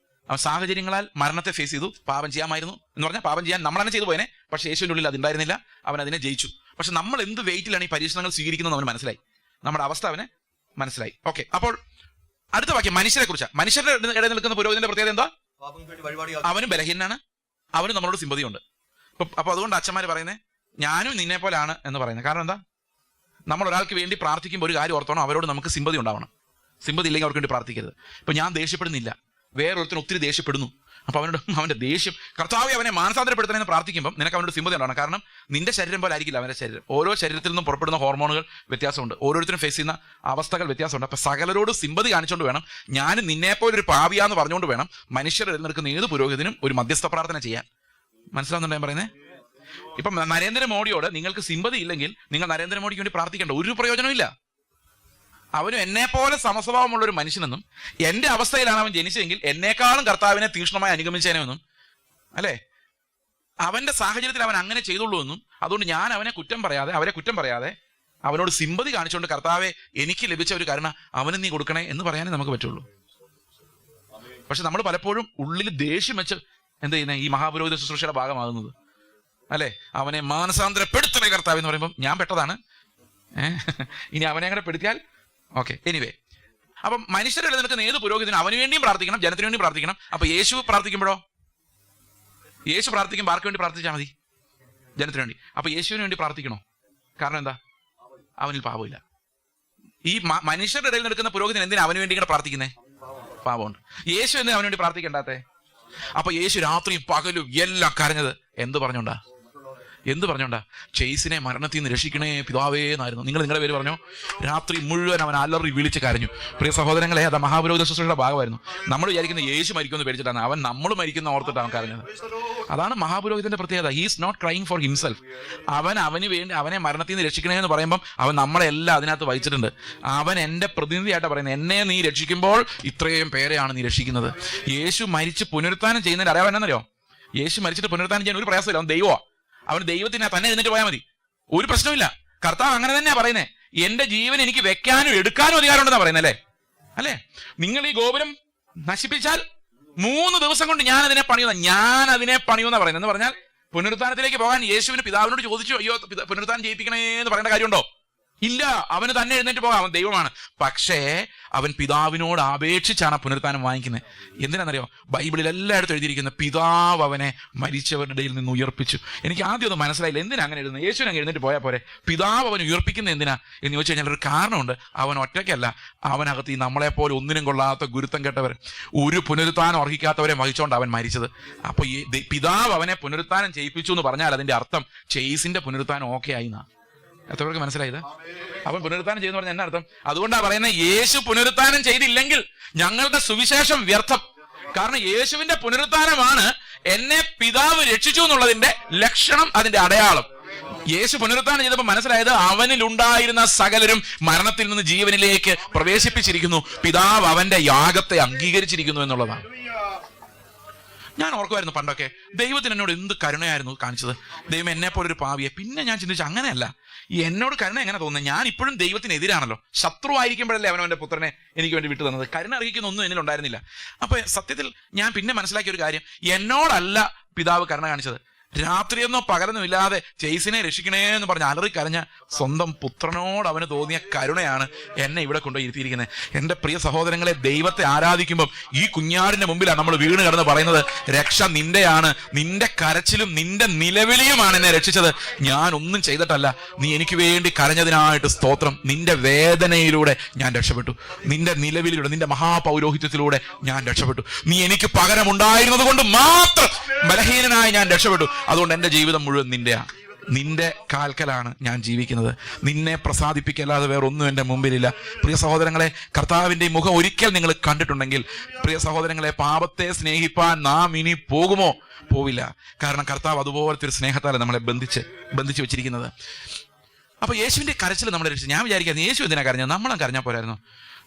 അവൻ സാഹചര്യങ്ങളാൽ മരണത്തെ ഫേസ് ചെയ്തു. പാപം ചെയ്യാമായിരുന്നു എന്ന് പറഞ്ഞാൽ പാപം ചെയ്യാൻ നമ്മൾ തന്നെ ചെയ്തു പോയനെ. പക്ഷേ യേശുവിൻ്റെ ഉള്ളിൽ അതുണ്ടായിരുന്നില്ല. അവൻ അതിനെ ജയിച്ചു. പക്ഷെ നമ്മൾ എന്ത് വെയിറ്റിലാണ് ഈ പരീക്ഷണങ്ങൾ സ്വീകരിക്കുന്നത് അവന് മനസ്സിലായി. നമ്മുടെ അവസ്ഥ അവന് മനസ്സിലായി. ഓക്കെ, അപ്പോൾ അടുത്ത വാക്യം മനുഷ്യരെ കുറിച്ച്. മനുഷ്യരുടെ ഇടയിൽ നിൽക്കുന്ന പുരോഹിതന്റെ പ്രത്യേകത എന്താ? അവനും ബലഹീനനാണ്, അവനും നമ്മളോട് സിമ്പതിയുണ്ട്. അപ്പൊ അതുകൊണ്ട് അച്ഛന്മാർ പറയുന്നത് ഞാനും നിന്നെ പോലാണ് എന്ന് പറയുന്നത്. കാരണം എന്താ? നമ്മൾ ഒരാൾക്ക് വേണ്ടി പ്രാർത്ഥിക്കുമ്പോൾ ഒരു കാര്യം ഓർത്തോണം, അവരോട് നമുക്ക് സിമ്പതി ഉണ്ടാവണം. സിമ്പതി ഇല്ലെങ്കിൽ അവർക്ക് വേണ്ടി പ്രാർത്ഥിക്കരുത്. ഇപ്പൊ ഞാൻ ദേഷ്യപ്പെടുന്നില്ല, വേറൊരുത്തിന് ഒത്തിരി ദേഷ്യപ്പെടുന്നു. അപ്പൊ അവന്റെ ദേഷ്യം കർത്താവെ അവനെ മാനസാന്തരപ്പെടുത്തണമെന്ന് പ്രാർത്ഥിക്കുമ്പോൾ നിനക്ക് അവനോട് സിമ്പതി ഉണ്ടാവണം. കാരണം നിന്റെ ശരീരം പോലെ ആയിരിക്കില്ല അവന്റെ ശരീരം. ഓരോ ശരീരത്തിൽ നിന്നും പുറപ്പെടുന്ന ഹോർമോണുകൾ വ്യത്യാസമുണ്ട്. ഓരോരുത്തരും ഫേസ് ചെയ്യുന്ന അവസ്ഥകൾ വ്യത്യാസമുണ്ട്. അപ്പൊ സകലരോട് സിമ്പതി കാണിച്ചുകൊണ്ട് വേണം, ഞാൻ നിന്നെപ്പോലെ ഒരു പാപിയാന്ന് പറഞ്ഞുകൊണ്ട് വേണം മനുഷ്യർ നിൽക്കുന്ന ഏത് പുരോഹിതനും ഒരു മധ്യസ്ഥ പ്രാർത്ഥന ചെയ്യാൻ. മനസ്സിലാവുന്നുണ്ടോ ഞാൻ പറയുന്നത്? ഇപ്പം നരേന്ദ്രമോദിയോട് നിങ്ങൾക്ക് സിമ്പതി ഇല്ലെങ്കിൽ നിങ്ങൾ നരേന്ദ്രമോദിക്ക് വേണ്ടി പ്രാർത്ഥിക്കേണ്ട ഒരു പ്രയോജനവും ഇല്ല. അവനും എന്നെ പോലെ സമസ്വഭാവമുള്ള ഒരു മനുഷ്യനെന്നും എന്റെ അവസ്ഥയിലാണ് അവൻ ജനിച്ചതെങ്കിൽ എന്നേക്കാളും കർത്താവിനെ തീക്ഷ്ണമായി അനുഗമിച്ചേനെന്നും അല്ലേ, അവന്റെ സാഹചര്യത്തിൽ അവൻ അങ്ങനെ ചെയ്തുള്ളൂ എന്നും അതുകൊണ്ട് ഞാൻ അവരെ കുറ്റം പറയാതെ അവനോട് സിമ്പതി കാണിച്ചുകൊണ്ട് കർത്താവെ എനിക്ക് ലഭിച്ച ഒരു കരുണ അവന് നീ കൊടുക്കണേ എന്ന് പറയാനേ നമുക്ക് പറ്റുള്ളൂ. പക്ഷെ നമ്മൾ പലപ്പോഴും ഉള്ളിൽ ദേഷ്യം വെച്ച് എന്ത് ചെയ്യുന്നത്? ഈ മഹാപുരോഹിത ശുശ്രൂഷയുടെ ഭാഗമാകുന്നത് അല്ലെ. അവനെ മാനസാന്തരപ്പെടുത്തണേ കർത്താവ് എന്ന് പറയുമ്പോൾ ഞാൻ പെട്ടതാണ്, ഇനി അവനെ അങ്ങനെ പെടുത്തിയാൽ ഓക്കെ. എനിവേ, അപ്പം മനുഷ്യരുടെ ഇടയിൽ നിൽക്കുന്ന ഏത് പുരോഹിതനും അവന് വേണ്ടിയും പ്രാർത്ഥിക്കണം, ജനത്തിന് വേണ്ടിയും പ്രാർത്ഥിക്കണം. അപ്പൊ യേശു പ്രാർത്ഥിക്കുമ്പോഴോ? യേശു പ്രാർത്ഥിക്കുമ്പോൾ ആർക്ക് വേണ്ടി പ്രാർത്ഥിച്ചാൽ മതി? ജനത്തിന് വേണ്ടി. അപ്പൊ യേശുവിന് വേണ്ടി പ്രാർത്ഥിക്കണോ? കാരണം എന്താ? അവനിൽ പാപമില്ല. ഈ മനുഷ്യരുടെ ഇടയിൽ നിൽക്കുന്ന പുരോഹിതൻ എന്തിനാ അവന് വേണ്ടി ഇങ്ങനെ പ്രാർത്ഥിക്കുന്നേ? പാപമുണ്ട്. യേശു എന്തിനാ അവന് വേണ്ടി പ്രാർത്ഥിക്കണ്ടാത്തേ? അപ്പൊ യേശു രാത്രിയും പകലും എല്ലാം കരഞ്ഞത് എന്ത് പറഞ്ഞോണ്ടാ? ചേസിനെ മരണത്തിൽ നിന്ന് രക്ഷിക്കണേ പിതാവേ എന്നായിരുന്നു. നിങ്ങളുടെ പേര് പറഞ്ഞോ? രാത്രി മുഴുവൻ അവൻ അലറി വിളിച്ച് കരഞ്ഞു. പ്രിയ സഹോദരങ്ങളെ, അത് മഹാപുരോഹിത ശുശ്രൂഷയുടെ ഭാഗമായിരുന്നു. നമ്മൾ വിചാരിക്കുന്ന യേശു മരിക്കുമെന്ന് പേടിച്ചിട്ടാണ്, അവൻ നമ്മൾ മരിക്കുന്ന ഓർത്തിട്ട് അവൻ കരഞ്ഞത്. അതാണ് മഹാപുരോഹിതന്റെ പ്രത്യേകത. He is not crying for himself. അവന് വേണ്ടി അവനെ മരണത്തിൽ നിന്ന് രക്ഷിക്കണേ എന്ന് പറയുമ്പോൾ അവൻ നമ്മളെല്ലാം അതിനകത്ത് വഹിച്ചിട്ടുണ്ട്. അവൻ എന്റെ പ്രതിനിധിയായിട്ട് പറയുന്നത്, എന്നെ നീ രക്ഷിക്കുമ്പോൾ ഇത്രയും പേരെയാണ് നീ രക്ഷിക്കുന്നത്. യേശു മരിച്ച് പുനരുത്ഥാനം ചെയ്യുന്നതിന് അറിയാമെന്നറിയോ? യേശു മരിച്ചിട്ട് പുനരുത്ഥാനം ചെയ്യാൻ ഒരു പ്രയാസമില്ല. അവൻ ദൈവമാണ്. അവന് ദൈവത്തിനെ തന്നെ എഴുന്നേറ്റ് പോയാൽ മതി, ഒരു പ്രശ്നമില്ല. കർത്താവ് അങ്ങനെ തന്നെയാ പറയുന്നത്. എന്റെ ജീവൻ എനിക്ക് വെക്കാനും എടുക്കാനും അധികാരമുണ്ടെന്നാ പറയുന്നത് അല്ലേ. നിങ്ങൾ ഈ ഗോപുരം നശിപ്പിച്ചാൽ 3 ദിവസം കൊണ്ട് ഞാൻ അതിനെ പണിയുമെന്നാ പറയുന്നത്. എന്ന് പറഞ്ഞാൽ പുനരുത്ഥാനത്തിലേക്ക് പോകാൻ യേശുവിന് പിതാവിനോട് ചോദിച്ചു, അയ്യോ പുനരുത്ഥാനം ചെയ്യിപ്പിക്കണേ എന്ന് പറയേണ്ട കാര്യമുണ്ടോ? ഇല്ല, അവന് തന്നെ എഴുന്നേറ്റ് പോകാം, അവൻ ദൈവമാണ്. പക്ഷേ അവൻ പിതാവിനോട് അപേക്ഷിച്ചാണ് പുനരുത്ഥാനം വാങ്ങിക്കുന്നത്. എന്തിനാണെന്നറിയോ? ബൈബിളിൽ എല്ലായിടത്തും എഴുതിയിരിക്കുന്നത് പിതാവ് അവനെ മരിച്ചവരുടെ ഇടയിൽ നിന്ന് ഉയർപ്പിച്ചു. എനിക്ക് ആദ്യം ഒന്നും മനസ്സിലായില്ല, എന്തിനാ അങ്ങനെ എഴുതുന്നത്? യേശുവിനെ അങ്ങ് എഴുന്നേറ്റ് പോയാൽ പോരെ, പിതാവ് അവൻ ഉയർപ്പിക്കുന്നത് എന്തിനാ എന്ന് ചോദിച്ചു കഴിഞ്ഞാൽ ഒരു കാരണമുണ്ട്. അവൻ ഒറ്റയ്ക്കല്ല, അവനകത്ത് ഈ നമ്മളെപ്പോലെ ഒന്നിനും കൊള്ളാത്ത ഗുരുത്തം കെട്ടവർ, ഒരു പുനരുത്ഥാനം അർഹിക്കാത്തവരെ വഹിച്ചുകൊണ്ട് അവൻ മരിച്ചത്. അപ്പൊ ഈ പിതാവ് അവനെ പുനരുത്ഥാനം ചെയ്യിപ്പിച്ചു എന്ന് പറഞ്ഞാൽ അതിന്റെ അർത്ഥം ചേസിന്റെ പുനരുത്ഥാനം ഓക്കെ ആയിന്നാ. എത്ര പേർക്ക് മനസ്സിലായത്? അവൻ പുനരുത്ഥാനം ചെയ്യുന്ന പറഞ്ഞാൽ എന്നാ അർത്ഥം? അതുകൊണ്ടാണ് പറയുന്നത്, യേശു പുനരുത്ഥാനം ചെയ്തില്ലെങ്കിൽ ഞങ്ങളുടെ സുവിശേഷം വ്യർത്ഥം. കാരണം യേശുവിന്റെ പുനരുത്ഥാനമാണ് എന്നെ പിതാവ് രക്ഷിച്ചു എന്നുള്ളതിന്റെ ലക്ഷണം, അതിന്റെ അടയാളം. യേശു പുനരുത്ഥാനം ചെയ്തപ്പോൾ മനസ്സിലായത് അവനിൽ ഉണ്ടായിരുന്ന സകലരും മരണത്തിൽ നിന്ന് ജീവനിലേക്ക് പ്രവേശിപ്പിച്ചിരിക്കുന്നു, പിതാവ് അവന്റെ യാഗത്തെ അംഗീകരിച്ചിരിക്കുന്നു എന്നുള്ളതാണ്. ഞാൻ ഓർക്കുമായിരുന്നു പണ്ടൊക്കെ ദൈവത്തിന് എന്നോട് എന്ത് കരുണയായിരുന്നു കാണിച്ചത്. ദൈവം എന്നെ പോലെ ഒരു പാവിയെ. പിന്നെ ഞാൻ ചിന്തിച്ചു, അങ്ങനെയല്ല, ഈ എന്നോട് കരുണ എങ്ങനെ തോന്നുന്നത്? ഞാൻ ഇപ്പോഴും ദൈവത്തിനെതിരാണല്ലോ. ശത്രുവായിരിക്കുമ്പോഴല്ലേ അവനവന്റെ പുത്രനെ എനിക്ക് വേണ്ടി വിട്ടു തന്നത്. കരുണ അറിയിക്കുന്ന ഒന്നും എന്നിലുണ്ടായിരുന്നില്ല. അപ്പൊ സത്യത്തിൽ ഞാൻ പിന്നെ മനസ്സിലാക്കിയ ഒരു കാര്യം, എന്നോടല്ല പിതാവ് കരുണ കാണിച്ചത്, രാത്രിയെന്നോ പകലെന്നോ ഇല്ലാതെ ചേസിനെ രക്ഷിക്കണേ എന്ന് പറഞ്ഞ് അലറി കരഞ്ഞ സ്വന്തം പുത്രനോട് അവന് തോന്നിയ കരുണയാണ് എന്നെ ഇവിടെ കൊണ്ടുപോയി ഇരുത്തിയിരിക്കുന്നത്. എൻ്റെ പ്രിയ സഹോദരങ്ങളെ, ദൈവത്തെ ആരാധിക്കുമ്പോൾ ഈ കുഞ്ഞാടിന്റെ മുമ്പിലാണ് നമ്മൾ വീണ് കിടന്ന് പറയുന്നത്, രക്ഷ നിന്റെയാണ്, നിന്റെ കരച്ചിലും നിന്റെ നിലവിളിയുമാണ് എന്നെ രക്ഷിച്ചത്, ഞാൻ ഒന്നും ചെയ്തിട്ടല്ല, നീ എനിക്ക് വേണ്ടി കരഞ്ഞതിനായിട്ട് സ്തോത്രം, നിന്റെ വേദനയിലൂടെ ഞാൻ രക്ഷപ്പെട്ടു, നിന്റെ നിലവിളിലൂടെ, നിന്റെ മഹാപൗരോഹിത്യത്തിലൂടെ ഞാൻ രക്ഷപ്പെട്ടു, നീ എനിക്ക് പകരമുണ്ടായിരുന്നത് കൊണ്ട് മാത്രം ബലഹീനനായി ഞാൻ രക്ഷപ്പെട്ടു. അതുകൊണ്ട് എൻ്റെ ജീവിതം മുഴുവൻ നിന്റെയാണ്, നിന്റെ കാൽക്കലാണ് ഞാൻ ജീവിക്കുന്നത്, നിന്നെ പ്രസാദിപ്പിക്കല്ലാതെ വേറൊന്നും എൻ്റെ മുമ്പിലില്ല. പ്രിയ സഹോദരങ്ങളെ, കർത്താവിൻ്റെ മുഖം ഒരിക്കൽ നിങ്ങൾ കണ്ടിട്ടുണ്ടെങ്കിൽ, പ്രിയ സഹോദരങ്ങളെ, പാപത്തെ സ്നേഹിപ്പാൻ നാം ഇനി പോകുമോ? പോവില്ല. കാരണം കർത്താവ് അതുപോലത്തെ ഒരു സ്നേഹത്താൽ നമ്മളെ ബന്ധിച്ച് വെച്ചിരിക്കുന്നത്. അപ്പൊ യേശുവിന്റെ കരച്ചിൽ നമ്മളെ രക്ഷിച്ചു. ഞാൻ വിചാരിക്കുന്നത് യേശു എന്തിനാ കരഞ്ഞത്? നമ്മളെ കരഞ്ഞാൽ പോരായിരുന്നു?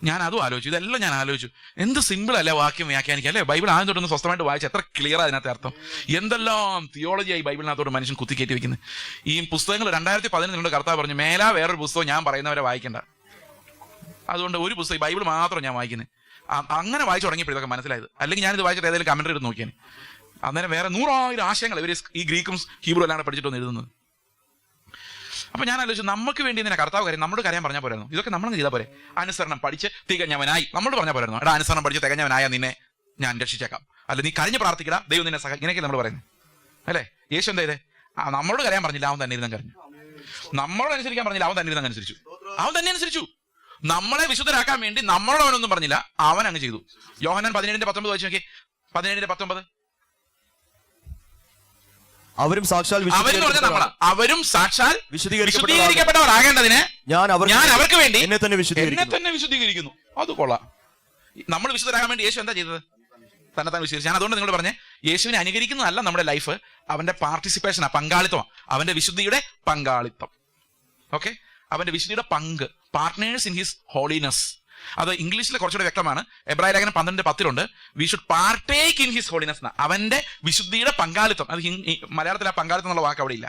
ഞാൻ അതും ആലോചിച്ചു, ഇതെല്ലാം ഞാൻ ആലോചിച്ചു. എന്ത് സിമ്പിൾ അല്ലേ വാക്യം വ്യാഖ്യാനിക്കുക അല്ലേ? ബൈബിൾ ആദ്യം തൊട്ടൊന്ന് സ്വസ്ഥമായിട്ട് വായിച്ച് എത്ര ക്ലിയർ അതിനകത്ത് അർത്ഥം. എന്തെല്ലാം തിയോളജിയായി ബൈബിളിനകത്തോട് മനുഷ്യൻ കുത്തിക്കയറ്റി വെക്കുന്നത്. ഈ പുസ്തകങ്ങൾ 2011 കർത്താവ് പറഞ്ഞു, മേലാ വേറൊരു പുസ്തകം ഞാൻ പറയുന്നവരെ വായിക്കണ്ട, അതുകൊണ്ട് ഒരു പുസ്തകം ബൈബിൾ മാത്രം ഞാൻ വായിക്കുന്നത്. അങ്ങനെ വായിച്ചു തുടങ്ങിയപ്പോൾ ഇതൊക്കെ മനസ്സിലായത്. അല്ലെങ്കിൽ ഞാനിത് വായിച്ചിട്ട് ഏതെങ്കിലും കമന്ററി എടുത്ത് നോക്കിയാൽ അന്നേരം വേറെ 100,000 ആശയങ്ങൾ ഇവർ ഈ ഗ്രീക്കും ഹീബ്രു അല്ലാണ്ട് പഠിച്ചിട്ടൊന്നും എഴുതുന്നത്. അപ്പൊ ഞാൻ ആലോചിച്ചു, നമുക്ക് വേണ്ടി തന്നെ കർത്താവ് കാര്യം നമ്മളോട് കരയാൻ പറഞ്ഞാൽ പോരായിരുന്നു? ഇതൊക്കെ നമ്മൾ ചെയ്താൽ പോരെ? അനുസരണം പഠിച്ച് തികഞ്ഞവനായി നമ്മളോട് പറഞ്ഞാൽ പോരായിരുന്നു? എടാ, അനുസരണം പഠിച്ച് തികഞ്ഞവനായ നിന്നെ ഞാൻ രക്ഷിച്ചേക്കാം, അല്ല നീ കരഞ്ഞ് പ്രാർത്ഥിക്കടാ, ദൈവം നിന്നെ ഇങ്ങനെയൊക്കെ നമ്മൾ പറയുന്നത് അല്ലേ? യേശു എന്താ ചെയ്തേ? നമ്മളോട് കരയാൻ പറഞ്ഞില്ല, അവൻ തന്നെ ഇരുന്ന് കരഞ്ഞു. നമ്മളോട് അനുസരിക്കാൻ പറഞ്ഞില്ല, അവൻ തന്നെ ഇരുന്ന് അനുസരിച്ചു. അവൻ തന്നെ അനുസരിച്ചു. നമ്മളെ വിശുദ്ധരാക്കാൻ വേണ്ടി നമ്മളോട് അവനൊന്നും പറഞ്ഞില്ല, അവൻ അങ്ങ് ചെയ്തു. യോഹന്നാൻ 17:19 വായിച്ചു നോക്കി. 17:19 അവരും സാക്ഷാൽ വിശുദ്ധീകരിക്കപ്പെട്ടവരാകേണ്ടതിന് ഞാൻ അവർക്ക് വേണ്ടി എന്നെ തന്നെ വിശുദ്ധീകരിക്കുന്നു. അത് കൊള്ളാം. നമ്മൾ വിശുദ്ധരാകാൻ വേണ്ടി യേശു എന്താ ചെയ്തത്? തന്നെ താൻ വിശദീകരിച്ചു. ഞാൻ അതുകൊണ്ട് നിങ്ങൾ പറഞ്ഞേ, യേശുവിനെ അനുകരിക്കുന്നതല്ല നമ്മുടെ ലൈഫ്, അവന്റെ പാർട്ടിസിപ്പേഷനാ, പങ്കാളിത്തമാണ്, അവന്റെ വിശുദ്ധിയുടെ പങ്കാളിത്തം. ഓക്കെ, അവന്റെ വിശുദ്ധിയുടെ പങ്ക്, പാർട്ട്നേഴ്സ് ഇൻ ഹിസ് ഹോളിനെസ്. അത് ഇംഗ്ലീഷിൽ കുറച്ചുകൂടെ വ്യക്തമാണ്. എബ്രായ ലേഖനം 12:10 we should partake in his holiness. അവന്റെ വിശുദ്ധിയുടെ പങ്കാളിത്തം. അത് മലയാളത്തിൽ ആ പങ്കാളിത്തം എന്നുള്ള വാക്ക് അവിടെ ഇല്ല.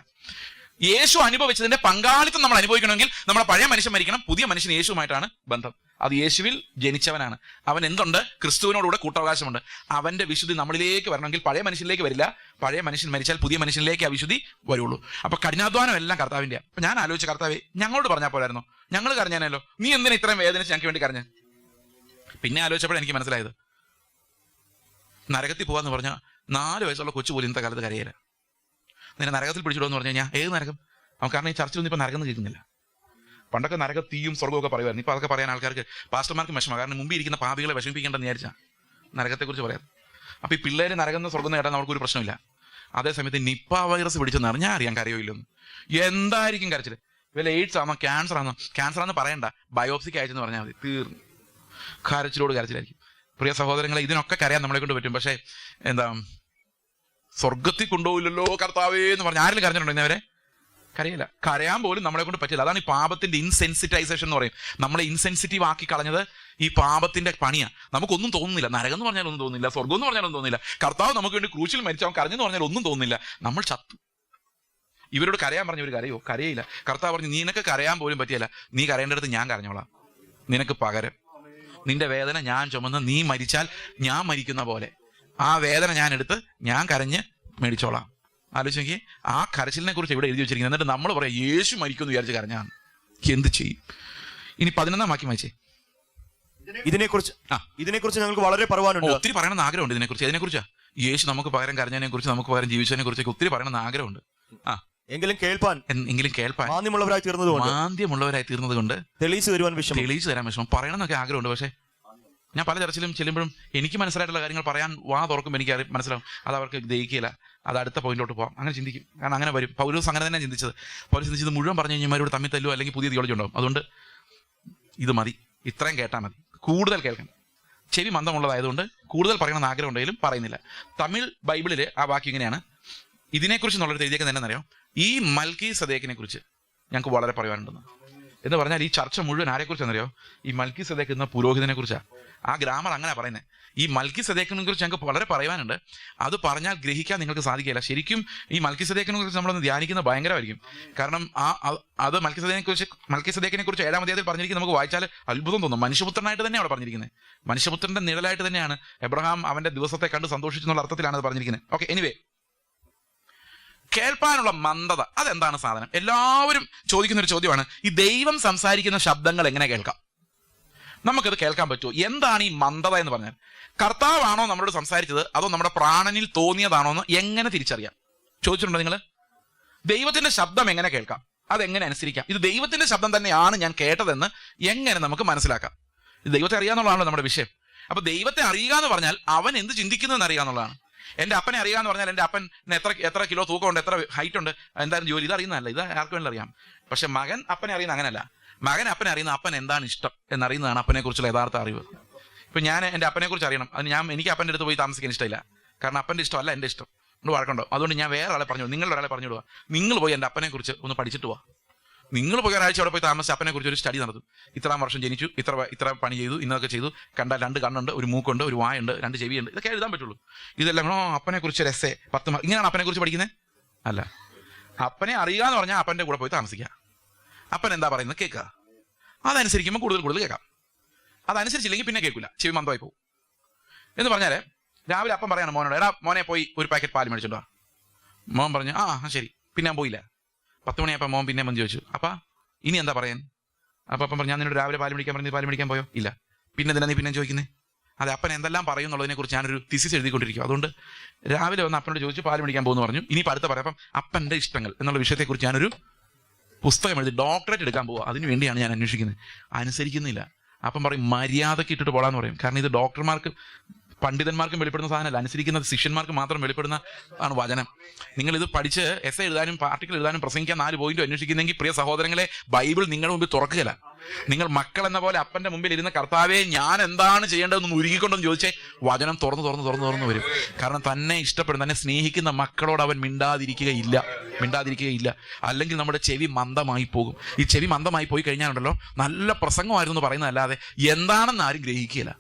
യേശു അനുഭവിച്ചതിന്റെ പങ്കാളിത്തം നമ്മൾ അനുഭവിക്കണമെങ്കിൽ നമ്മുടെ പഴയ മനുഷ്യൻ മരിക്കണം, പുതിയ മനുഷ്യൻ യേശുവുമായിട്ടാണ് ബന്ധം. അത് യേശുവിൽ ജനിച്ചവനാണ്. അവൻ എന്തുണ്ട്? ക്രിസ്തുവിനോടുകൂടെ കൂട്ടവകാശമുണ്ട്. അവന്റെ വിശുദ്ധി നമ്മളിലേക്ക് വരണമെങ്കിൽ പഴയ മനുഷ്യനിലേക്ക് വരില്ല. പഴയ മനുഷ്യൻ മരിച്ചാൽ പുതിയ മനുഷ്യനിലേക്ക് ആ വിശുദ്ധി വരുള്ളൂ. അപ്പൊ കഠിനാധ്വാനം എല്ലാം കർത്താവിന്റെ. അപ്പൊ ഞാൻ ആലോചിച്ച, കർത്താവേ, ഞങ്ങളോട് പറഞ്ഞാൽ പോരായിരുന്നോ? ഞങ്ങൾ കരഞ്ഞാനല്ലോ, നീ എന്തിനാ ഇത്രയും വേദനിച്ച് ഞങ്ങൾക്ക് വേണ്ടി കരഞ്ഞ? പിന്നെ ആലോചിച്ചപ്പോഴാണ് എനിക്ക് മനസ്സിലായത്, നരകത്തിൽ പോകാന്ന് പറഞ്ഞാൽ 4 വയസ്സുള്ള കൊച്ചു പോലും ഇന്നത്തെ കാലത്ത് കരയില്ല. നിന്നെ നരകത്തിൽ പിടിച്ചിടുമെന്ന് പറഞ്ഞു കഴിഞ്ഞാൽ ഏത് നരകം? അവൻ കാരണം ഈ ചർച്ചയൊന്നും ഇപ്പൊ നരകം കേൾക്കുന്നില്ല. പണ്ടൊക്കെ നരക തീയും സ്വർഗവും ഒക്കെ പറയുമായിരുന്നു. ഇപ്പൊ അതൊക്കെ പറയാൻ ആൾക്കാർക്ക്, പാസ്റ്റർമാർക്ക് വിഷമം. കാരണം മുമ്പിൽ ഇരിക്കുന്ന പാപികളെ വിഷമിപ്പിക്കേണ്ടെന്ന് വിചാരിച്ചാൽ നരകത്തെക്കുറിച്ച് പറയാം. അപ്പൊ ഈ പിള്ളേര് നരകം സ്വർഗം നേടാൻ നമുക്കൊരു പ്രശ്നമില്ല. അതേസമയത്ത് നിപ്പ വൈറസ് പിടിച്ചെന്ന് അറിഞ്ഞാൽ അറിയാൻ കരയോ ഇല്ലെന്ന്. എന്തായിരിക്കും കരച്ചില്? വല്ല എയ്ഡ്സ് ആണോ ക്യാൻസർ ആണെന്ന് പറയണ്ട, ബയോപ്സിക്ക് അയച്ചെന്ന് പറഞ്ഞാൽ മതി, തീർന്നു. കരച്ചിലോട് കരച്ചിലായിരിക്കും. പ്രിയ സഹോദരങ്ങളെ, ഇതിനൊക്കെ കരയാൻ നമ്മളെ കൊണ്ട് പറ്റും. പക്ഷേ എന്താ, സ്വർഗത്തിൽ കൊണ്ടുപോയില്ലല്ലോ കർത്താവേ എന്ന് പറഞ്ഞ ആരെങ്കിലും കരഞ്ഞിട്ടുണ്ടോ ഇന്നവരെ? കരയില്ല. കരയാൻ പോലും നമ്മളെ കൊണ്ട് പറ്റില്ല. അതാണ് ഈ പാപത്തിന്റെ ഇൻസെൻസിറ്റൈസേഷൻ എന്ന് പറയും. നമ്മളെ ഇൻസെൻസിറ്റീവ് ആക്കി കളഞ്ഞത് ഈ പാപത്തിന്റെ പണിയാണ്. നമുക്കൊന്നും തോന്നുന്നില്ല. നരകം എന്ന് പറഞ്ഞാൽ ഒന്നും തോന്നുന്നില്ല, സ്വർഗം എന്ന് പറഞ്ഞാൽ ഒന്നും തോന്നുന്നില്ല. കർത്താവ് നമുക്ക് വേണ്ടി ക്രൂശിൽ മരിച്ചു, അവൻ കരഞ്ഞെന്ന് പറഞ്ഞാൽ ഒന്നും തോന്നുന്നില്ല. നമ്മൾ ചത്തു. ഇവരോട് കരയാൻ പറഞ്ഞ ഒരു കരയോ? കരയില്ല. കർത്താവ് പറഞ്ഞു, നിനക്ക് കരയാൻ പോലും പറ്റിയല്ല, നീ കരയേണ്ടടുത്ത് ഞാൻ കരഞ്ഞോളാം, നിനക്ക് പകരം. നിന്റെ വേദന ഞാൻ ചുമന്ന് നീ മരിച്ചാൽ ഞാൻ മരിക്കുന്ന പോലെ ആ വേദന ഞാൻ എടുത്ത് ഞാൻ കരഞ്ഞ് മേടിച്ചോളാം. ആലോചിച്ച് നോക്കിയേ, ആ കരച്ചിലിനെ കുറിച്ച് ഇവിടെ എഴുതി വെച്ചിരിക്കുന്നത്. എന്നിട്ട് നമ്മൾ പറയാം യേശു മരിക്കുമെന്ന് വിചാരിച്ച് കരഞ്ഞാണ്. എന്ത് ചെയ്യും? ഇനി 11-ാം വാക്യം വായിച്ചേ. ഇതിനെക്കുറിച്ച് ഞങ്ങൾക്ക് വളരെ പറയാനുണ്ട്. ഒത്തിരി പറയണമെന്ന് ആഗ്രഹമുണ്ട് ഇതിനെക്കുറിച്ചാ. യേശു നമുക്ക് പകരം കരഞ്ഞതിനെ കുറിച്ച്, നമുക്ക് പകരം ജീവിച്ചതിനെ കുറിച്ചൊക്കെ ഒത്തിരി പറയണമെന്ന് ആഗ്രഹമുണ്ട്. എങ്കിലും കേൾപ്പാൻ മാന്യമുള്ളവരായി തീർന്നത് കൊണ്ട് തെളിയിച്ചു തരാൻ വിഷമം. പറയണമെന്നൊക്കെ ആഗ്രഹമുണ്ട്. പക്ഷേ ഞാൻ പല ചർച്ചയിലും ചെല്ലുമ്പോഴും എനിക്ക് മനസ്സിലായിട്ടുള്ള കാര്യങ്ങൾ പറയാൻ വാ തുറക്കുമ്പോൾ എനിക്ക് മനസ്സിലാവും അത് അവർക്ക് ദഹിക്കില്ല, അത് അടുത്ത പോയിന്റിലോട്ട് പോകാം. അങ്ങനെ ചിന്തിക്കും. കാരണം അങ്ങനെ വരും. പൗലോസ് അങ്ങനെ തന്നെ ചിന്തിച്ചത്. പൗലോസ് ചിന്തിച്ചത് മുഴുവൻ പറഞ്ഞു കഴിഞ്ഞാൽ ഇവരോട് തമ്മിൽ തല്ലോ അല്ലെങ്കിൽ പുതിയ തിയോളജി ഉണ്ടാവും. അതുകൊണ്ട് ഇത് മതി, ഇത്രയും കേട്ടാൽ മതി, കൂടുതൽ കേൾക്കണം. ചെവി മന്ദമുള്ളതായതുകൊണ്ട് കൂടുതൽ പറയണമെന്ന് ആഗ്രഹം ഉണ്ടെങ്കിലും പറയുന്നില്ല. തമിഴ് ബൈബിളിൽ ആ വാക്യം ഇങ്ങനെയാണ്. ഇതിനെക്കുറിച്ച് എന്നുള്ളൊരു എഴുതിയേക്കുന്നത് എന്താണെന്നറിയാം? ഈ മൽക്കീസദേക്കിനെ കുറിച്ച് ഞങ്ങൾക്ക് വളരെ പറയാനുണ്ടെന്ന്. എന്ന് പറഞ്ഞാൽ ഈ ചർച്ച മുഴുവൻ ആരെക്കുറിച്ചാണെന്നറിയോ? ഈ മൽക്കീസദേക്ക് എന്ന പുരോഹിതനെ കുറിച്ചാണ്. ആ ഗ്രാമർ അങ്ങനെ പറയുന്നത്. ഈ മൽക്കീസദേക്കിനെ കുറിച്ച് ഞങ്ങൾക്ക് വളരെ പറയാനുണ്ട്. അത് പറഞ്ഞാൽ ഗ്രഹിക്കാൻ നിങ്ങൾക്ക് സാധിക്കില്ല. ശരിക്കും ഈ മൽക്കീസദേക്കിനെ കുറിച്ച് നമ്മളൊന്ന് ധ്യാനിക്കുന്നത് ഭയങ്കരമായിരിക്കും. കാരണം അത് മൽക്കീസദേക്കിനെ കുറിച്ച് 7-ാം അധ്യായത്തിൽ പറഞ്ഞിരിക്കുന്നത് നമുക്ക് വായിച്ചാൽ അത്ഭുതം തോന്നും. മനുഷ്യപുത്രനായിട്ട് തന്നെ അവിടെ പറഞ്ഞിരിക്കുന്നത്. മനുഷ്യപുത്രന്റെ നിഴലായിട്ട് തന്നെയാണ് എബ്രഹാം അവന്റെ ദിവസത്തെ കണ്ട് സന്തോഷിച്ചെന്നുള്ള അർത്ഥത്തിലാണ് അത് പറഞ്ഞിരിക്കുന്നത്. ഓക്കെ, എനിവേ, കേൾപ്പാനുള്ള മന്ദത, അതെന്താണ് സാധനം? എല്ലാവരും ചോദിക്കുന്ന ഒരു ചോദ്യമാണ്, ഈ ദൈവം സംസാരിക്കുന്ന ശബ്ദങ്ങൾ എങ്ങനെ കേൾക്കാം? നമുക്കത് കേൾക്കാൻ പറ്റുമോ? എന്താണ് ഈ മന്ദത എന്ന് പറഞ്ഞാൽ? കർത്താവാണോ നമ്മളോട് സംസാരിച്ചത്, അതോ നമ്മുടെ പ്രാണനിൽ തോന്നിയതാണോ എന്ന് എങ്ങനെ തിരിച്ചറിയാം? ചോദിച്ചിട്ടുണ്ടോ നിങ്ങൾ? ദൈവത്തിന്റെ ശബ്ദം എങ്ങനെ കേൾക്കാം, അതെങ്ങനെ അനുസരിക്കാം? ഇത് ദൈവത്തിന്റെ ശബ്ദം തന്നെയാണ് ഞാൻ കേട്ടതെന്ന് എങ്ങനെ നമുക്ക് മനസ്സിലാക്കാം? ഇത് ദൈവത്തെ അറിയാന്നുള്ളതാണല്ലോ നമ്മുടെ വിഷയം. അപ്പൊ ദൈവത്തെ അറിയുക എന്ന് പറഞ്ഞാൽ അവൻ എന്ത് ചിന്തിക്കുന്നു എന്ന് അറിയാന്നുള്ളതാണ്. എൻ്റെ അപ്പനെ അറിയാന്ന് പറഞ്ഞാൽ എൻ്റെ അപ്പൻ എത്ര കിലോ തൂക്കമുണ്ട്, എത്ര ഹൈറ്റ് ഉണ്ട്, എന്തായാലും ജോലി, ഇത് അറിയുന്നതല്ല. ഇത് ആർക്കും വേണ്ടി അറിയാം. പക്ഷെ മകൻ അപ്പനെ അറിയുന്ന അങ്ങനല്ല. മകൻ അപ്പനെ അറിയുന്ന അപ്പൻ എന്താണ് ഇഷ്ടം എന്നറിയുന്നതാണ് അപ്പനെ കുറിച്ചുള്ള യഥാർത്ഥ അറിവ്. ഇപ്പൊ ഞാൻ എൻ്റെ അപ്പനെ കുറിച്ച് അറിയണം, അത് എനിക്ക് അപ്പൻ്റെ അടുത്ത് പോയി താമസിക്കാൻ ഇഷ്ടമില്ല. കാരണം അപ്പൻ്റെ ഇഷ്ടമല്ല എൻ്റെ ഇഷ്ടം, നമ്മൾ വഴക്കുണ്ടോ? അതുകൊണ്ട് ഞാൻ വേറെ ആളെ പറഞ്ഞു, നിങ്ങളുടെ ഒരാളെ പറഞ്ഞു വിടുക, നിങ്ങൾ പോയി എൻ്റെ അപ്പനെ കുറിച്ച് ഒന്ന് പഠിച്ചിട്ട് പോവാ. നിങ്ങൾ പോയി ഒരാഴ്ച അവിടെ പോയി താമസിച്ച് അപ്പനെ കുറിച്ച് ഒരു സ്റ്റഡി നടത്തും. ഇത്രാം വർഷം ജനിച്ചു, ഇത്ര പണി ചെയ്തു, ഇന്നൊക്കെ ചെയ്തു, കണ്ടാൽ 2 കണ്ണുണ്ട്, ഒരു മൂക്കുണ്ട്, ഒരു വായുണ്ട്, 2 ചെവിയുണ്ട്, ഇതൊക്കെ എഴുതാൻ പറ്റുള്ളൂ. ഇതെല്ലാം അപ്പനെ കുറിച്ച് ഒരു എസ്സേ 10 മാർക്ക്, ഇങ്ങനെയാണ് അപ്പനെ കുറിച്ച് പഠിക്കുന്നത്? അല്ല. അപ്പനെ അറിയുക എന്ന് പറഞ്ഞാൽ അപ്പൻ്റെ കൂടെ പോയി താമസിക്കുക, അപ്പൻ എന്താ പറയുന്നത് കേൾക്കുക, അതനുസരിക്കുമ്പോൾ കൂടുതൽ കേൾക്കാം. അതനുസരിച്ചില്ലെങ്കിൽ പിന്നെ കേൾക്കില്ല, ചെവി മന്ദമായി പോകും. എന്ന് പറഞ്ഞാൽ രാവിലെ അപ്പം പറയാണ് മോനോട്, എടാ മോനെ പോയി ഒരു പാക്കറ്റ് പാൽ മേടിച്ചിട്ടുണ്ടോ? മോൻ പറഞ്ഞു ആ ശരി. പിന്നെ ഞാൻ പോയില്ല. 10 മണിയായപ്പോൾ മോൻ പിന്നെ വന്ന് ചോദിച്ചു, അപ്പാ ഇനി എന്താ പറയാൻ? അപ്പം പറഞ്ഞു, ഞാൻ നിന്നോട് രാവിലെ പാൽ മേടിക്കാൻ പറഞ്ഞു, പാൽ മേടിക്കാൻ പോയോ? ഇല്ല. പിന്നെ എന്തിനാ നീ പിന്നെ ചോദിക്കുന്നത്? അതെ, അപ്പൻ എന്തെല്ലാം പറയും എന്നുള്ളതിനെ കുറിച്ച് ഞാനൊരു തിസിസ് എഴുതിക്കൊണ്ടിരിക്കും. അതുകൊണ്ട് രാവിലെ വന്ന് അപ്പനോട് ചോദിച്ചു, പാൽ മേടിക്കാൻ പോകുന്നു പറഞ്ഞു. ഇനി അടുത്ത പറയാം. അപ്പം അപ്പൻ്റെ ഇഷ്ടങ്ങൾ എന്നുള്ള വിഷയത്തെക്കുറിച്ച് ഞാനൊരു പുസ്തകം എഴുതി ഡോക്ടറേറ്റ് എടുക്കാൻ പോവുക. അതിന് വേണ്ടിയാണ് ഞാൻ അന്വേഷിക്കുന്നത്. അനുസരിക്കുന്നില്ല. അപ്പം പറയും മര്യാദയ്ക്ക് ഇട്ടിട്ട് പോടാന്ന് പറയും. കാരണം ഇത് ഡോക്ടർമാർക്ക് പണ്ഡിതന്മാർക്കും വെളിപ്പെടുന്ന സാധനമല്ല, അനുസരിക്കുന്ന ശിഷ്യന്മാർക്ക് മാത്രം വെളിപ്പെടുന്ന ആണ് വചനം. നിങ്ങളിത് പഠിച്ച് എസ്സേ എഴുതാനും ആർട്ടിക്കിൾ എഴുതാനും പ്രസംഗിക്കാൻ 4 പോയിന്റ് അന്വേഷിക്കുന്നെങ്കിൽ പ്രിയ സഹോദരങ്ങളെ, ബൈബിൾ നിങ്ങളുടെ മുമ്പിൽ തുറക്കുകയില്ല. നിങ്ങൾ മക്കൾ എന്ന പോലെ അപ്പന്റെ മുമ്പിൽ ഇരുന്ന കർത്താവെ ഞാൻ എന്താണ് ചെയ്യേണ്ടതെന്ന് ഉരുകിക്കൊണ്ടെന്ന് ചോദിച്ചേ വചനം തുറന്നു വരും. കാരണം തന്നെ ഇഷ്ടപ്പെടുന്ന, തന്നെ സ്നേഹിക്കുന്ന മക്കളോട് അവൻ മിണ്ടാതിരിക്കുകയില്ല. അല്ലെങ്കിൽ നമ്മുടെ ചെവി മന്ദമായി പോകും. ഈ ചെവി മന്ദമായി പോയി കഴിഞ്ഞാലുണ്ടല്ലോ, നല്ല പ്രസംഗമായിരുന്നു എന്ന് പറയുന്നതല്ലാതെ എന്താണെന്ന് ആരും ഗ്രഹിക്കുകയില്ല.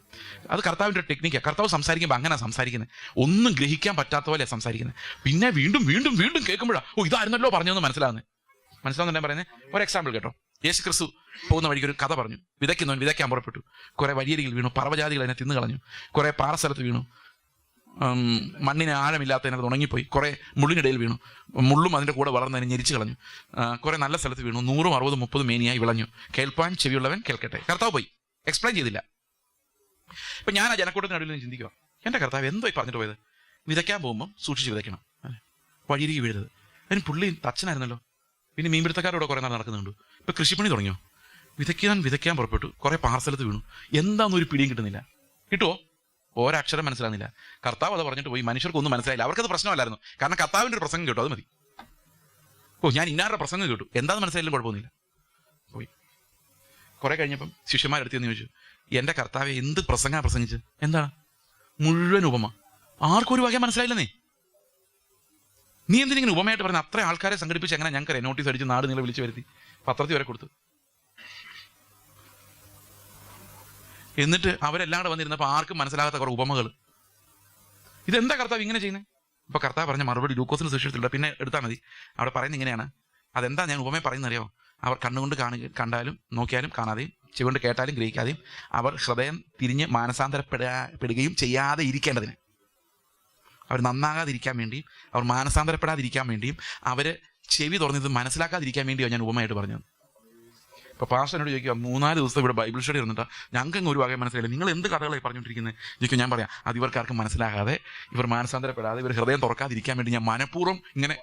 അത് കർത്താവിൻ്റെ ടെക്നിക്കാണ്. കർത്താവ് സംസാരിക്കുമ്പോൾ അങ്ങനെ സംസാരിക്കുന്നത്, ഒന്നും ഗ്രഹിക്കാൻ പറ്റാത്ത പോലെ സംസാരിക്കുന്നത്. പിന്നെ വീണ്ടും കേൾക്കുമ്പോഴാണ് ഇതായിരുന്നല്ലോ പറഞ്ഞതെന്ന് മനസ്സിലാവുന്നുണ്ടെങ്കിൽ പറയുന്നത്. ഒരു എക്സാമ്പിൾ കേട്ടോ. യേശു ക്രിസ്തു പോകുന്ന വഴിക്ക് ഒരു കഥ പറഞ്ഞു. വിതയ്ക്കുന്നവൻ വിതയ്ക്കാൻ പുറപ്പെട്ടു. കുറെ വഴിയരികിൽ വീണു, പറവജാതികൾ അതിനെ തിന്നു കളഞ്ഞു. കുറെ പാറസ്ഥലത്ത് വീണു, മണ്ണിന് ആഴമില്ലാത്തതിനകത്ത് ഉണങ്ങിപ്പോയി. കുറെ മുള്ളിനിടയിൽ വീണു, മുള്ളും അതിൻ്റെ കൂടെ വളർന്നതിനെ ഞെരിച്ചു കളഞ്ഞു. കുറെ നല്ല സ്ഥലത്ത് വീണു, 100, 60, 30 മേനിയായി വിളഞ്ഞു. കേൾപ്പാൻ ചെവിയുള്ളവൻ കേൾക്കട്ടെ. കർത്താവ് പോയി എക്സ്പ്ലെയിൻ ചെയ്തില്ല. ഇപ്പം ഞാൻ ആ ജനക്കൂട്ടത്തിനടിയിൽ നിന്ന് ചിന്തിക്കുക, എൻ്റെ കർത്താവ് എന്തോ പറഞ്ഞിട്ട് പോയത്? വിതയ്ക്കാൻ പോകുമ്പം സൂക്ഷിച്ച് വിതയ്ക്കണം, വഴിയിലേക്ക് വീഴരുത്. അതിന് പുള്ളി തച്ചനായിരുന്നല്ലോ. പിന്നെ മീൻപിടുത്തക്കാരോടെ കുറേ നാൾ നടക്കുന്നുണ്ട്. ഇപ്പം കൃഷിപ്പണി തുടങ്ങിയോ? വിതയ്ക്കാൻ പുറപ്പെട്ടു, കുറേ പാർസ്ഥലത്ത് വീണു. എന്താണെന്നൊരു പിടിയും കിട്ടുന്നില്ല. കിട്ടുമോ? ഒരക്ഷരം മനസ്സിലാകുന്നില്ല. കർത്താവ് അത് പറഞ്ഞിട്ട് പോയി. മനുഷ്യർക്കൊന്നും മനസ്സിലായില്ല. അവർക്കത് പ്രശ്നമല്ലായിരുന്നു. കാരണം കർത്താവിൻ്റെ ഒരു പ്രസംഗം കേട്ടു, അത് മതി. ഞാൻ ഇന്നാരുടെ പ്രസംഗം കേട്ടു, എന്താണെന്ന് മനസ്സിലായാലും കുഴപ്പമൊന്നുമില്ല. പോയി. കുറെ കഴിഞ്ഞപ്പം ശിഷ്യന്മാരെടുത്ത് ചോദിച്ചു, എൻ്റെ കർത്താവെ എന്ത് പ്രസംഗിച്ച്? എന്താണ്? മുഴുവൻ ഉപമ. ആർക്കും ഒരു വകയെ മനസ്സിലായില്ലെന്നേ. നീ എന്തിനിങ്ങനെ ഉപമയായിട്ട് പറഞ്ഞ? അത്ര ആൾക്കാരെ സംഘടിപ്പിച്ച് എങ്ങനെ ഞങ്ങൾക്ക് നോട്ടീസ് അടിച്ച് നാട് നിങ്ങളെ വിളിച്ചു വരുത്തി, പത്രത്തിൽ വരെ കൊടുത്തു. എന്നിട്ട് അവരെല്ലാം കൂടെ വന്നിരുന്നപ്പോൾ ആർക്കും മനസ്സിലാകാത്ത കുറേ ഉപമകൾ. ഇതെന്താ കർത്താവ് ഇങ്ങനെ ചെയ്യുന്നത്? അപ്പോൾ കർത്താവ് പറഞ്ഞ മറുപടി ലൂക്കോസിന് സുവിശേഷത്തിലുണ്ട്, പിന്നെ എടുത്താൽ മതി. അവിടെ പറയുന്നത് ഇങ്ങനെയാണ്. അതെന്താ ഞാൻ ഉപമയെ പറയുന്നറിയോ? അവർ കണ്ണുകൊണ്ട് കണ്ടാലും നോക്കിയാലും കാണാതെയും, ചെവികൊണ്ട് കേട്ടാലും ഗ്രഹിക്കാതെയും, അവർ ഹൃദയം തിരിഞ്ഞ് മാനസാന്തരപ്പെടുകയും ചെയ്യാതെ ഇരിക്കേണ്ടതിന്, അവർ നന്നാകാതിരിക്കാൻ വേണ്ടിയും, അവർ മാനസാന്തരപ്പെടാതിരിക്കാൻ വേണ്ടിയും, അവർ ചെവി തുറന്നത് മനസ്സിലാക്കാതിരിക്കാൻ വേണ്ടിയാണ് ഞാൻ ഉപമയായിട്ട് പറഞ്ഞത്. ഇപ്പോൾ പാസ്റ്ററിനോട് ചോദിക്കുക, 3-4 ദിവസം ഇവിടെ ബൈബിൾ സ്റ്റഡി ഇരുന്നിട്ട് ഞങ്ങൾക്ക് ഒരു വകയെ മനസ്സിലായില്ല, നിങ്ങൾ എന്ത് കഥകളായി പറഞ്ഞുകൊണ്ടിരിക്കുന്നത് ചോദിക്കും. ഞാൻ പറയാം, അത് ഇവർക്കാർക്കും മനസ്സിലാകാതെ, ഇവർ മാനസാന്തരപ്പെടാതെ, ഇവർ ഹൃദയം തുറക്കാതിരിക്കാൻ വേണ്ടി ഞാൻ മനഃപൂർവ്വം ഇങ്ങനെ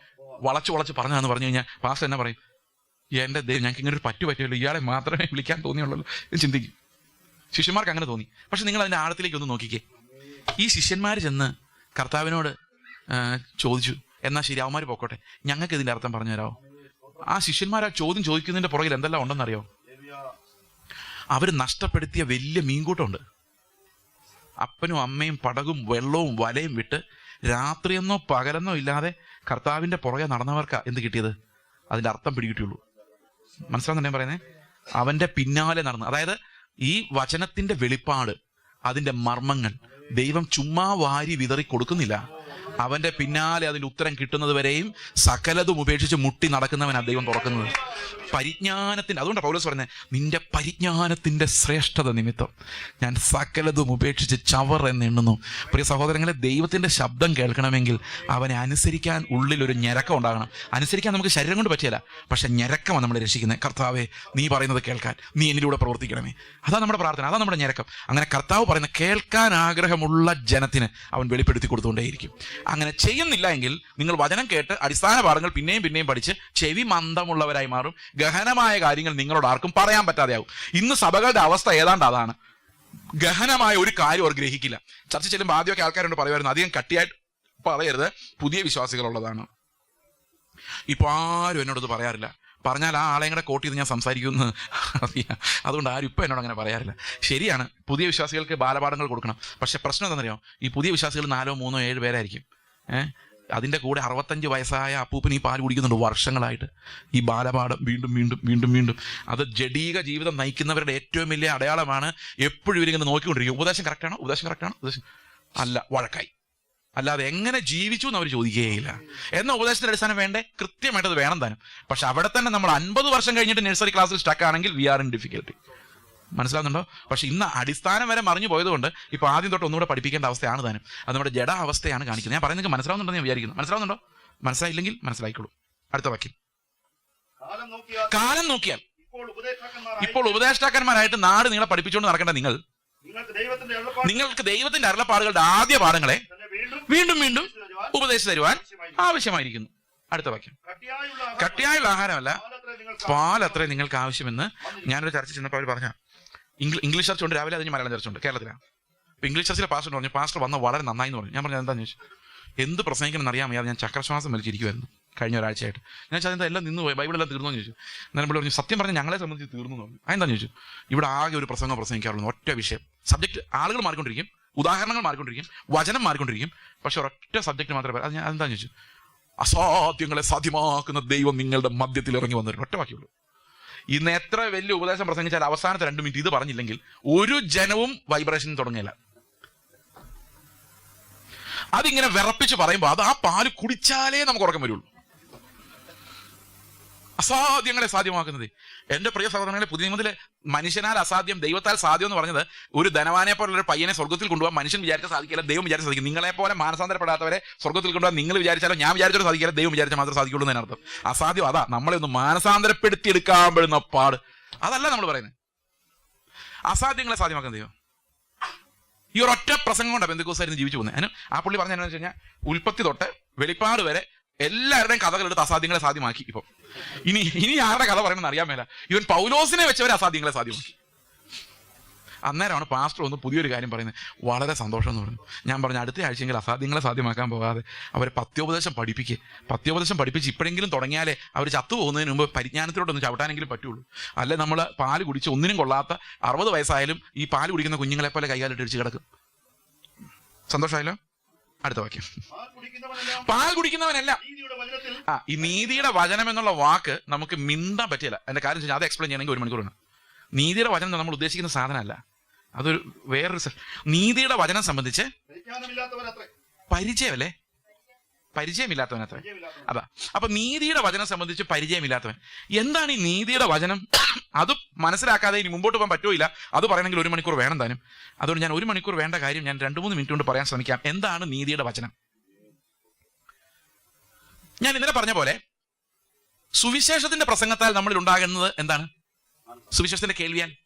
വളച്ച് പറഞ്ഞതെന്ന് പറഞ്ഞു കഴിഞ്ഞാൽ പാസ്റ്റർ എന്നാ പറയും? എൻ്റെ ദൈവം, ഞങ്ങൾക്ക് ഇങ്ങനെ ഒരു പറ്റുമല്ലോ, ഇയാളെ മാത്രമേ വിളിക്കാൻ തോന്നിയുള്ളൂ എന്ന് ചിന്തിക്കും. ശിഷ്യന്മാർക്ക് അങ്ങനെ തോന്നി. പക്ഷെ നിങ്ങൾ അതിൻ്റെ ആഴത്തിലേക്ക് ഒന്ന് നോക്കിക്കേ. ഈ ശിഷ്യന്മാർ ചെന്ന് കർത്താവിനോട് ചോദിച്ചു, എന്നാൽ ശരി അവന്മാർ പോക്കോട്ടെ, ഞങ്ങൾക്ക് ഇതിൻ്റെ അർത്ഥം പറഞ്ഞു തരാമോ? ആ ശിഷ്യന്മാർ ആ ചോദ്യം ചോദിക്കുന്നതിൻ്റെ പുറകിൽ എന്തെല്ലാം ഉണ്ടെന്നറിയോ? അവർ നഷ്ടപ്പെടുത്തിയ വലിയ മീൻകൂട്ടമുണ്ട്. അപ്പനും അമ്മയും പടകും വെള്ളവും വലയും വിട്ട് രാത്രിയെന്നോ പകലെന്നോ ഇല്ലാതെ കർത്താവിൻ്റെ പുറകെ നടന്നവർക്കാ എന്ത് കിട്ടിയത്? അതിൻ്റെ അർത്ഥം പിടികിട്ടിയുള്ളൂ. മനസ്സിലാവുന്നുണ്ടേ പറയുന്നത്? അവൻ്റെ പിന്നാലെ നടന്ന്, അതായത് ഈ വചനത്തിൻ്റെ വെളിപ്പാട്, അതിൻ്റെ മർമ്മങ്ങൾ ദൈവം ചുമ്മാ വാരി വിതറി കൊടുക്കുന്നില്ല. അവന്റെ പിന്നാലെ അതിന്റെ ഉത്തരം കിട്ടുന്നത് വരെയും സകലതും ഉപേക്ഷിച്ച് മുട്ടി നടക്കുന്നവനാ ദൈവം തുറക്കുന്നത്. പരിജ്ഞാനത്തിന്റെ, അതുകൊണ്ടാണ് പൗലോസ് പറഞ്ഞത്, നിന്റെ പരിജ്ഞാനത്തിന്റെ ശ്രേഷ്ഠത നിമിത്തം ഞാൻ സകലതും ഉപേക്ഷിച്ച് ചവർ എന്നെണ്ണുന്നു. പ്രിയ സഹോദരങ്ങളെ, ദൈവത്തിന്റെ ശബ്ദം കേൾക്കണമെങ്കിൽ അവനെ അനുസരിക്കാൻ ഉള്ളിലൊരു ഞരക്കം ഉണ്ടാകണം. അനുസരിക്കാൻ നമുക്ക് ശരീരം കൊണ്ട് പറ്റിയല്ല, പക്ഷെ ഞരക്കമാണ് നമ്മളെ രക്ഷിക്കുന്നത്. കർത്താവേ, നീ പറയുന്നത് കേൾക്കാൻ, നീ എന്നിലൂടെ പ്രവർത്തിക്കണമേ. അതാ നമ്മുടെ പ്രാർത്ഥന, അതാ നമ്മുടെ ഞരക്കം. അങ്ങനെ കർത്താവ് പറയുന്ന കേൾക്കാൻ ആഗ്രഹമുള്ള ജനത്തിന് അവൻ വെളിപ്പെടുത്തി കൊടുത്തുകൊണ്ടേയിരിക്കും. അങ്ങനെ ചെയ്യുന്നില്ല എങ്കിൽ നിങ്ങൾ വചനം കേട്ട് അടിസ്ഥാന പാഠങ്ങൾ പിന്നെയും പിന്നെയും പഠിച്ച് ചെവി മന്ദമുള്ളവരായി മാറും. ഗഹനമായ കാര്യങ്ങൾ നിങ്ങളോട് ആർക്കും പറയാൻ പറ്റാതെയാവും. ഇന്ന് സഭകളുടെ അവസ്ഥ ഏതാണ്ട് അതാണ്. ഗഹനമായ ഒരു കാര്യം അവർ ഗ്രഹിക്കില്ല. ചർച്ച ചെല്ലുമ്പോൾ ആദ്യമൊക്കെ ആൾക്കാരോട് പറയുമായിരുന്നു, അധികം കട്ടിയായിട്ട് പറയരുത്, പുതിയ വിശ്വാസികളുള്ളതാണ്. ഇപ്പോൾ ആരും എന്നോടത് പറയാറില്ല. പറഞ്ഞാൽ ആ ആളെയും കൂടെ കോട്ട് ചെയ്ത് ഞാൻ സംസാരിക്കുമെന്ന് അറിയാം. അതുകൊണ്ട് ആരും ഇപ്പം എന്നോട് അങ്ങനെ പറയാറില്ല. ശരിയാണ്, പുതിയ വിശ്വാസികൾക്ക് ബാലപാഠങ്ങൾ കൊടുക്കണം. പക്ഷെ പ്രശ്നം എന്താണെന്നറിയാമോ? ഈ പുതിയ വിശ്വാസികൾ 4, 3, 7 പേരായിരിക്കും. അതിൻ്റെ കൂടെ 65 വയസ്സായ അപ്പൂപ്പൻ ഈ പാല് കുടിക്കുന്നുണ്ട് വർഷങ്ങളായിട്ട്. ഈ ബാലപാഠം വീണ്ടും വീണ്ടും വീണ്ടും വീണ്ടും. അത് ജഡീക ജീവിതം നയിക്കുന്നവരുടെ ഏറ്റവും വലിയ അടയാളമാണ്. എപ്പോഴും ഇവരിങ്ങനെ നോക്കിക്കൊണ്ടിരിക്കും, ഉപദേശം കറക്റ്റാണോ, ഉപദേശം അല്ല, വഴക്കായി. അല്ലാതെ എങ്ങനെ ജീവിച്ചു എന്ന് അവർ ചോദിക്കുകയില്ല. എന്ന ഉപദേശത്തിന്റെ അടിസ്ഥാനം വേണ്ടേ? കൃത്യമായിട്ട് അത് വേണം താനും. പക്ഷെ അവിടെ തന്നെ നമ്മൾ 50 വർഷം കഴിഞ്ഞിട്ട് നഴ്സറി ക്ലാസ്സിൽ സ്റ്റക്ക് ആണെങ്കിൽ വി ആർ ഇൻ ഡിഫിക്കൽട്ടി. മനസ്സിലാവുന്നുണ്ടോ? പക്ഷെ ഇന്ന് അടിസ്ഥാനം വരെ മറിഞ്ഞു പോയതുകൊണ്ട് ഇപ്പോൾ ആദ്യം തൊട്ട് ഒന്നുകൂടെ പഠിപ്പിക്കേണ്ട അവസ്ഥയാണ് താനും. അത് നമ്മുടെ ജഡ അവസ്ഥയാണ് കാണിക്കുന്നത്. ഞാൻ പറയുന്നത് നിങ്ങൾക്ക് മനസ്സിലാവുന്നുണ്ടെന്ന് ഞാൻ വിചാരിക്കുന്നു. മനസ്സിലാവുന്നുണ്ടോ? മനസ്സിലായില്ലെങ്കിൽ മനസ്സിലായിക്കോളൂ. അടുത്ത വാക്യം. കാലം നോക്കിയാൽ ഇപ്പോൾ ഉപദേഷ്ടാക്കന്മാരായിട്ട് നാട് നിങ്ങളെ പഠിപ്പിച്ചുകൊണ്ട് നടക്കേണ്ട നിങ്ങൾക്ക് ദൈവത്തിന്റെ അരുളപ്പാടുകളുടെ ആദ്യ പാഠങ്ങളെ വീണ്ടും വീണ്ടും ഉപദേശിച്ചു തരുവാൻ ആവശ്യമായിരിക്കുന്നു. അടുത്ത വാക്യം. കട്ടിയായുള്ള ആഹാരമല്ല, പാലത്രേ നിങ്ങൾക്ക് ആവശ്യമെന്ന് ഞാനൊരു ചർച്ച ചെന്നപ്പോൾ അവർ പറഞ്ഞ. ഇംഗ്ലീഷ് ചർച്ച ഉണ്ട് രാവിലെ, അതിന് മലയാളം ചർച്ച ഉണ്ട് കേരളത്തിലാണ്. അപ്പോൾ ഇംഗ്ലീഷ് ചർച്ചിലെ പാസ്റ്റർ പറഞ്ഞു, പാസ്റ്റർ വന്ന വളരെ നന്നായി എന്ന് പറഞ്ഞു. ഞാൻ പറഞ്ഞു എന്താണെന്ന് ചോദിച്ചു. എന്ത് പ്രസംഗിക്കണം അറിയാൻ വയ്യാതെ ഞാൻ ചക്രശ്വാസം വലിച്ചിരിക്കുമായിരുന്നു കഴിഞ്ഞ ഒരാഴ്ചയായിട്ട്. ഞാൻ ചോദിച്ചാൽ എല്ലാം നിന്ന് പോയി, ബൈബിളെല്ലാം തീർന്നു എന്ന് ചോദിച്ചു. എന്നാലും പറഞ്ഞു, സത്യം പറഞ്ഞാൽ ഞങ്ങളെ സംബന്ധിച്ച് തീർന്നു എന്ന് പറഞ്ഞു. അതെന്താണെന്ന് ചോദിച്ചു. ഇവിടെ ആകെ ഒരു പ്രസംഗം പ്രസംഗിക്കാറുള്ളൂ, ഒറ്റ വിഷയം. സബ്ജക്ട് ആളുകൾ മാറിക്കൊണ്ടിരിക്കും, ഉദാഹരണങ്ങൾ മാറിക്കൊണ്ടിരിക്കും, വചനം മാറിക്കൊണ്ടിരിക്കും, പക്ഷെ ഒരൊറ്റ സബ്ജക്ട് മാത്രമേ. അത് ഞാൻ അതെന്താണെന്ന് ചോദിച്ചു. അസാധ്യങ്ങളെ സാധ്യമാക്കുന്ന ദൈവം നിങ്ങളുടെ മധ്യത്തിൽ ഇറങ്ങി വന്നൊരു ഒറ്റ വാക്യമുള്ളൂ. ഇന്ന് എത്ര വലിയ ഉപദേശം പ്രസംഗിച്ചാൽ അവസാനത്തെ 2 മിനിറ്റ് ഇത് പറഞ്ഞില്ലെങ്കിൽ ഒരു ജനവും വൈബ്രേഷൻ തുടങ്ങിയില്ല. അതിങ്ങനെ വിറപ്പിച്ച് പറയുമ്പോൾ അത് ആ പാല് കുടിച്ചാലേ നമുക്ക് ഉറക്കം വരുള്ളൂ. അസാധ്യങ്ങളെ സാധ്യമാക്കുന്നത്. എന്റെ പ്രിയ സഹോദരങ്ങളെ, പുതിയ നിയമത്തിലെ മനുഷ്യനാൽ അസാധ്യം ദൈവത്താൽ സാധ്യം എന്ന് പറഞ്ഞത് ഒരു ധനവാനെ പോലുള്ള ഒരു പയ്യനെ സ്വർഗ്ഗത്തിൽ കൊണ്ടുപോകാൻ മനുഷ്യൻ വിചാരിച്ചാൽ സാധിക്കില്ല, ദൈവം വിചാരിച്ചാൽ സാധിക്കും. നിങ്ങളെ പോലെ മാനസാന്തരപ്പെടാത്തവരെ സ്വർഗ്ഗത്തിൽ കൊണ്ടുപോകാൻ നിങ്ങൾ വിചാരിച്ചാലോ ഞാൻ വിചാരിച്ചാലും സാധിക്കില്ല, ദൈവം വിചാരിച്ചാൽ മാത്രമേ സാധിക്കുള്ളൂ എന്നർത്ഥം. അസാധ്യം അതാ, നമ്മളെ ഒന്ന് മാനസാന്തരപ്പെടുത്തി എടുക്കാൻ പെടുന്ന പാട്. അതല്ല നമ്മൾ പറയുന്നത്. അസാധ്യങ്ങളെ സാധ്യമാക്കുന്ന ദൈവം. ഈ ഒരൊറ്റ പ്രസംഗം കൊണ്ടാണ് പെന്തക്കോസ്തുകാർ ജീവിച്ചു പോകുന്നത്. അതിന് ആ പുള്ളി പറഞ്ഞ എന്താണെന്ന് വെച്ച് കഴിഞ്ഞാൽ, ഉൽപ്പത്തി തൊട്ട് വെളിപ്പാട് വരെ എല്ലാവരുടെയും കഥകളെടുത്ത് അസാധ്യങ്ങളെ സാധ്യമാക്കി. ഇപ്പം ഇനി ആരുടെ കഥ പറയണമെന്ന് അറിയാൻ മേല. ഇവൻ പൗലോസിനെ വെച്ചവരെ അസാധ്യങ്ങളെ സാധ്യമാക്കി. അന്നേരമാണ് പാസ്റ്റർ ഒന്ന് പുതിയൊരു കാര്യം പറയുന്നത്. വളരെ സന്തോഷം എന്ന് പറഞ്ഞു. ഞാൻ പറഞ്ഞു, അടുത്ത ആഴ്ചയെങ്കിൽ അസാധ്യങ്ങളെ സാധ്യമാക്കാൻ പോകാതെ അവരെ പത്യോപദേശം പഠിപ്പിക്കുക. പത്യോപദേശം പഠിപ്പിച്ച് ഇപ്പോഴെങ്കിലും തുടങ്ങിയാലേ അവർ ചത്തുപോകുന്നതിന് മുമ്പ് പരിജ്ഞാനത്തിലോട്ടൊന്ന് ചവിട്ടാനെങ്കിലും പറ്റുള്ളൂ. അല്ലെ നമ്മൾ പാല് കുടിച്ച് ഒന്നിനും കൊള്ളാത്ത 60 വയസ്സായാലും ഈ പാല് കുടിക്കുന്ന കുഞ്ഞുങ്ങളെ പോലെ കൈകാലിട്ട് ഇടിച്ച് കിടക്കും. സന്തോഷമായല്ലോ? അടുത്ത വാക്യം. പാൽ കുടിക്കുന്നവനല്ല. ഈ നീതിയുടെ വചനം എന്നുള്ള വാക്ക് നമുക്ക് മിണ്ടാൻ പറ്റില്ല. അതിന്റെ കാര്യം വെച്ചാൽ അത് എക്സ്പ്ലെയിൻ ചെയ്യണമെങ്കിൽ 1 മണിക്കൂർ വേണം. നീതിയുടെ വചനം നമ്മൾ ഉദ്ദേശിക്കുന്ന സാധനമല്ല, അതൊരു വേറൊരു. നീതിയുടെ വചനം സംബന്ധിച്ച് പരിചയമല്ലേ? പരിചയമില്ലാത്തവനത്രേ. അതാ. അപ്പൊ നീതിയുടെ വചനം സംബന്ധിച്ച് പരിചയമില്ലാത്തവൻ. എന്താണ് ഈ നീതിയുടെ വചനം? അത് മനസ്സിലാക്കാതെ ഇനി മുമ്പോട്ട് പോകാൻ പറ്റുമില്ല. അത് പറയണമെങ്കിൽ 1 മണിക്കൂർ വേണം താനും. അതുകൊണ്ട് ഞാൻ 1 മണിക്കൂർ വേണ്ട കാര്യം ഞാൻ 2-3 മിനിറ്റ് കൊണ്ട് പറയാൻ ശ്രമിക്കാം. എന്താണ് നീതിയുടെ വചനം? ഞാൻ ഇന്നലെ പറഞ്ഞ പോലെ സുവിശേഷത്തിന്റെ പ്രസംഗത്താൽ നമ്മളിൽ ഉണ്ടാകുന്നത് എന്താണ്? സുവിശേഷത്തിന്റെ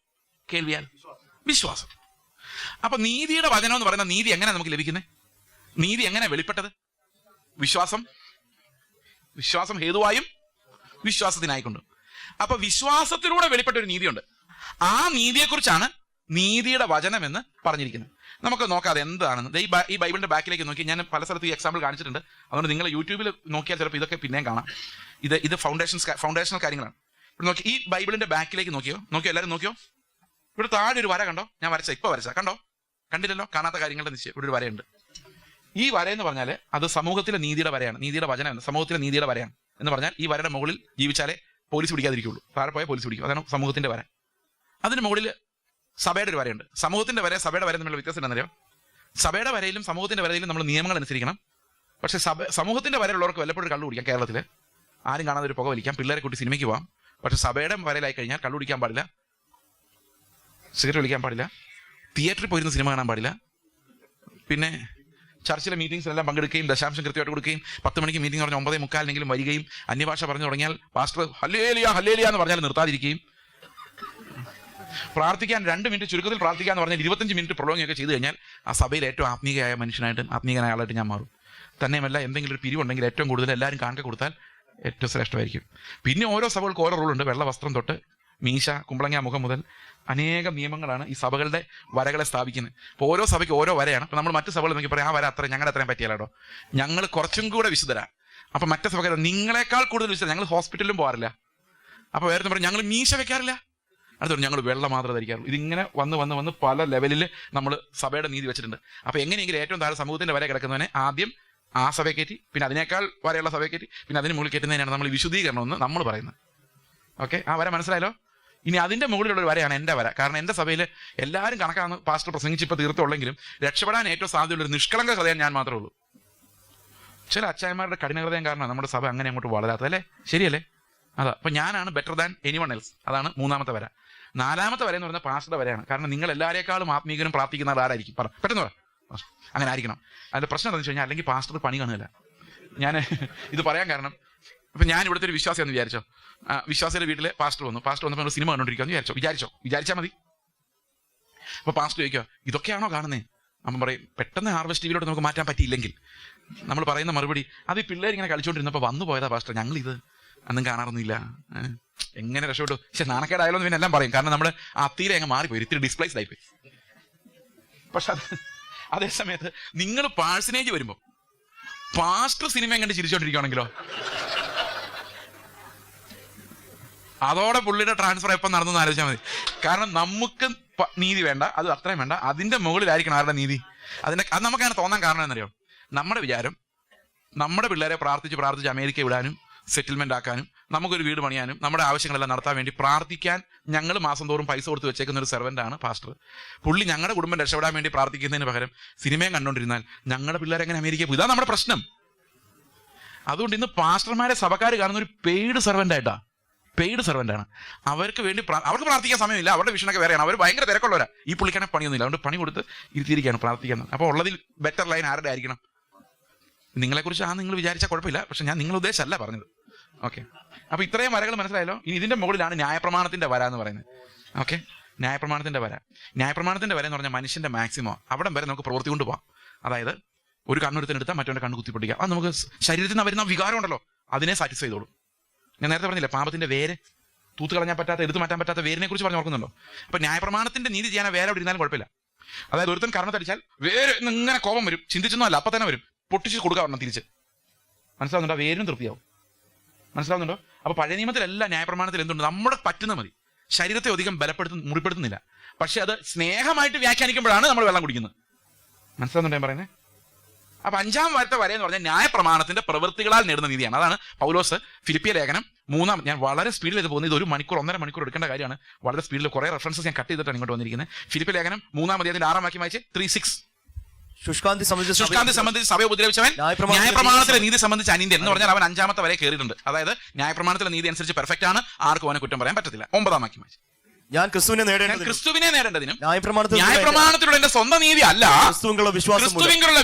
കേൾവിയാൽ വിശ്വാസം. അപ്പൊ നീതിയുടെ വചനം എന്ന് പറയുന്ന നീതി എങ്ങനെ നമുക്ക് ലഭിക്കുന്നത്? നീതി എങ്ങനെ വെളിപ്പെട്ടത്? വിശ്വാസം ഹേതുവായും വിശ്വാസത്തിനായിക്കൊണ്ടും. അപ്പൊ വിശ്വാസത്തിലൂടെ വെളിപ്പെട്ട ഒരു നീതിയുണ്ട്. ആ നീതിയെക്കുറിച്ചാണ് നീതിയുടെ വചനം എന്ന് പറഞ്ഞിരിക്കുന്നത്. നമുക്ക് നോക്കാതെ എന്താണെന്ന് ഈ ബൈബിളിന്റെ ബാക്കിലേക്ക് നോക്കി. ഞാൻ പല സ്ഥലത്ത് ഈ എക്സാമ്പിൾ കാണിച്ചിട്ടുണ്ട്. അതുകൊണ്ട് നിങ്ങൾ യൂട്യൂബിൽ നോക്കിയാൽ ചിലപ്പോൾ ഇതൊക്കെ പിന്നെയും കാണാം. ഇത് ഫൗണ്ടേഷണൽ കാര്യങ്ങളാണ്. ഇവിടെ നോക്കി, ഈ ബൈബിളിന്റെ ബാക്കിലേക്ക് നോക്കിയോ എല്ലാവരും നോക്കിയോ. ഇവിടെ താഴെ ഒരു വര കണ്ടോ? ഞാൻ ഇപ്പൊ വരച്ച കണ്ടോ? കണ്ടില്ലല്ലോ? കാണാത്ത കാര്യങ്ങളുടെ നിശ്ചയം. ഇവിടെ ഒരു വരയുണ്ട്. ഈ വര എന്ന് പറഞ്ഞാൽ അത് സമൂഹത്തിലെ നീതിയുടെ വരയാണ്. നീതിയുടെ വചനം സമൂഹത്തിലെ നീതിയുടെ വരയാണ് എന്ന് പറഞ്ഞാൽ ഈ വരയുടെ മുകളിൽ ജീവിച്ചാലേ പോലീസ് പിടിക്കാതിരിക്കുള്ളൂ. താഴെ പോയാൽ പോലീസ് പിടിക്കും. അതാണ് സമൂഹത്തിന്റെ വര. അതിന് മുകളിൽ സഭയുടെ ഒരു വരയുണ്ട്. സമൂഹത്തിന്റെ വര സഭയുടെ വര തമ്മിലുള്ള വ്യത്യാസം എന്താണെന്നറിയോ? സഭയുടെ വരയിലും സമൂഹത്തിന്റെ വരയിലും നമ്മൾ നിയമങ്ങൾ അനുസരിക്കണം. പക്ഷെ സമൂഹത്തിന്റെ വരയുള്ളവർക്ക് വല്ലപ്പോഴും കള്ളു കുടിക്കാം. കേരളത്തിൽ ആരും കാണാതെ ഒരു പുക വലിക്കാം, പിള്ളേരെ കൂട്ടി സിനിമയ്ക്ക് പോവാം. പക്ഷെ സഭയുടെ വരയിലായി കഴിഞ്ഞാൽ കള്ളു കുടിക്കാൻ പാടില്ല, സിഗരറ്റ് വലിക്കാൻ പാടില്ല, തിയേറ്ററിൽ പോയിരുന്ന സിനിമ കാണാൻ പാടില്ല, പിന്നെ ചർച്ചിലെ മീറ്റിംഗ്സിലെല്ലാം പങ്കെടുക്കുകയും ദശാംശം കൃത്യമായിട്ട് കൊടുക്കുകയും 10 മണിക്ക് മീറ്റിംഗ് പറഞ്ഞ് 9:45 വരികയും അന്യഭാഷ പറഞ്ഞു തുടങ്ങിയാൽ പാസ്റ്റർ ഹല്ലേലൂയ ഹല്ലേലൂയ എന്ന് പറഞ്ഞാൽ നിർത്താതിരിക്കുകയും, പ്രാർത്ഥിക്കാൻ 2 മിനിറ്റ് ചുരുക്കത്തിൽ പ്രാർത്ഥിക്കുക എന്ന് പറഞ്ഞാൽ 25 മിനിറ്റ് പ്രൊളോങ് ഒക്കെ ചെയ്തു കഴിഞ്ഞാൽ ആ സഭയിൽ ഏറ്റവും ആത്മീയമായ മനുഷ്യനായിട്ട് ആത്മീയനായ ആളായിട്ട് ഞാൻ മാറും. തന്നെയുമല്ല, എന്തെങ്കിലും ഒരു പിരിവുണ്ടെങ്കിൽ ഏറ്റവും കൂടുതൽ എല്ലാവരും കാണിക്ക കൊടുത്താൽ ഏറ്റവും ശ്രേഷ്ഠമായിരിക്കും. പിന്നെ ഓരോ സഭകൾക്ക് ഓരോ റൂളുണ്ട്. വെള്ള വസ്ത്രം തൊട്ട് മീശ കുമ്പളങ്ങ മുഖം മുതൽ അനേകം നിയമങ്ങളാണ് ഈ സഭകളുടെ വരകളെ സ്ഥാപിക്കുന്നത്. അപ്പോൾ ഓരോ സഭയ്ക്ക് ഓരോ വരയാണ്. അപ്പോൾ നമ്മൾ മറ്റു സഭകൾ നോക്കി പറയാം ആ വര ഞങ്ങളുടെ അത്രയും പറ്റിയാലോ, ഞങ്ങൾ കുറച്ചും കൂടെ വിശുദ്ധരാ. അപ്പം മറ്റു സഭകൾ നിങ്ങളെക്കാൾ കൂടുതൽ വിശുദ്ധ, ഞങ്ങൾ ഹോസ്പിറ്റലിലും പോകാറില്ല. അപ്പോൾ വേറെ പറയും ഞങ്ങൾ മീശ വെക്കാറില്ല, അടുത്തോട്ട് ഞങ്ങൾ വെള്ള മാത്രമേ ധരിക്കാറുള്ളൂ. ഇതിങ്ങനെ വന്ന് പല ലെവലിൽ നമ്മൾ സഭയുടെ നീതി വെച്ചിട്ടുണ്ട്. അപ്പോൾ എങ്ങനെയെങ്കിലും ഏറ്റവും താഴെ സമൂഹത്തിന്റെ വര കിടക്കുന്നവനെ ആദ്യം ആ സഭയെ കയറ്റി, പിന്നെ അതിനേക്കാൾ വരെയുള്ള സഭയെ കയറ്റി, പിന്നെ അതിന് മുകളിൽ കയറ്റുന്നതിനാണ് നമ്മൾ വിശുദ്ധീകരണം എന്ന് നമ്മൾ പറയുന്നത്. ഓക്കെ, ആ വര മനസ്സിലായല്ലോ. ഇനി അതിന്റെ മുകളിലുള്ള ഒരു വരയാണ് എൻ്റെ വര. കാരണം എൻ്റെ സഭയിൽ എല്ലാവരും കണക്കാന്ന് പാസ്റ്റർ പ്രസംഗിച്ച് ഇപ്പോൾ തീർത്തുള്ളെങ്കിലും രക്ഷപ്പെടാൻ ഏറ്റവും സാധ്യതയുള്ള ഒരു നിഷ്കളങ്ക ഹൃദയം ഞാൻ മാത്രമേ ഉള്ളൂ. ചില അച്ചായന്മാരുടെ കഠിന ഹൃദയം കാരണം നമ്മുടെ സഭ അങ്ങനെ അങ്ങോട്ട് വളരാത്തത്, അല്ലേ? ശരിയല്ലേ? അതാ. അപ്പം ഞാനാണ് ബെറ്റർ ദാൻ എനിവൺ എൽസ്. അതാണ് 3ാമത്തെ വര. 4ാമത്തെ വര എന്ന് പറയുന്നത് പാസ്റ്ററുടെ വരയാണ്. കാരണം നിങ്ങൾ എല്ലാവരെക്കാളും ആത്മീകനും പ്രാർത്ഥിക്കുന്ന ആരായിരിക്കും? പെട്ടെന്ന് പറ. അങ്ങനെ ആയിരിക്കണം. അതിന്റെ പ്രശ്നം എന്താണെന്ന് വെച്ച് കഴിഞ്ഞാൽ അല്ലെങ്കിൽ പാസ്റ്റർ പണി കാണുകയില്ല. ഞാൻ ഇത് പറയാൻ കാരണം, ഇപ്പം ഞാൻ ഇവിടുത്തെ ഒരു വിശ്വാസിയാണെന്ന് വിചാരിച്ചോ, വിശ്വാസിയുടെ വീട്ടിൽ പാസ്റ്റർ വന്നപ്പോൾ സിനിമ കണ്ടുകൊണ്ടിരിക്കുകയെന്ന് വിചാരിച്ചാൽ മതി. അപ്പോൾ പാസ്റ്റർ ചോദിക്കുക ഇതൊക്കെയാണോ കാണുന്നത്? അപ്പം പറയും പെട്ടെന്ന് ഹാർവസ്റ്റ് ടിവിയിലോട്ട് നമുക്ക് മാറ്റാൻ പറ്റിയില്ലെങ്കിൽ നമ്മൾ പറയുന്ന മറുപടി അത് ഈ പിള്ളേർ ഇങ്ങനെ കളിച്ചുകൊണ്ടിരുന്നപ്പോൾ വന്നു പോയതാ പാസ്റ്റർ, ഞങ്ങളിത് അന്നും കാണാറൊന്നുമില്ല, എങ്ങനെ രക്ഷപ്പെട്ടു. പക്ഷെ നാണക്കേടായാലോ എന്ന് പിന്നെ എല്ലാം പറയും. കാരണം നമ്മുടെ അത്തിയിലെ അങ്ങ് മാറിപ്പോയി, ഇത്തിരി ഡിസ്പ്ലേസ്ഡ് ആയിപ്പോയി. പക്ഷെ അതേ സമയത്ത് നിങ്ങൾ പാഴ്സനേജ് വരുമ്പോൾ പാസ്റ്റർ സിനിമ കണ്ട് ചിരിച്ചോണ്ടിരിക്കുകയാണെങ്കിലോ, അതോടെ പുള്ളിയുടെ ട്രാൻസ്ഫർ എപ്പം നടന്നു ആലോചിച്ചാൽ മതി. കാരണം നമുക്ക് നീതി വേണ്ട, അത് അത്രയും വേണ്ട, അതിന്റെ മുകളിലായിരിക്കണം ആരുടെ നീതി. അത് നമുക്കങ്ങനെ തോന്നാൻ കാരണം എന്നറിയോ? നമ്മുടെ വിചാരം നമ്മുടെ പിള്ളേരെ പ്രാർത്ഥിച്ച് അമേരിക്ക വിടാനും സെറ്റിൽമെന്റ് ആക്കാനും നമുക്കൊരു വീട് പണിയാനും നമ്മുടെ ആവശ്യങ്ങളെല്ലാം നടത്താൻ വേണ്ടി പ്രാർത്ഥിക്കാൻ ഞങ്ങൾ മാസം തോറും പൈസ കൊടുത്ത് വെച്ചേക്കുന്ന ഒരു സെർവൻ്റാണ് പാസ്റ്റർ. പുള്ളി ഞങ്ങളുടെ കുടുംബം രക്ഷപ്പെടാൻ വേണ്ടി പ്രാർത്ഥിക്കുന്നതിന് പകരം സിനിമയും കണ്ടുകൊണ്ടിരുന്നാൽ ഞങ്ങളുടെ പിള്ളേരെ എങ്ങനെ അമേരിക്ക പോകും? ഇതാണ് നമ്മുടെ പ്രശ്നം. അതുകൊണ്ട് ഇന്ന് പാസ്റ്റർമാരെ സഭക്കാർ കാണുന്ന ഒരു പെയ്ഡ് സെർവൻ്റാണ്. അവർക്ക് വേണ്ടി അവർക്ക് പ്രാർത്ഥിക്കാൻ സമയമില്ല, അവരുടെ വിഷനൊക്കെ വേറെയാണ്, അവർ ഭയങ്കര തിരക്കുള്ളവരാ. ഈ പുള്ളിക്കാനെ പണിയൊന്നുമില്ല, അതുകൊണ്ട് പണി കൊടുത്ത് ഇരുത്തിയിരിക്കുകയാണ് പ്രാർത്ഥിക്കുന്നത്. അപ്പോൾ ഉള്ളതിൽ ബെറ്റർ ലൈൻ ആരുടെ ആയിരിക്കണം? നിങ്ങളെക്കുറിച്ച് നിങ്ങൾ വിചാരിച്ചാൽ കുഴപ്പമില്ല, പക്ഷെ ഞാൻ നിങ്ങളുടെ ഉദ്ദേശമല്ല പറഞ്ഞത്. ഓക്കെ, അപ്പോൾ ഇത്രയും വരകൾ മനസ്സിലായല്ലോ. ഇനി ഇതിന്റെ മുകളിലാണ് ന്യായപ്രമാണത്തിന്റെ വര എന്ന് പറയുന്നത്. ഓക്കെ, ന്യായപ്രമാണത്തിന്റെ വര എന്ന് പറഞ്ഞാൽ മനുഷ്യന്റെ മാക്സിമം അവിടം വരെ നമുക്ക് പ്രവൃത്തി കൊണ്ട് പോകാം. അതായത് ഒരു കണ്ണൊരുത്തിനെടുത്താൽ മറ്റവന്റെ കണ്ണ് കുത്തിപ്പൊട്ടിക്കുക. അത് നമുക്ക് ശരീരത്തിൽ നിന്ന് വരുന്ന വികാരം ഉണ്ടല്ലോ, അതിനെ സാറ്റിസ്ഫൈ ചെയ്തോളും. ഞാൻ നേരത്തെ പറഞ്ഞില്ലേ പാപത്തിന്റെ വേര് തൂത്ത് കളഞ്ഞാൽ പറ്റാത്ത, എടുത്തു മാറ്റാൻ പറ്റാത്ത വേരിനെ കുറിച്ച് പറഞ്ഞ് ഓർക്കുന്നുണ്ടോ? അപ്പൊ ന്യായപ്രമാണത്തിന്റെ നീതി ചെയ്യാൻ വേറെ അവിടെ ഇരുന്നാലും കുഴപ്പമില്ല. അതായത് ഒരുത്തൻ കർമ്മത്തടിച്ചാൽ വേര് ഇങ്ങനെ കോപം വരും, ചിന്തിച്ചൊന്നും അല്ല, അപ്പൊ തന്നെ വരും, പൊട്ടിച്ച് കൊടുക്കുക തിരിച്ച്. മനസ്സിലാവുന്നുണ്ടോ? വേരും തൃപ്തിയാവും. മനസ്സിലാവുന്നുണ്ടോ? അപ്പൊ പഴയ നിയമത്തിലല്ല ന്യായപ്രമാണത്തിൽ എന്തുണ്ട്? നമ്മുടെ പറ്റുന്ന മതി, ശരീരത്തെ അധികം മുറിപ്പെടുത്തുന്നില്ല. പക്ഷെ അത് സ്നേഹമായിട്ട് വ്യാഖ്യാനിക്കുമ്പോഴാണ് നമ്മൾ വെള്ളം കുടിക്കുന്നത്. മനസ്സിലാവുന്നുണ്ടോ ഞാൻ പറയുന്നത്? അപ്പൊ 5ാം വരത്തെ വര എന്ന് പറഞ്ഞാൽ ന്യായപ്രമാണത്തിന്റെ പ്രവൃത്തികളാൽ നേടുന്ന നീതിയാണ്. അതാണ് പൗലോസ് ഫിലിപ്പിയ ലേഖനം 3-ാം, ഞാൻ വളരെ സ്പീഡിൽ ഇത് പോകുന്നത്, ഇത് 1 മണിക്കൂർ 1.5 മണിക്കൂർ എടുക്കേണ്ട കാര്യമാണ്. വളരെ സ്പീഡിൽ കുറെ റെഫറൻസസ് ഞാൻ കട്ട് ചെയ്തിട്ടാണ് ഇങ്ങോട്ട് വന്നിരിക്കുന്നത്. ഫിലിപ്പിയ ലേഖനം 3-ാം അധ്യായത്തിൽ 6-ാം വാക്യം വായിച്ച് 3:6. ശുഷ്കാന്തി സംബന്ധിച്ച് സഭയെ ഉപദ്രവിച്ചവൻ ന്യായപ്രമാണത്തിലെ നീതി സംബന്ധിച്ച് അനിന്ത്യൻ എന്ന് പറഞ്ഞാൽ അവൻ 5ാമത്തെ വരെ കയറിയിട്ടുണ്ട്. അതായത് ന്യായപ്രമാണത്തിലെ നീതി അനുസരിച്ച് പെർഫെക്റ്റ് ആണ്, ആർക്കും അവനെ കുറ്റം പറയാൻ പറ്റത്തില്ല. 9-ാം വാക്യം വായിച്ച് ഞാൻ ക്രിസ്തുവിനെ നേടേണ്ടതിനും ന്യായപ്രമാണത്തിലുള്ള എന്റെ സ്വന്തം നീതി അല്ല, ക്രിസ്തുവിലുള്ള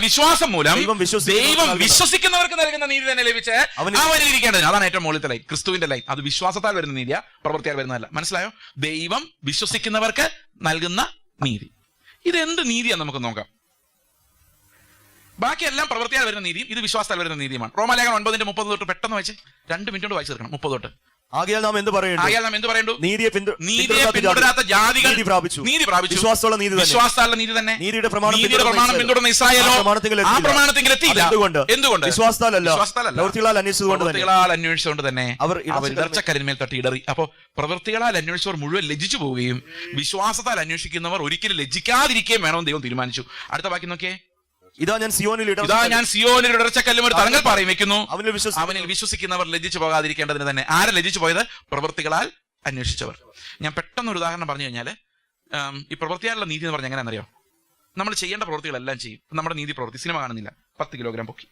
വിശ്വാസം മൂലം ദൈവം വിശ്വസിക്കുന്നവർക്ക് നൽകുന്ന നീതി തന്നെ ലഭിച്ച് അവനിൽ ഇരിക്കേണ്ടതിന്. അതാണ് ഏറ്റവും മുകളിലത്തെ ലൈൻ, ക്രിസ്തുവിന്റെ ലൈൻ. അത് വിശ്വാസത്താൽ വരുന്ന നീതിയാ, പ്രവൃത്തിയാൽ വരുന്നതല്ല. മനസ്സിലായോ? ദൈവം വിശ്വസിക്കുന്നവർക്ക് നൽകുന്ന നീതി. ഇതെന്ത് നീതിയാന്ന് നമുക്ക് നോക്കാം. ബാക്കിയെല്ലാം പ്രവൃത്തിയാൽ വരുന്ന നീതിയും ഇത് വിശ്വാസത്താൽ വരുന്ന നീതിയുമാണ്. റോമാലേഖനം 9:30 തൊട്ട് പെട്ടെന്ന് വായിച്ച് 2 മിനിറ്റ് കൊണ്ട് വായിച്ചു തീർക്കണം. 30 തൊട്ട്. ആകയാൽ നാം എന്ത് പറയേണ്ടു? നീതിയെ പിന്തുടരാത്ത ജാതികൾ നീതി പ്രാപിച്ചു, വിശ്വാസത്താലുള്ള നീതി തന്നെ. നീതിയുടെ പ്രമാണം പിന്തുടർന്ന ഇസ്രായേലോ ആ പ്രമാണത്തിൽ എത്തിയില്ല. എന്തുകൊണ്ട്? വിശ്വാസത്താലല്ല, പ്രവൃത്തികളാൽ അന്വേഷിച്ചുകൊണ്ട് തന്നെ അവർ ഇടർച്ചക്കരിന്മേൽ തട്ടി ഇടറി. അപ്പോ പ്രവൃത്തികളാൽ അന്വേഷിച്ചവർ മുഴുവൻ ലജ്ജിച്ചു പോവുകയും വിശ്വാസത്താൽ അന്വേഷിക്കുന്നവർ ഒരിക്കലും ലജ്ജിക്കാതിരിക്കുകയും വേണമെന്ന് ദൈവം തീരുമാനിച്ചു. അടുത്ത വാക്യം നോക്കിയേ. ഇതാ ഞാൻ സിയോനിൽ ഇടർച്ചക്കല്ലും ഒരു തലങ്ങൾ പറയും വെക്കുന്നു, അവനിൽ വിശ്വസിക്കുന്നവർ ലജ്ജിച്ചു പോകാതിരിക്കേണ്ടതിന് തന്നെ. ആരെ ലജ്ജിച്ചു പോയത്? പ്രവൃത്തികളാൽ അന്വേഷിച്ചവർ. ഞാൻ പെട്ടെന്ന് ഒരു ഉദാഹരണം പറഞ്ഞു കഴിഞ്ഞാൽ, ഈ പ്രവൃത്തിയാലുള്ള നീതി എന്ന് പറഞ്ഞാൽ എങ്ങനെയാണെന്നറിയോ? നമ്മൾ ചെയ്യേണ്ട പ്രവൃത്തികളെല്ലാം ചെയ്യും. നമ്മുടെ നീതി പ്രവൃത്തി, സിനിമ കാണുന്നില്ല, 10 കിലോഗ്രാം പൊക്കി,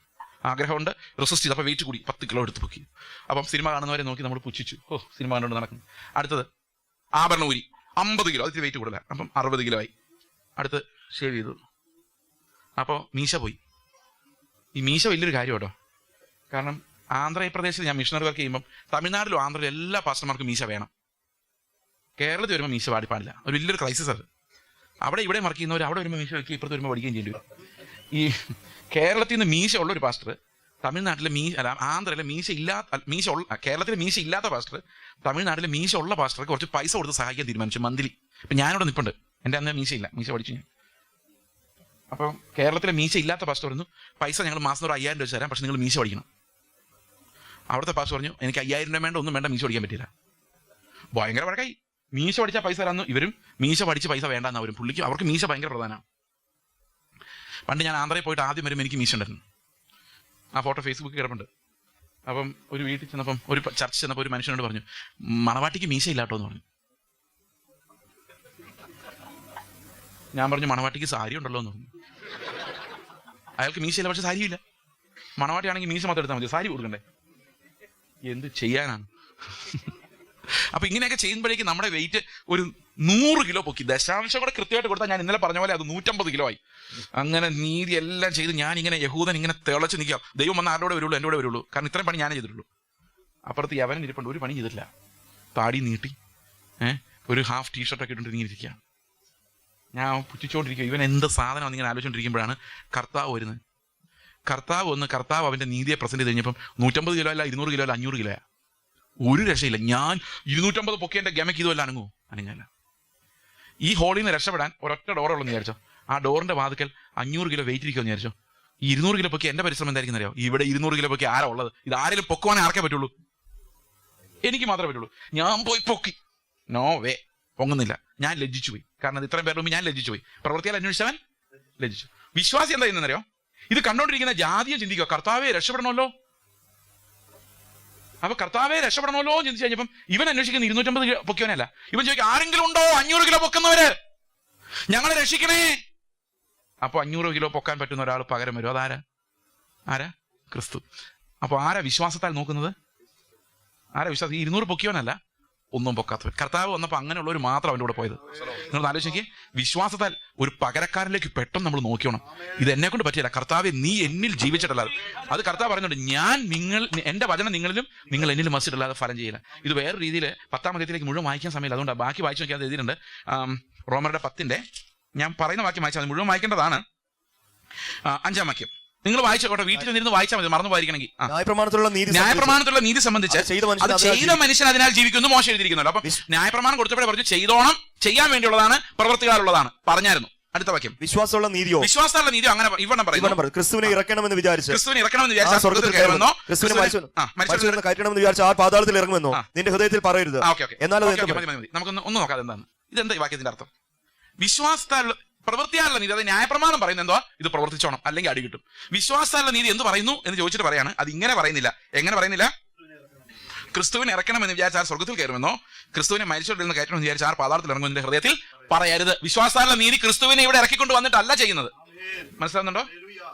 ആഗ്രഹമുണ്ട്, റെസിസ്റ്റ് ചെയ്ത്. അപ്പോൾ വെയിറ്റ് കൂടി 10 കിലോ എടുത്ത് പൊക്കി. അപ്പം സിനിമ കാണുന്നവരെ നോക്കി നമ്മൾ പുച്ഛിച്ചു, ഓ സിനിമ കണ്ടുകൊണ്ട് നടക്കുന്നു. അടുത്തത് ആഭരണ ഊരി 50 കിലോ, അതിൽ വെയിറ്റ് കൂടുതലാണ്, അപ്പം 60 കിലോ ആയി. അടുത്ത് ഷേവ് ചെയ്തു, അപ്പോൾ മീശ പോയി. ഈ മീശ വലിയൊരു കാര്യം കേട്ടോ. കാരണം ആന്ധ്രാപ്രദേശിൽ ഞാൻ മിഷണറി വർക്ക് ചെയ്യുമ്പം തമിഴ്നാട്ടിലും ആന്ധ്രയിലും എല്ലാ പാസ്റ്റർമാർക്കും മീശ വേണം. കേരളത്തിൽ വരുമ്പോൾ മീശ പാടില്ല, ഒരു വലിയൊരു ക്രൈസിസ് അത്. അവിടെ ഇവിടെ വർക്ക് ചെയ്യുന്നവർ അവിടെ വരുമ്പോൾ മീശ വയ്ക്കുക, ഇപ്പുറത്ത് വരുമ്പോൾ പഠിക്കുകയും ചെയ്യേണ്ടി വരും. ഈ കേരളത്തിൽ നിന്ന് മീശ ഉള്ള ഒരു പാസ്റ്റർ തമിഴ്നാട്ടിലെ ആന്ധ്രയിലെ കേരളത്തിലെ മീശ ഇല്ലാത്ത പാസ്റ്റർ തമിഴ്നാട്ടിലെ മീശ ഉള്ള പാസ്റ്റർക്ക് കുറച്ച് പൈസ കൊടുത്ത് സഹായിക്കാൻ തീരുമാനിച്ചു, മന്ത്ലി. ഇപ്പം ഞാനിവിടെ നിൽപ്പുണ്ട്, എൻ്റെ അന്ന് മീശയില്ല, മീശ പഠിച്ചു ഞാൻ. അപ്പം കേരളത്തിലെ മീശ ഇല്ലാത്ത പാസ്റ്റർ പറഞ്ഞു, പൈസ ഞങ്ങൾ മാസം ഒരു 5000 രൂപ തരാം, പക്ഷെ നിങ്ങൾ മീശ പഠിക്കണം. അവിടുത്തെ പാസ്റ്റർ പറഞ്ഞു, എനിക്ക് 5000 രൂപ വേണ്ട, ഒന്നും വേണ്ട, മീശ പഠിക്കാൻ പറ്റില്ല. ഭയങ്കര വഴക്കായി. മീശ പഠിച്ചാൽ പൈസ തരാമെന്ന് ഇവരും, മീശ പഠിച്ച് പൈസ വേണ്ടെന്ന് അവരും. പുള്ളിക്ക് അവർക്ക് മീശ ഭയങ്കര പ്രധാനമാണ്. പണ്ട് ഞാൻ ആന്ധ്രയിൽ പോയിട്ട് ആദ്യം വരും എനിക്ക് മീശ ഉണ്ടായിരുന്നു. ആ ഫോട്ടോ ഫേസ്ബുക്കിൽ കിടപ്പുണ്ട്. അപ്പം ഒരു വീട്ടിൽ ചെന്നപ്പം, ഒരു ചർച്ച ചെന്നപ്പോൾ ഒരു മനുഷ്യനോട് പറഞ്ഞു, മണവാട്ടിക്ക് മീശ ഇല്ലാട്ടോ എന്ന് പറഞ്ഞു. ഞാൻ പറഞ്ഞു, മണവാട്ടിക്ക് സാരി ഉണ്ടല്ലോ എന്ന് പറഞ്ഞു. അയാൾക്ക് മീശയില്ല, പക്ഷെ സാരിയില്ല. മണവാട്ടിയാണെങ്കിൽ മീശ മാത്രം എടുത്താൽ മതി, സാരി കൊടുക്കണ്ടേ? എന്ത് ചെയ്യാനാണ്? അപ്പൊ ഇങ്ങനെയൊക്കെ ചെയ്യുമ്പോഴേക്കും നമ്മുടെ വെയിറ്റ് ഒരു 100 കിലോ പൊക്കി. ദശാംശം കൂടെ കൃത്യമായിട്ട് കൊടുത്താൽ ഞാൻ ഇന്നലെ പറഞ്ഞ പോലെ അത് 150 കിലോ ആയി. അങ്ങനെ നീതി എല്ലാം ചെയ്ത് ഞാൻ ഇങ്ങനെ യഹൂദൻ ഇങ്ങനെ തിളച്ച് നിൽക്കാം. ദൈവം വന്ന് ആരുടെ വരുള്ളൂ, എൻ്റെ കൂടെ വരുള്ളൂ. കാരണം ഇത്രയും പണി ഞാനേ ചെയ്തിട്ടുള്ളൂ. അപ്പുറത്ത് യവനൻ ഇരിപ്പുണ്ട്, ഒരു പണി ചെയ്തിട്ടില്ല. താടി നീട്ടി ഒരു ഹാഫ് ടീഷർട്ടൊക്കെ ഇട്ടുകൊണ്ട് ഇരിക്കുക. ഞാൻ പുച്ഛിച്ചുകൊണ്ടിരിക്കുക, ഇവൻ എന്ത് സാധനം ഇങ്ങനെ ആലോചിച്ചുകൊണ്ടിരിക്കുമ്പോഴാണ് കർത്താവ് വരുന്നത്. കർത്താവ് അവൻ്റെ നീതിയെ പ്രസന്റ് ചെയ്ത് കഴിഞ്ഞപ്പം 150 കിലോ അല്ല, 200 കിലോ അല്ല, 500 കിലോയാ. ഒരു രക്ഷയില്ല. ഞാൻ 250 പൊക്കേൻ്റെ ഗമയ്ക്ക് ഇതുമല്ല അനങ്ങല്ല. ഈ ഹോളിൽ നിന്ന് രക്ഷപ്പെടാൻ ഒരൊറ്റ ഡോറുള്ളൂ വിചാരിച്ചോ. ആ ഡോറിന്റെ വാതിക്കൽ 500 കിലോ വെയിറ്റ് ഇരിക്കുമെന്ന് വിചാരിച്ചോ. ഈ 200 കിലോ പൊക്കി എൻ്റെ പരിശ്രമം എന്തായിരിക്കും അറിയോ? ഇവിടെ 200 കിലോ പൊക്കി ആരാ ഉള്ളത്? ഇത് ആരെങ്കിലും പൊക്കുവാനേ ആർക്കേ പറ്റുള്ളൂ? എനിക്ക് മാത്രമേ പറ്റുള്ളൂ. ഞാൻ പോയി പൊക്കി, നോ വേ, പൊങ്ങുന്നില്ല. ഞാൻ ലജ്ജിച്ചു പോയി. കാരണം ഇത് ഇത്രയും പേരുടെ മുമ്പ് ഞാൻ ലജ്ജിച്ചു പോയി. പ്രവൃത്തിയാൽ അന്വേഷിച്ചവൻ ലജ്ജിച്ചു. വിശ്വാസി എന്താ ചെയ്യുന്നറിയോ? ഇത് കണ്ടോണ്ടിരിക്കുന്ന ജാതിയെ ചിന്തിക്കുക, കർത്താവെ രക്ഷപ്പെടണമല്ലോ. അപ്പൊ കർത്താവെ രക്ഷപ്പെടണമല്ലോ എന്ന് ചിന്തിച്ചു കഴിഞ്ഞപ്പം ഇവൻ അന്വേഷിക്കുന്ന 250 പൊക്കിയവനല്ല. ഇവൻ ചോദിക്കും, ആരെങ്കിലും ഉണ്ടോ 500 കിലോ പൊക്കുന്നവര്? ഞങ്ങളെ രക്ഷിക്കണേ. അപ്പൊ 500 കിലോ പൊക്കാൻ പറ്റുന്ന ഒരാൾ പകരം വരും. അതാരാ? ക്രിസ്തു. അപ്പൊ ആരാ വിശ്വാസത്താൽ നോക്കുന്നത്? ആരാ വിശ്വാസം? ഈ 200 പൊക്കിയവനല്ല, ഒന്നും പൊക്കാത്തവൻ. കർത്താവ് വന്നപ്പോൾ അങ്ങനെയുള്ളവർ മാത്രം അവൻ്റെ കൂടെ പോയത്. നിങ്ങൾ ആലോചിക്കുക, വിശ്വാസത്താൽ ഒരു പകരക്കാരനിലേക്ക് പെട്ടെന്ന് നമ്മൾ നോക്കിയോണം. ഇത് എന്നെ കൊണ്ട് പറ്റില്ല, കർത്താവെ നീ എന്നിൽ ജീവിച്ചിട്ടല്ലാതെ. അത് കർത്താവ് പറഞ്ഞുകൊണ്ട്, ഞാൻ എൻ്റെ വചനം നിങ്ങളിലും നിങ്ങൾ എന്നിലും വസിച്ചിട്ടല്ലാതെ ഫലം ചെയ്യില്ല. ഇത് വേറെ രീതിയിൽ 10-ാം അധ്യായത്തിലേക്ക് മുഴുവൻ വായിക്കാൻ സമയമില്ല, അതുകൊണ്ട് ബാക്കി വായിച്ചു നോക്കിയാൽ എഴുതിയിട്ടുണ്ട്. റോമരുടെ 10-ന്റെ ഞാൻ പറയുന്ന വാക്യം വായിച്ചാൽ മുഴുവൻ വായിക്കേണ്ടതാണ്. 5-ാം വാക്യം നിങ്ങൾ വായിച്ചോട്ടെ, വീട്ടിൽ നിന്നിരുന്ന് വായിച്ചാൽ മതി, മറന്നു പോയിരിക്കണമെങ്കിൽ. ന്യായപ്രമാണത്തിലുള്ള നീതി സംബന്ധിച്ച് അത് ചെയ്ത മനുഷ്യൻ അതിനാൽ ജീവിക്കുന്നു മോശം എഴുതിയിരിക്കുന്നല്ലോ. അപ്പൊ ന്യായപ്രമാണം കൊടുത്തപ്പോഴേ പറഞ്ഞു ചെയ്തോണം, ചെയ്യാൻ വേണ്ടിയുള്ളതാണ്, പ്രവൃത്തികാലുള്ളതാണ് പറഞ്ഞായിരുന്നു. അടുത്ത വാക്യം, വിശ്വാസമുള്ള നീതിയോ അങ്ങനെ ഇവിടെ പറയുന്നു, ക്രിസ്തുവിനെ ഇറക്കണമെന്ന് വിചാരിച്ചാൽ കയറ്റണമെന്ന് വിചാരിച്ചാൽ ആ പാതാളത്തിൽ ഇറങ്ങുമെന്നോ നിന്റെ ഹൃദയത്തിൽ പറയരുത്. നമുക്കൊന്ന് നോക്കാം എന്താണ് ഇതെന്താ ഈ വാക്യത്തിന്റെ അർത്ഥം. വിശ്വാസത്താലുള്ള പ്രവൃത്തിയാലുള്ള നീതി, അത് ന്യായപ്രമാണം പറയുന്നത് എന്തോ, ഇത് പ്രവർത്തിച്ചോണം അല്ലെങ്കിൽ അടി കിട്ടും. വിശ്വാസത്താലുള്ള നീതി എന്ത് പറയുന്നു എന്ന് ചോദിച്ചിട്ട് പറയാണ്, അത് ഇങ്ങനെ പറയുന്നില്ല. എങ്ങനെ പറയുന്നില്ല? ക്രിസ്തുവിനെ ഇറക്കണമെന്ന് വിചാരിച്ചാൽ സ്വർഗത്തിൽ കയറുമെന്നോ, ക്രിസ്തുവിനെ മരിച്ചവരിൽ നിന്ന് കയറ്റണമെന്ന് വിചാരിച്ചാൽ ആ പാതാളത്തിൽ ഇറങ്ങുമെന്ന് ഹൃദയത്തിൽ പറയരുത്. വിശ്വാസത്താലുള്ള നീതി ക്രിസ്തുവിനെ ഇവിടെ ഇറക്കിക്കൊണ്ട് വന്നിട്ടല്ല ചെയ്യുന്നത്. മനസ്സിലാവുന്നുണ്ടോ?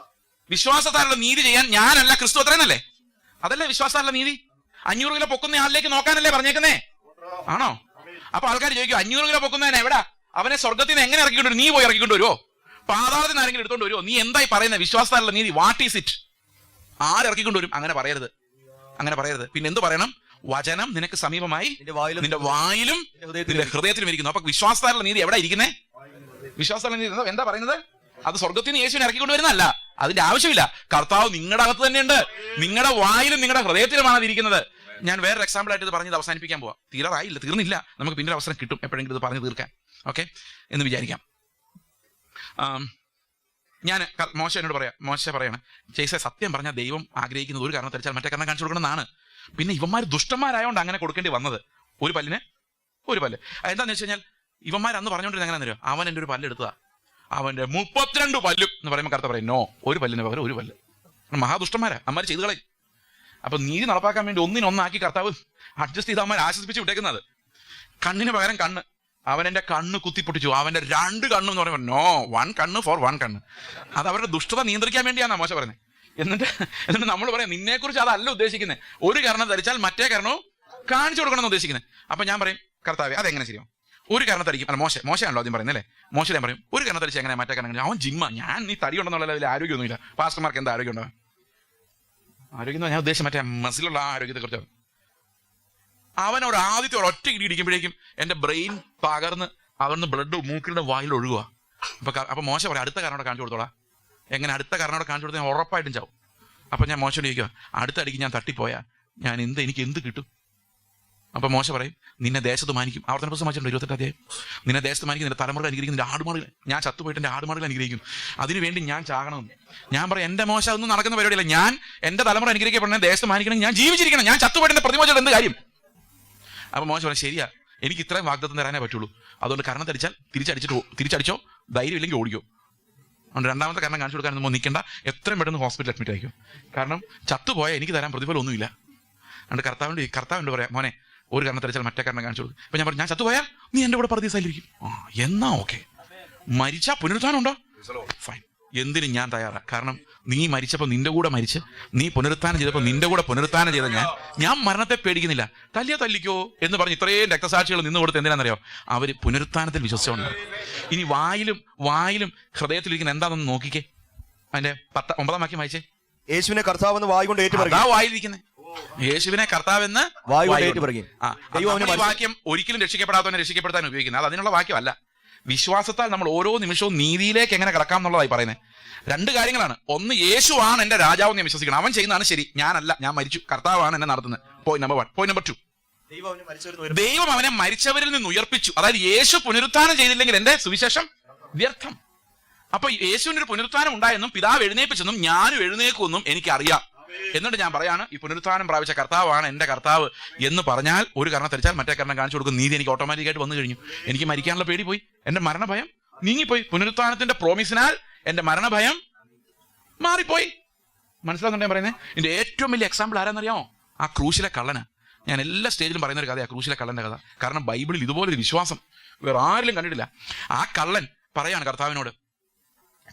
വിശ്വാസത്താലുള്ള നീതി ചെയ്യാൻ ഞാനല്ല, ക്രിസ്തു അത്രയെന്നല്ലേ? അതല്ലേ വിശ്വാസത്താലുള്ള നീതി? 500 കിലോ പൊക്കുന്ന ആളിലേക്ക് നോക്കാനല്ലേ പറഞ്ഞേക്കുന്നേ? ആണോ? അപ്പൊ ആൾക്കാർ ചോദിക്കും, 500 കിലോ പൊക്കുന്നതിന് എവിടാ? അവനെ സ്വർഗത്തിൽ നിന്ന് എങ്ങനെ ഇറക്കിക്കൊണ്ടു? നീ പോയി ഇറക്കിക്കൊണ്ട് വരുമോ? പാതാളത്തിൽ നിന്ന് ആരെങ്കിലും എടുത്തോണ്ട് വരുമോ? നീ എന്തായി പറയുന്നത്? വിശ്വാസത്താലുള്ള നീതി വാട്ട് ഈസ് ഇറ്റ്? ആരിറക്കിക്കൊണ്ട് വരും? അങ്ങനെ പറയരുത്. പിന്നെ എന്ത് പറയണം? വചനം നിനക്ക് സമീപമായി നിന്റെ വായിലും നിന്റെ ഹൃദയത്തിലും ഇരിക്കുന്നു. അപ്പൊ വിശ്വാസത്താലുള്ള നീതി എവിടെ ഇരിക്കുന്നേ? വിശ്വാസത്താലുള്ള നീതി എന്താ പറയുന്നത്? അത് സ്വർഗത്തിൽ നിന്ന് യേശുവിനെ ഇറക്കിക്കൊണ്ട് വരുന്നതല്ല. അതിന്റെ ആവശ്യമില്ല. കർത്താവ് നിങ്ങളുടെ അകത്ത് തന്നെയുണ്ട്, നിങ്ങളുടെ വായിലും നിങ്ങളുടെ ഹൃദയത്തിലുമാണ് അത് ഇരിക്കുന്നത്. ഞാൻ വേറൊരു എക്സാമ്പിൾ ആയിട്ട് ഇത് പറഞ്ഞത് അവസാനിപ്പിക്കാൻ പോവാം. തീർന്നില്ല, നമുക്ക് പിന്നീട് അവസരം കിട്ടും എപ്പോഴെങ്കിലും ഇത് പറഞ്ഞു തീർക്കാൻ. ഓക്കെ എന്ന് വിചാരിക്കാം. ഞാൻ മോശ എന്നോട് പറയാണ്, ചേച്ചി സത്യം പറഞ്ഞാൽ ദൈവം ആഗ്രഹിക്കുന്നത് ഒരു കാരണം തെളിച്ചാൽ മറ്റേ കാരണം കാണിച്ചു കൊടുക്കണമെന്നാണ്. പിന്നെ ഇവന്മാർ ദുഷ്ടന്മാരായോണ്ട് അങ്ങനെ കൊടുക്കേണ്ടി വന്നത്. ഒരു പല്ല്. എന്താണെന്ന് വെച്ച് കഴിഞ്ഞാൽ ഇവന്മാർ അന്ന് പറഞ്ഞുകൊണ്ടിരുന്ന എങ്ങനെ തരും, അവൻ എൻ്റെ ഒരു പല്ല് എടുത്തതാ, അവൻ്റെ 32 പല്ലും എന്ന് പറയുമ്പോൾ കർത്താവ് പറയും, നോ, ഒരു പല്ലിന് പകരം ഒരു പല്ല്. മഹാദുഷ്ടന്മാരാ, അമ്മമാർ ചെയ്തു കളയും. അപ്പൊ നീതി നടപ്പാക്കാൻ വേണ്ടി ഒന്നിനൊന്നാക്കി കർത്താവ് അഡ്ജസ്റ്റ് ചെയ്ത് അമ്മമാർ ആശ്വസിപ്പിച്ച് വിട്ടേക്കുന്നത്. കണ്ണിന് പകരം കണ്ണ്, അവൻ എൻ്റെ കണ്ണ് കുത്തിപ്പൊട്ടിച്ചു, അവൻ്റെ 2 കണ്ണ് എന്ന് പറയുമ്പോൾ നോ, 1 കണ്ണ് ഫോർ 1 കണ്ണ്. അത് അവരുടെ ദുഷ്ടത നിയന്ത്രിക്കാൻ വേണ്ടിയാണ് മോശ പറയുന്നത്. എന്നിട്ട് നമ്മൾ പറയാം നിന്നെക്കുറിച്ച് അതല്ല ഉദ്ദേശിക്കുന്നത്. ഒരു കരണം ധരിച്ചാൽ മറ്റേ കരണവും കാണിച്ചു കൊടുക്കണം എന്ന് ഉദ്ദേശിക്കുന്നത്. അപ്പൊ ഞാൻ പറയും കർത്താവേ അതെങ്ങനെ ശരിയാവും? ഒരു കരണം ധരിക്കും. അല്ല മോശമാണല്ലോ ആദ്യം പറയുന്നത് അല്ലേ? മോശം ഞാൻ പറയും ഒരു കരണം ധരിച്ച് എങ്ങനെ മറ്റേ കരണം? അവൻ ജിമ്മ, ഞാൻ നീ തടി ഉണ്ടെന്നുള്ള വലിയ ആരോഗ്യമൊന്നുമില്ല. പാസ്റ്റർമാർക്ക് എന്താ ആരോഗ്യം ഉണ്ടാവും? ആരോഗ്യം ഞാൻ ഉദ്ദേശിച്ച മറ്റേ മസിലുള്ള ആ ആരോഗ്യത്തെ കുറിച്ച്. അവനോട് ആദ്യത്തെ ഒരൊറ്റ ഇടി ഇടിക്കുമ്പോഴേക്കും എന്റെ ബ്രെയിൻ പകർന്ന് അവിടുന്ന് ബ്ലഡ് മൂക്കിന്റെ വായിൽ ഒഴുകുക. അപ്പൊ മോശം പറയാം അടുത്ത കാരണോടെ കാണിച്ചു കൊടുത്തോളാം. എങ്ങനെ അടുത്ത കാരണോടെ കാണിച്ചു കൊടുത്താൽ ഞാൻ ഉറപ്പായിട്ടും ചാവും. അപ്പൊ ഞാൻ മോശം ചോദിക്കുക അടുത്ത അടിക്ക് ഞാൻ തട്ടിപ്പോയാ ഞാൻ എനിക്ക് എന്ത് കിട്ടും? അപ്പൊ മോശ പറയും നിന്നെ ദേശത്ത് മാനിക്കും. ആവർത്തന പുസ്തകം വായിച്ചിട്ടുണ്ട് 28 അധ്യായം. നിന്നെ ദേശത്ത് മാനിക്കും, നിന്റെ തലമുറ അനുഗ്രഹിക്കും, നിന്റെ ആടുമാടുകൾ. ഞാൻ ചത്തുപോയിട്ട് എന്റെ ആടുമാടുകൾ അനുഗ്രഹിക്കും, അതിനുവേണ്ടി ഞാൻ ചാകണമെന്ന്. ഞാൻ പറയും എന്റെ മോശ ഒന്നും നടക്കുന്ന പരിപാടിയല്ല. ഞാൻ എന്റെ തലമുറ അനുഗ്രഹിക്കപ്പെടണേ, ദേശത്ത് മാനിക്കണം, ഞാൻ ജീവിച്ചിരിക്കണം, ഞാൻ ചത്തുപോയിട്ട് എന്റെ പ്രതിമോചനം എന്ത് കാര്യം? അപ്പൊ മോശം പറയും ശരിയാ, എനിക്ക് ഇത്രയും വാഗ്ദത്തം തരാനേ പറ്റുള്ളൂ. അതുകൊണ്ട് കരണം ധരിച്ചാൽ തിരിച്ചടിച്ചോ, ധൈര്യം ഇല്ലെങ്കിൽ ഓടിക്കോ. അതുകൊണ്ട് രണ്ടാമത്തെ കാരണം കാണിച്ചു കൊടുക്കാനൊന്നും നിൽക്കേണ്ട, എത്രയും പെട്ടെന്ന് ഹോസ്പിറ്റലിൽ അഡ്മിറ്റ് ആയിക്കോ. കാരണം ചത്തുപോയാൽ എനിക്ക് തരാൻ പ്രതിഫലം ഒന്നുമില്ല. അതുകൊണ്ട് കർത്താവിനോട് പറയാം മോനെ ഒരു കാരണം ധരിച്ചാൽ മറ്റേ കാരണം കാണിച്ചു കൊടുക്കും. അപ്പൊ ഞാൻ പറഞ്ഞു ഞാൻ ചത്തുപോയാൽ നീ എന്റെ കൂടെ പറുദീസയിലിരിക്കും. എന്നാ ഓക്കെ. മരിച്ചാൽ പുനരുത്ഥാനം ഉണ്ടോ? ഫൈൻ, എന്തിനും ഞാൻ തയ്യാറാ. കാരണം നീ മരിച്ചപ്പോൾ നിന്റെ കൂടെ മരിച്ച്, നീ പുനരുത്ഥാനം ചെയ്തപ്പോൾ നിന്റെ കൂടെ പുനരുത്ഥാനം ചെയ്ത ഞാൻ മരണത്തെ പേടിക്കുന്നില്ല. തല്ലിക്കോ എന്ന് പറഞ്ഞ് ഇത്രയും രക്തസാക്ഷികൾ നിന്ന് കൊടുത്ത് എന്തിനാണെന്നറിയോ? അവര് പുനരുത്ഥാനത്തിൽ വിശ്വസിച്ചുകൊണ്ട്. ഇനി വായിലും ഹൃദയത്തിലിരിക്കുന്ന എന്താണെന്ന് നോക്കിക്കേ. അതിന്റെ 9-ാം വാക്യം വായിച്ചേ. യേശുവിനെ കർത്താവെന്ന് വായ് കൊണ്ട് ഏറ്റുപറയും. വായിലിരിക്കുന്നത് യേശുവിനെ കർത്താവെന്ന് വായ് കൊണ്ട് ഏറ്റുപറയും. ഈ വാക്യം ഒരിക്കലും രക്ഷിക്കപ്പെടാത്തവനെ രക്ഷിക്കപ്പെടുത്താൻ ഉപയോഗിക്കുന്നത്. അത് അതിനുള്ള വാക്യമല്ല. വിശ്വാസത്താൽ നമ്മൾ ഓരോ നിമിഷവും നീതിയിലേക്ക് എങ്ങനെ കടക്കാം എന്നുള്ളതായി പറയുന്നത്. 2 കാര്യങ്ങളാണ്. ഒന്ന്, യേശുവാണ് എന്റെ രാജാവ് ഞാൻ വിശ്വസിക്കണം. അവൻ ചെയ്യുന്നതാണ് ശരി, ഞാനല്ല, ഞാൻ മരിച്ചു, കർത്താവാണ് എന്നെ നടത്തുന്നത്. Point number 1. പോയിന്റ് നമ്പർ 2, ദൈവം അവനെ മരിച്ചവരിൽ നിന്ന് ഉയർപ്പിച്ചു. അതായത് യേശു പുനരുത്ഥാനം ചെയ്തില്ലെങ്കിൽ എന്റെ സുവിശേഷം വ്യർത്ഥം. അപ്പൊ യേശുവിന്റെ ഒരു പുനരുത്ഥാനം ഉണ്ടായെന്നും പിതാവ് എഴുന്നേൽപ്പിച്ചെന്നും ഞാനും എഴുന്നേക്കുമെന്നും എനിക്കറിയാം. എന്നിട്ട് ഞാൻ പറയാണ് ഈ പുനരുത്ഥാനം പ്രാപിച്ച കർത്താവാണ് എന്റെ കർത്താവ് എന്ന് പറഞ്ഞാൽ ഒരു കാരണം ധരിച്ചാൽ മറ്റേ കാരണം കാണിച്ചു കൊടുക്കും. നീതി എനിക്ക് ഓട്ടോമാറ്റിക്കായിട്ട് വന്നു കഴിഞ്ഞു. എനിക്ക് മരിക്കാനുള്ള പേടി പോയി, എന്റെ മരണഭയം നീങ്ങിപ്പോയി. പുനരുത്ഥാനത്തിന്റെ പ്രോമിസിനാൽ എന്റെ മരണഭയം മാറിപ്പോയി. മനസ്സിലാകുന്നുണ്ടോ ഞാൻ പറയുന്നത്? ഇതിന്റെ ഏറ്റവും വലിയ എക്സാമ്പിൾ ആരാന്നറിയാമോ? ആ ക്രൂശിലെ കള്ളന്. ഞാൻ എല്ലാ സ്റ്റേജിലും പറയുന്ന ഒരു കഥയാണ് ക്രൂശിലെ കള്ളന്റെ കഥ. കാരണം ബൈബിളിൽ ഇതുപോലൊരു വിശ്വാസം വേറെ ആരിലും കണ്ടിട്ടില്ല. ആ കള്ളൻ പറയാണ് കർത്താവിനോട്,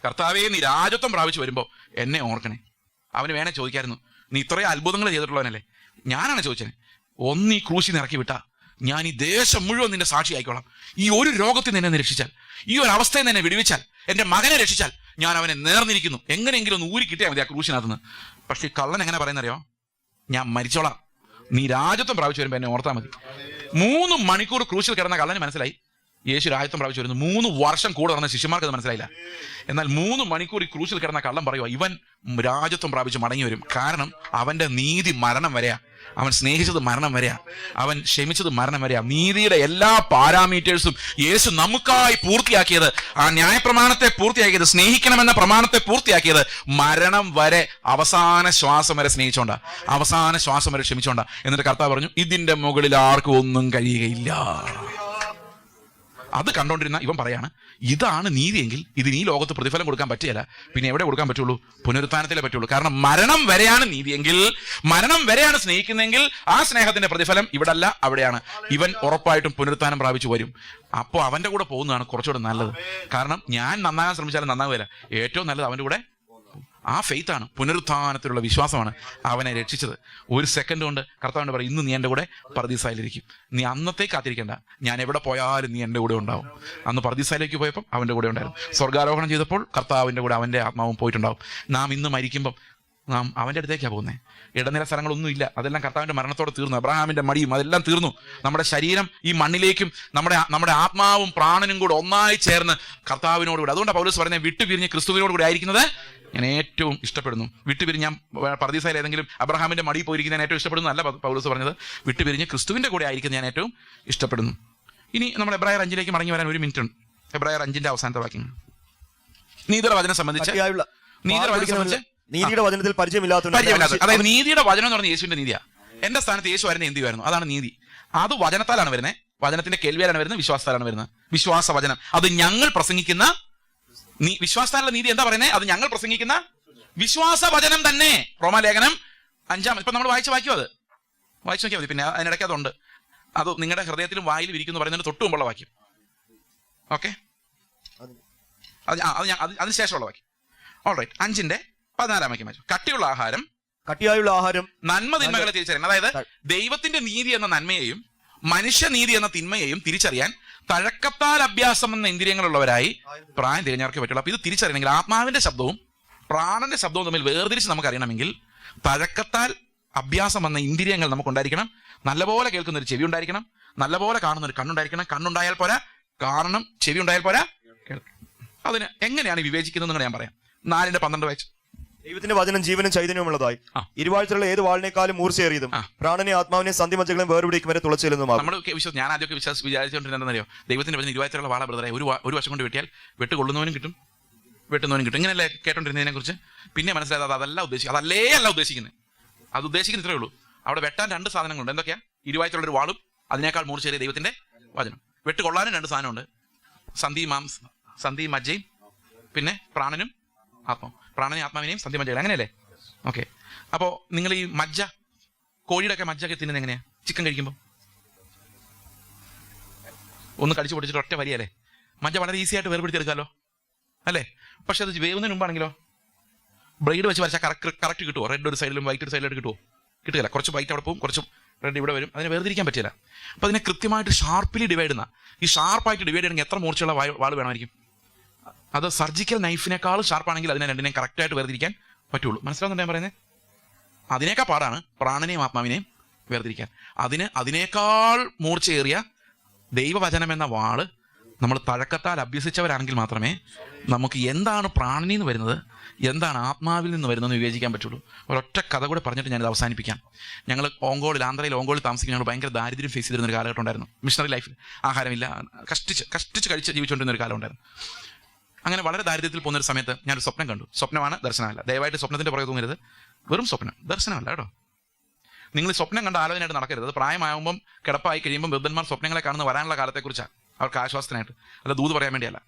കർത്താവേ നീ രാജത്വം പ്രാപിച്ചു വരുമ്പോ എന്നെ ഓർക്കണേ. അവന് വേണേ ചോദിക്കായിരുന്നു, നീ ഇത്രയും അത്ഭുതങ്ങൾ ചെയ്തിട്ടുള്ളവനല്ലേ? ഞാനാണ് ചോദിച്ചത്, ഒന്ന് ഈ ക്രൂശിൽ നിന്ന് ഇറക്കി വിട്ടാ ഞാൻ ഈ ദേശം മുഴുവൻ നിന്റെ സാക്ഷി ആയിക്കോളാം. ഈ ഒരു രോഗത്തിൽ നിന്നെ രക്ഷിച്ചാൽ, ഈ ഒരു അവസ്ഥയിൽ നിന്നെ വിടുവിച്ചാൽ, എന്റെ മകനെ രക്ഷിച്ചാൽ ഞാൻ അവനെ നേർന്നിരിക്കുന്നു. എങ്ങനെയെങ്കിലും ഒന്ന് ഊരി കിട്ടിയാൽ മതി ആ ക്രൂശിനകത്തുനിന്ന്. പക്ഷെ ഈ കള്ളൻ എങ്ങനെ പറയുന്നറിയോ? ഞാൻ മരിച്ചോളാം, നീ രാജത്വം പ്രാപിച്ചു വരുമ്പോ എന്നെ ഓർത്താൽ മതി. 3 മണിക്കൂർ ക്രൂശിൽ കിടന്ന കള്ളന് മനസ്സിലായി യേശു രാജത്വം പ്രാപിച്ചു വരുന്നു. 3 വർഷം കൂടെ നടന്ന ശിഷ്യന്മാർക്ക് അത് മനസ്സിലായില്ല. എന്നാൽ 3 മണിക്കൂർ ഈ ക്രൂശിൽ കിടന്ന കള്ളം പറയുക ഇവൻ രാജത്വം പ്രാപിച്ച് മടങ്ങി വരും. കാരണം അവന്റെ നീതി മരണം വരെയാ, അവൻ സ്നേഹിച്ചത് മരണം വരെയാ, അവൻ ക്ഷമിച്ചത് മരണം വരെയാ. നീതിയുടെ എല്ലാ പാരാമീറ്റേഴ്സും യേശു നമുക്കായി പൂർത്തിയാക്കിയത്, ആ ന്യായപ്രമാണത്തെ പൂർത്തിയാക്കിയത്, സ്നേഹിക്കണമെന്ന പ്രമാണത്തെ പൂർത്തിയാക്കിയത് മരണം വരെ, അവസാന ശ്വാസം വരെ സ്നേഹിച്ചോണ്ടാ, അവസാന ശ്വാസം വരെ ക്ഷമിച്ചോണ്ടാ. എന്നിട്ട് കർത്താവ് പറഞ്ഞു ഇതിന്റെ മുകളിൽ ആർക്കും ഒന്നും കഴിയുകയില്ല. അത് കണ്ടോണ്ടിരുന്ന ഇവൻ പറയാണ് ഇതാണ് നീതിയെങ്കിൽ ഇതിന് ഈ ലോകത്ത് പ്രതിഫലം കൊടുക്കാൻ പറ്റില്ല, പിന്നെ എവിടെ കൊടുക്കാൻ പറ്റുള്ളൂ? പുനരുത്ഥാനത്തിലേ പറ്റുള്ളൂ. കാരണം മരണം വരെയാണ് നീതിയെങ്കിൽ, മരണം വരെയാണ് സ്നേഹിക്കുന്നെങ്കിൽ ആ സ്നേഹത്തിന്റെ പ്രതിഫലം ഇവിടെ അല്ല, അവിടെയാണ്. ഇവൻ ഉറപ്പായിട്ടും പുനരുത്ഥാനം പ്രാപിച്ചു വരും. അപ്പോൾ അവന്റെ കൂടെ പോകുന്നതാണ് കുറച്ചുകൂടെ നല്ലത്. കാരണം ഞാൻ നന്നാകാൻ ശ്രമിച്ചാലും നന്നാവുകയില്ല. ഏറ്റവും നല്ലത് അവന്റെ കൂടെ ആ ഫെയ്ത്താണ്, പുനരുത്ഥാനത്തിലുള്ള വിശ്വാസമാണ് അവനെ രക്ഷിച്ചത്. 1 സെക്കൻഡ് കൊണ്ട് കർത്താവിനോട് പറയും ഇന്ന് നീ എൻ്റെ കൂടെ പറുദീസയിലിരിക്കും. നീ അന്നത്തേക്ക് കാത്തിരിക്കേണ്ട, ഞാൻ എവിടെ പോയാലും നീ എൻ്റെ കൂടെ ഉണ്ടാവും. അന്ന് പറുദീസയിലേക്ക് പോയപ്പോൾ അവൻ്റെ കൂടെ ഉണ്ടായിരുന്നു. സ്വർഗാരോഹണം ചെയ്തപ്പോൾ കർത്താവിൻ്റെ കൂടെ അവൻ്റെ ആത്മാവും പോയിട്ടുണ്ടാവും. നാം ഇന്ന് മരിക്കുമ്പം നാം അവൻ്റെ അടുത്തേക്കാണ് പോകുന്നത്. ഇടനില സ്ഥലങ്ങളൊന്നും ഇല്ല, അതെല്ലാം കർത്താവിൻ്റെ മരണത്തോടെ തീർന്നു. അബ്രഹാമിൻ്റെ മടിയും അതെല്ലാം തീർന്നു. നമ്മുടെ ശരീരം ഈ മണ്ണിലേക്കും നമ്മുടെ ആത്മാവും പ്രാണനും കൂടെ ഒന്നായി ചേർന്ന് കർത്താവിനോടുകൂടെ. അതുകൊണ്ട് പൗലോസ് പറയുന്നത് വിട്ടുപിരിഞ്ഞ് ക്രിസ്തുവിനോട് കൂടെ ആയിരിക്കുന്നത് ഞാൻ ഏറ്റവും ഇഷ്ടപ്പെടുന്നു. വിട്ടുപിരിഞ്ഞ് ഞാൻ പറുദീസയിൽ ഏതെങ്കിലും അബ്രഹാമിൻ്റെ മടിയിൽ പോയിരിക്കുന്ന ഞാൻ ഏറ്റവും ഇഷ്ടപ്പെടുന്നു അല്ല പൗലോസ് പറഞ്ഞത്. വിട്ടുപിരിഞ്ഞ് ക്രിസ്തുവിൻ്റെ കൂടെ ആയിരിക്കുന്നത് ഞാൻ ഏറ്റവും ഇഷ്ടപ്പെടുന്നു. ഇനി നമ്മൾ എബ്രായർ 5 മടങ്ങി വരാൻ 1 മിനിറ്റ് ഉണ്ട്. എബ്രായർ 5 അവസാനത്തെ വാക്യം. നീതിയുടെ വചനം സംബന്ധിച്ച് നീതിയുടെ വചനത്തിൽ പരിചയമില്ലാത്ത, അതായത് നീതിയുടെ വചനം എന്ന് പറഞ്ഞാൽ യേശുവിന്റെ നീതിയാ. എന്റെ സ്ഥാനത്ത് യേശു വരുന്ന എന്ത് വരുന്നു? അതാണ് നീതി. അത് വചനത്താലാണ് വരുന്നത്, വചനത്തിന്റെ കേൾവിയാലാണ് വരുന്നത്, വിശ്വാസത്താലാണ് വരുന്നത്. വിശ്വാസ വചനം അത് ഞങ്ങൾ പ്രസംഗിക്കുന്ന വിശ്വാസത്താലുള്ള നീതി എന്താ പറയുന്നത്? അത് ഞങ്ങൾ പ്രസംഗിക്കുന്ന വിശ്വാസ വചനം തന്നെ. റോമാലേഖനം 5 ഇപ്പൊ നമ്മൾ വായിച്ച വാക്യം, അത് വായിച്ചു നോക്കിയാൽ മതി. പിന്നെ അതിനിടയ്ക്ക് അതുണ്ട്, അത് നിങ്ങളുടെ ഹൃദയത്തിലും വായിലും ഇരിക്കുന്നു പറയുന്നതിന് തൊട്ട് മുമ്പുള്ള വാക്യം. ഓക്കെ, അതിന് ശേഷമുള്ള വാക്യം. ഓൾറൈറ്റ്, 5 14 വാക്യം വായിച്ചു. കട്ടിയുള്ള ആഹാരം നന്മ തിന്മകളെ തിരിച്ചറിയാൻ, അതായത് ദൈവത്തിന്റെ നീതി എന്ന നന്മയെയും മനുഷ്യനീതി എന്ന തിന്മയെയും തിരിച്ചറിയാൻ തഴക്കത്താൽ അഭ്യാസം എന്ന ഇന്ദ്രിയങ്ങളുള്ളവരായി പ്രായം തിരഞ്ഞവർക്ക് പറ്റുള്ളൂ. അപ്പൊ ഇത് തിരിച്ചറിയണമെങ്കിൽ ആത്മാവിന്റെ ശബ്ദവും പ്രാണന്റെ ശബ്ദവും തമ്മിൽ വേർതിരിച്ച് നമുക്ക് അറിയണമെങ്കിൽ തഴക്കത്താൽ അഭ്യാസം എന്ന ഇന്ദ്രിയങ്ങൾ നമുക്കുണ്ടായിരിക്കണം. നല്ലപോലെ കേൾക്കുന്ന ഒരു ചെവി ഉണ്ടായിരിക്കണം. നല്ലപോലെ കാണുന്ന ഒരു കണ്ണുണ്ടായിരിക്കണം. കണ്ണുണ്ടായാൽ പോരാ, കാണണം. ചെവി ഉണ്ടായാൽ പോരാ, കേൾക്കണം. അതിന് എങ്ങനെയാണ് വിവേചിക്കുന്നത് ഞാൻ പറയാം. 4:12 വായിച്ചു. ദൈവത്തിന്റെ വചനം ജീവനും ചൈതന്യമുള്ളതായി ഇരുവാഴ്ചയുള്ള ഏത് വാളിനേക്കാളും മൂർച്ചയേറിയതും പ്രാണനെ ആത്മാവിനെ സന്ധിമജ്ജകളെയും വേർപിടിക്കും വരെ തുളച്ചെല്ലുന്നതുമാണ്. നമ്മൾ ഞാൻ ആദ്യമൊക്കെ വിചാരിച്ചുകൊണ്ടിരുന്നറിയോ, ദൈവത്തിന്റെ വചനം ഇരുവാഴ്ചയുള്ള വാള ബ്രദറെ, ഒരു വശം കൊണ്ട് വെട്ടിയാൽ വെട്ടുകൊള്ളുന്നവനും കിട്ടും, വെട്ടുന്നവനും കിട്ടും. ഇങ്ങനെയല്ലേ കേട്ടോണ്ടിരുന്നതിനെ കുറിച്ച്. പിന്നെ മനസ്സിലായത് അതല്ല ഉദ്ദേശിക്കുന്നത്, അല്ല ഉദ്ദേശിക്കുന്നത്. അത് ഉദ്ദേശിക്കുന്നത് ഇത്രയേ ഉള്ളൂ. അവിടെ വെട്ടാൻ 2 സാധനങ്ങളുണ്ട്. എന്തൊക്കെയാ? ഇരുവാഴ്ചയുള്ള ഒരു വാളും അതിനേക്കാൾ മൂർച്ചയേറിയ ദൈവത്തിന്റെ വചനം. വെട്ടുകൊള്ളാനും 2 സാധനമുണ്ട്. സന്ധി മജ്ജയും പിന്നെ പ്രാണനും ആത്മാവും. പ്രാണനെ ആത്മാവിനെയും സന്ധി മജ്ജകൾ, അങ്ങനെയല്ലേ? ഓക്കെ. അപ്പോൾ നിങ്ങൾ ഈ മജ്ജ, കോഴിയുടെ ഒക്കെ മജ്ജ ഒക്കെ തിന്നുന്നത് എങ്ങനെയാ? ചിക്കൻ കഴിക്കുമ്പോൾ ഒന്ന് കടിച്ചു പൊടിച്ചിട്ട് ഒറ്റ വരിയല്ലേ? മജ്ജ വളരെ ഈസി ആയിട്ട് വേർപിടിച്ചെടുക്കാമല്ലോ, അല്ലേ? പക്ഷെ അത് വേവുന്നതിന് മുമ്പാണെങ്കിലോ ബ്ലേഡ് വെച്ച് വരച്ചാൽ കറക്റ്റ് കിട്ടുമോ? റെഡ് ഒരു സൈഡിലും വൈറ്റ് ഒരു സൈഡിലോട്ട് കിട്ടുമോ? കിട്ടുകയില്ല. കുറച്ച് വൈറ്റ് അവിടെ പോകും, കുറച്ച് റെഡ് ഇവിടെ വരും. അതിനെ വേർതിരിക്കാൻ പറ്റില്ല. അപ്പോൾ അതിനെ കൃത്യമായിട്ട് ഷാർപ്പിലി ഡിവൈഡ് ചെയ്യുന്ന, ഈ ഷാർപ്പായിട്ട് ഡിവൈഡ് ചെയ്യണമെങ്കിൽ എത്ര മൂർച്ചയുള്ള വാൾ വേണമായിരിക്കും? അത് സർജിക്കൽ നൈഫിനേക്കാൾ ഷാർപ്പാണെങ്കിൽ അതിനെ രണ്ടിനെയും കറക്റ്റായിട്ട് വേർതിരിക്കാൻ പറ്റുള്ളൂ. മനസ്സിലാവുന്നുണ്ട് ഞാൻ പറയുന്നത്? അതിനേക്കാൾ പാടാണ് പ്രാണനെയും ആത്മാവിനെയും വേർതിരിക്കാൻ. അതിനേക്കാൾ മൂർച്ചയേറിയ ദൈവവചനം എന്ന വാള് നമ്മൾ തഴക്കത്താൽ അഭ്യസിച്ചവരാണെങ്കിൽ മാത്രമേ നമുക്ക് എന്താണ് പ്രാണനിൽ നിന്ന് വരുന്നത്, എന്താണ് ആത്മാവിൽ നിന്ന് വരുന്നതെന്ന് വിവേചിക്കാൻ പറ്റുള്ളൂ. ഒരൊറ്റ കഥ കൂടെ പറഞ്ഞിട്ട് ഞാനിത് അവസാനിപ്പിക്കാം. ഞങ്ങൾ ആന്ധ്രയിൽ ഓങ്കോളിൽ താമസിക്കുന്ന ഞങ്ങൾ ഭയങ്കര ദാരിദ്ര്യം ഫേസ് ചെയ്തിരുന്ന ഒരു കാലഘട്ടം ഉണ്ടായിരുന്നു. മിഷണറി ലൈഫിൽ ആഹാരമില്ല, കഷ്ടിച്ച് കഴിച്ച് ജീവിച്ചുകൊണ്ടിരുന്ന ഒരു കാലം ഉണ്ടായിരുന്നു. അങ്ങനെ വളരെ ദാരിദ്ര്യത്തിൽ പോകുന്നൊരു സമയത്ത് ഞാനൊരു സ്വപ്നം കണ്ടു. സ്വപ്നമാണ്, ദർശനമല്ല. ദയവായിട്ട് സ്വപ്നത്തിന്റെ പുറകെ തോന്നരുത്. വെറും സ്വപ്നം, ദർശനമല്ല കേട്ടോ. നിങ്ങൾ സ്വപ്നം കണ്ട ആലോചനയായിട്ട് നടക്കരുത്. അത് പ്രായമാകുമ്പം കിടപ്പായി കഴിയുമ്പോൾ വൃദ്ധന്മാർ സ്വപ്നങ്ങളെ കാണുന്ന വരാനുള്ള കാലത്തെക്കുറിച്ചാണ്, അവർക്ക് ആശ്വാസത്തിനായിട്ട്, അല്ല ദൂത് പറയാൻ വേണ്ടിയല്ല.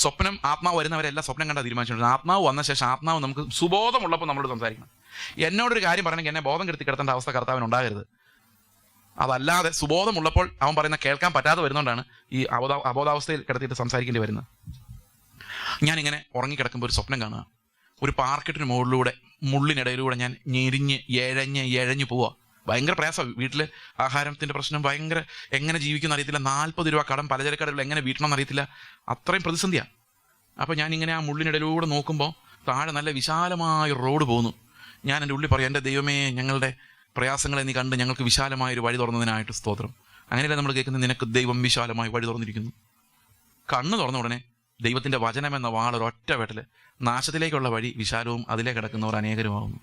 സ്വപ്നം ആത്മാവ് വരുന്നവരെല്ലാം സ്വപ്നം കണ്ടാൽ തീരുമാനിച്ചിട്ടുണ്ട്. ആത്മാവ് വന്ന ശേഷം ആത്മാവ് നമുക്ക് സുബോധമുള്ളപ്പോൾ നമ്മളോട് സംസാരിക്കണം. എന്നോടൊരു കാര്യം പറയണമെങ്കിൽ എന്നെ ബോധം കെടുത്തി കിടത്തേണ്ട അവസ്ഥ കർത്താവിന് ഉണ്ടാകരുത്. അതല്ലാതെ സുബോധമുള്ളപ്പോൾ അവൻ പറയുന്ന കേൾക്കാൻ പറ്റാതെ വരുന്നതുകൊണ്ടാണ് ഈ അബോധാവസ്ഥയിൽ കിടത്തിയിട്ട് സംസാരിക്കേണ്ടി വരുന്നത്. ഞാനിങ്ങനെ ഉറങ്ങിക്കിടക്കുമ്പോൾ ഒരു സ്വപ്നം കാണുക. ഒരു പാർക്കറ്റിന് മുകളിലൂടെ മുള്ളിനിടയിലൂടെ ഞാൻ എഴഞ്ഞ് പോവുക. ഭയങ്കര പ്രയാസം. വീട്ടിൽ ആഹാരത്തിൻ്റെ പ്രശ്നം ഭയങ്കര, എങ്ങനെ ജീവിക്കുമെന്ന് അറിയത്തില്ല. 40 രൂപ കടം പലചരക്കടകളിൽ എങ്ങനെ വീട്ടണമെന്ന് അറിയത്തില്ല. അത്രയും പ്രതിസന്ധിയാണ്. അപ്പോൾ ഞാനിങ്ങനെ ആ മുള്ളിനിടയിലൂടെ നോക്കുമ്പോൾ താഴെ നല്ല വിശാലമായ റോഡ് പോകുന്നു. ഞാൻ എൻ്റെ ഉള്ളിൽ പറയും, എൻ്റെ ദൈവമേ, ഞങ്ങളുടെ പ്രയാസങ്ങളെ നീ കണ്ട് ഞങ്ങൾക്ക് വിശാലമായൊരു വഴി തുറന്നതിനായിട്ട് സ്തോത്രം. അങ്ങനെയല്ല നമ്മൾ കേൾക്കുന്നത്, നിനക്ക് ദൈവം വിശാലമായി വഴി തുറന്നിരിക്കുന്നു. കണ്ണ് തുറന്ന ഉടനെ ദൈവത്തിൻ്റെ വചനം എന്ന വാൾ ഒരൊറ്റ വെട്ടൽ നാശത്തിലേക്കുള്ള വഴി വിശാലവും അതിലേക്ക് കിടക്കുന്നവർ അനേകരുമാകുന്നു.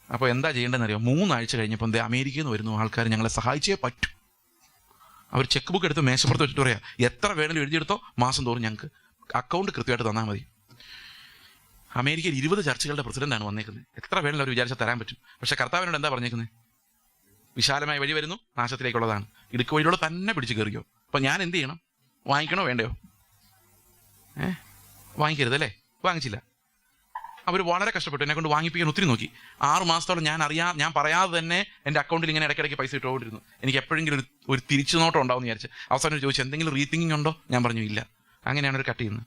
അപ്പോൾ എന്താ ചെയ്യേണ്ടതെന്നറിയോ? 3 ആഴ്ച കഴിഞ്ഞപ്പോൾ അമേരിക്കയിൽ നിന്ന് വരുന്നു ആൾക്കാർ, ഞങ്ങളെ സഹായിച്ചേ പറ്റൂ. അവർ ചെക്ക് ബുക്ക് എടുത്ത് മേശപ്പുറത്ത് വെച്ചിട്ട് പറയാം, എത്ര വേണമെങ്കിലും എഴുതിയെടുത്തോ, മാസം തോറും ഞങ്ങൾക്ക് അക്കൗണ്ട് കൃത്യമായിട്ട് തന്നാൽ മതി. അമേരിക്കയിൽ 20 ചർച്ചുകളുടെ പ്രസിഡന്റാണ് വന്നേക്കുന്നത്. എത്ര വേണമെങ്കിലും അവർ വിചാരിച്ചാൽ തരാൻ പറ്റും. പക്ഷെ കർത്താവിനോട് എന്താ പറഞ്ഞേക്കുന്നത്? വിശാലമായ വഴി വരുന്നു, നാശത്തിലേക്കുള്ളതാണ്, ഇടുക്ക് വഴിയിലൂടെ തന്നെ പിടിച്ച് കയറിയോ. അപ്പോൾ ഞാൻ എന്ത് ചെയ്യണം? വാങ്ങിക്കണോ വേണ്ടയോ? വാങ്ങിക്കരുത് അല്ലേ? വാങ്ങിച്ചില്ല. അവർ വളരെ കഷ്ടപ്പെട്ടു, എന്നെ കൊണ്ട് വാങ്ങിപ്പിക്കാൻ ഒത്തിരി നോക്കി. 6 മാസത്തോളം ഞാൻ പറയാതെ തന്നെ എൻ്റെ അക്കൗണ്ടിൽ ഇങ്ങനെ ഇടയ്ക്കിടയ്ക്ക് പൈസ ഇട്ടുകൊണ്ടിരുന്നു. എനിക്ക് എപ്പോഴെങ്കിലും ഒരു തിരിച്ചു നോട്ടം ഉണ്ടാവും എന്ന് വിചാരിച്ച് അവസാനം ചോദിച്ചു, എന്തെങ്കിലും റീതിങ്കിങ് ഉണ്ടോ? ഞാൻ പറഞ്ഞു ഇല്ല. അങ്ങനെയാണ് ഒരു കട്ട് ചെയ്യുന്നത്.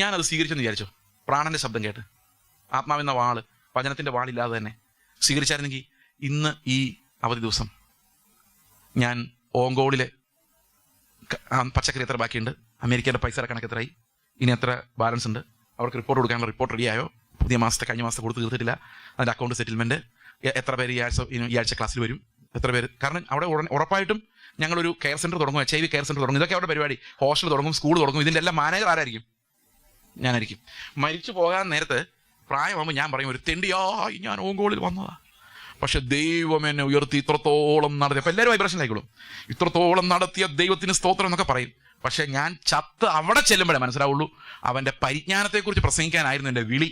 ഞാനത് സ്വീകരിച്ചെന്ന് വിചാരിച്ചോ? പ്രാണന്റെ ശബ്ദം കേട്ട്, ആത്മാവെന്ന വാള്, വചനത്തിൻ്റെ വാളില്ലാതെ തന്നെ സ്വീകരിച്ചായിരുന്നെങ്കിൽ ഇന്ന് ഈ അവധി ദിവസം ഞാൻ ഓങ്കോളിലെ പച്ചക്കറി എത്ര ബാക്കിയുണ്ട്, അമേരിക്കയുടെ പൈസയുടെ കണക്ക് എത്രയായി, ഇനി എത്ര ബാലൻസ് ഉണ്ട്, അവർക്ക് റിപ്പോർട്ട് കൊടുക്കാനുള്ള റിപ്പോർട്ട് റെഡിയായോ, കഴിഞ്ഞ മാസത്തെ കൊടുത്ത് തീർത്തിട്ടില്ല, അതിൻ്റെ അക്കൗണ്ട് സെറ്റിൽമെൻറ്റ്, എത്ര പേര് ഈ ആഴ്ച ക്ലാസ്സിൽ വരും, എത്ര പേര്. കാരണം അവിടെ ഉറപ്പായിട്ടും ഞങ്ങളൊരു കെയർ സെൻറ്റർ തുടങ്ങും, HIV കെയർ സെൻറ്റർ തുടങ്ങും. ഇതൊക്കെ അവിടെ പരിപാടി. ഹോസ്റ്റൽ തുടങ്ങും, സ്കൂൾ തുടങ്ങും. ഇതിൻ്റെ എല്ലാം മാനേജർ ആരായിരിക്കും? ഞാനായിരിക്കും. മരിച്ചു പോകാൻ നേരത്ത് പ്രായമാകുമ്പോൾ ഞാൻ പറയും, ഒരു തെണ്ടിയായി ഞാൻ ഓങ്കോളിൽ വന്നതാ, പക്ഷെ ദൈവം എന്നെ ഉയർത്തി ഇത്രത്തോളം നടത്തി. അപ്പം എല്ലാവരും വൈബ്രേഷൻ ആയിക്കോളും. ഇത്രത്തോളം നടത്തിയ ദൈവത്തിന് സ്തോത്രം എന്നൊക്കെ പറയും. പക്ഷെ ഞാൻ ചത്ത് അവിടെ ചെല്ലുമ്പോഴേ മനസ്സിലാവുള്ളൂ അവൻ്റെ പരിജ്ഞാനത്തെക്കുറിച്ച് പ്രസംഗിക്കാനായിരുന്നു എൻ്റെ വിളി.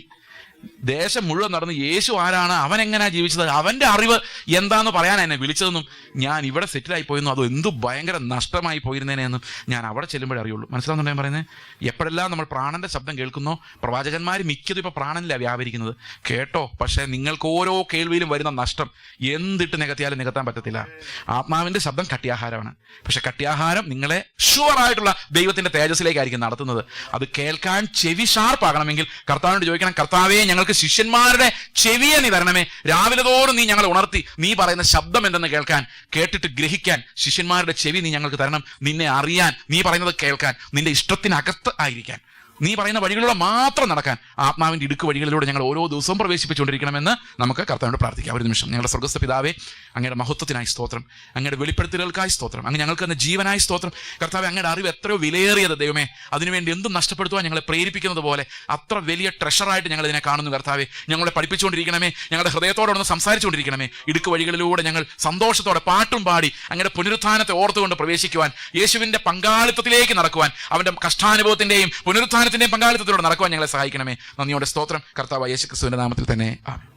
ദേശം മുഴുവൻ നടന്ന് യേശു ആരാണ്, അവൻ എങ്ങനെയാ ജീവിച്ചത്, അവന്റെ അറിവ് എന്താന്ന് പറയാൻ എന്നെ വിളിച്ചതെന്നും ഞാൻ ഇവിടെ സെറ്റിലായി പോയെന്നും അതോ എന്തു ഭയങ്കര നഷ്ടമായി പോയിരുന്നേനെന്നും ഞാൻ അവിടെ ചെല്ലുമ്പോഴേ അറിയുള്ളൂ. മനസ്സിലാവുന്നുണ്ടോ ഞാൻ പറയുന്നത്? എപ്പോഴെല്ലാം നമ്മൾ പ്രാണന്റെ ശബ്ദം കേൾക്കുന്നോ, പ്രവാചകന്മാർ മിക്കതും ഇപ്പൊ പ്രാണനിലാണ് വ്യാപരിക്കുന്നത്. കേട്ടോ, പക്ഷെ നിങ്ങൾക്ക് ഓരോ കേൾവിയിലും വരുന്ന നഷ്ടം എന്തിട്ട് നികത്തിയാലും നികത്താൻ പറ്റത്തില്ല. ആത്മാവിന്റെ ശബ്ദം കട്ടിയാഹാരമാണ്. പക്ഷെ കട്ടിയാഹാരം നിങ്ങളെ ഷുവറായിട്ടുള്ള ദൈവത്തിന്റെ തേജസ്സിലേക്കായിരിക്കും നടത്തുന്നത്. അത് കേൾക്കാൻ ചെവി ഷാർപ്പാകണമെങ്കിൽ കർത്താവിനോട് ചോദിക്കണം, കർത്താവേ ഞങ്ങൾക്ക് ശിഷ്യന്മാരുടെ ചെവിയെ നീ തരണമേ. രാവിലെ തോറും നീ ഞങ്ങളെ ഉണർത്തി നീ പറയുന്ന ശബ്ദം എന്തെന്ന് കേൾക്കാൻ, കേട്ടിട്ട് ഗ്രഹിക്കാൻ ശിഷ്യന്മാരുടെ ചെവി നീ ഞങ്ങൾക്ക് തരണം. നിന്നെ അറിയാൻ, നീ പറയുന്നത് കേൾക്കാൻ, നിന്റെ ഇഷ്ടത്തിനകത്ത് ആയിരിക്കാൻ, നീ പറയുന്ന വഴികളിലൂടെ മാത്രം നടക്കാൻ ആത്മാവിന്റെ ഇടുക്ക് വഴികളിലൂടെ ഞങ്ങൾ ഓരോ ദിവസവും പ്രവേശിപ്പിച്ചുകൊണ്ടിരിക്കണമെന്ന് നമുക്ക് കർത്താവിനോട് പ്രാർത്ഥിക്കാം. ഒരു നിമിഷം. ഞങ്ങളുടെ സ്വർഗ്ഗസ്ഥ പിതാവേ, അങ്ങയുടെ മഹത്വത്തിനായി സ്തോത്രം, അങ്ങയുടെ വെളിപ്പെടുത്തലുകൾക്കായി സ്തോത്രം, അങ്ങ് ഞങ്ങൾക്ക് തന്നെ ജീവനായി സ്തോത്രം. കർത്താവേ, അങ്ങയുടെ അറിവ് എത്രയോ വിലയേറിയത് ദൈവമേ, അതിനുവേണ്ടി എന്തും നഷ്ടപ്പെടുത്തുവാൻ ഞങ്ങളെ പ്രേരിപ്പിക്കുന്നത് പോലെ അത്ര വലിയ ട്രഷറായിട്ട് ഞങ്ങൾ ഇതിനെ കാണുന്നു. കർത്താവേ, ഞങ്ങളെ പഠിപ്പിച്ചുകൊണ്ടിരിക്കണമേ, ഞങ്ങളുടെ ഹൃദയത്തോടെ ഒന്ന് സംസാരിച്ചുകൊണ്ടിരിക്കണമേ. ഇടുക്ക് വഴികളിലൂടെ ഞങ്ങൾ സന്തോഷത്തോടെ പാട്ടും പാടി അങ്ങയുടെ പുനരുത്ഥാനത്തെ ഓർത്തുകൊണ്ട് പ്രവേശിക്കുവാൻ, യേശുവിന്റെ പങ്കാളിത്തത്തിലേക്ക് നടക്കുവാൻ, അവന്റെ കഷ്ടാനുഭവത്തിന്റെയും പുനരുത്ഥാനത്തിന്റെയും പങ്കാളിത്തത്തിലൂടെ നടക്കുവാൻ ഞങ്ങളെ സഹായിക്കണമേ. നന്ദിയോടെ സ്തോത്രം. കർത്താവ് യേശു ക്രിസ്തുവിന്റെ നാമത്തിൽ തന്നെ ആമേൻ.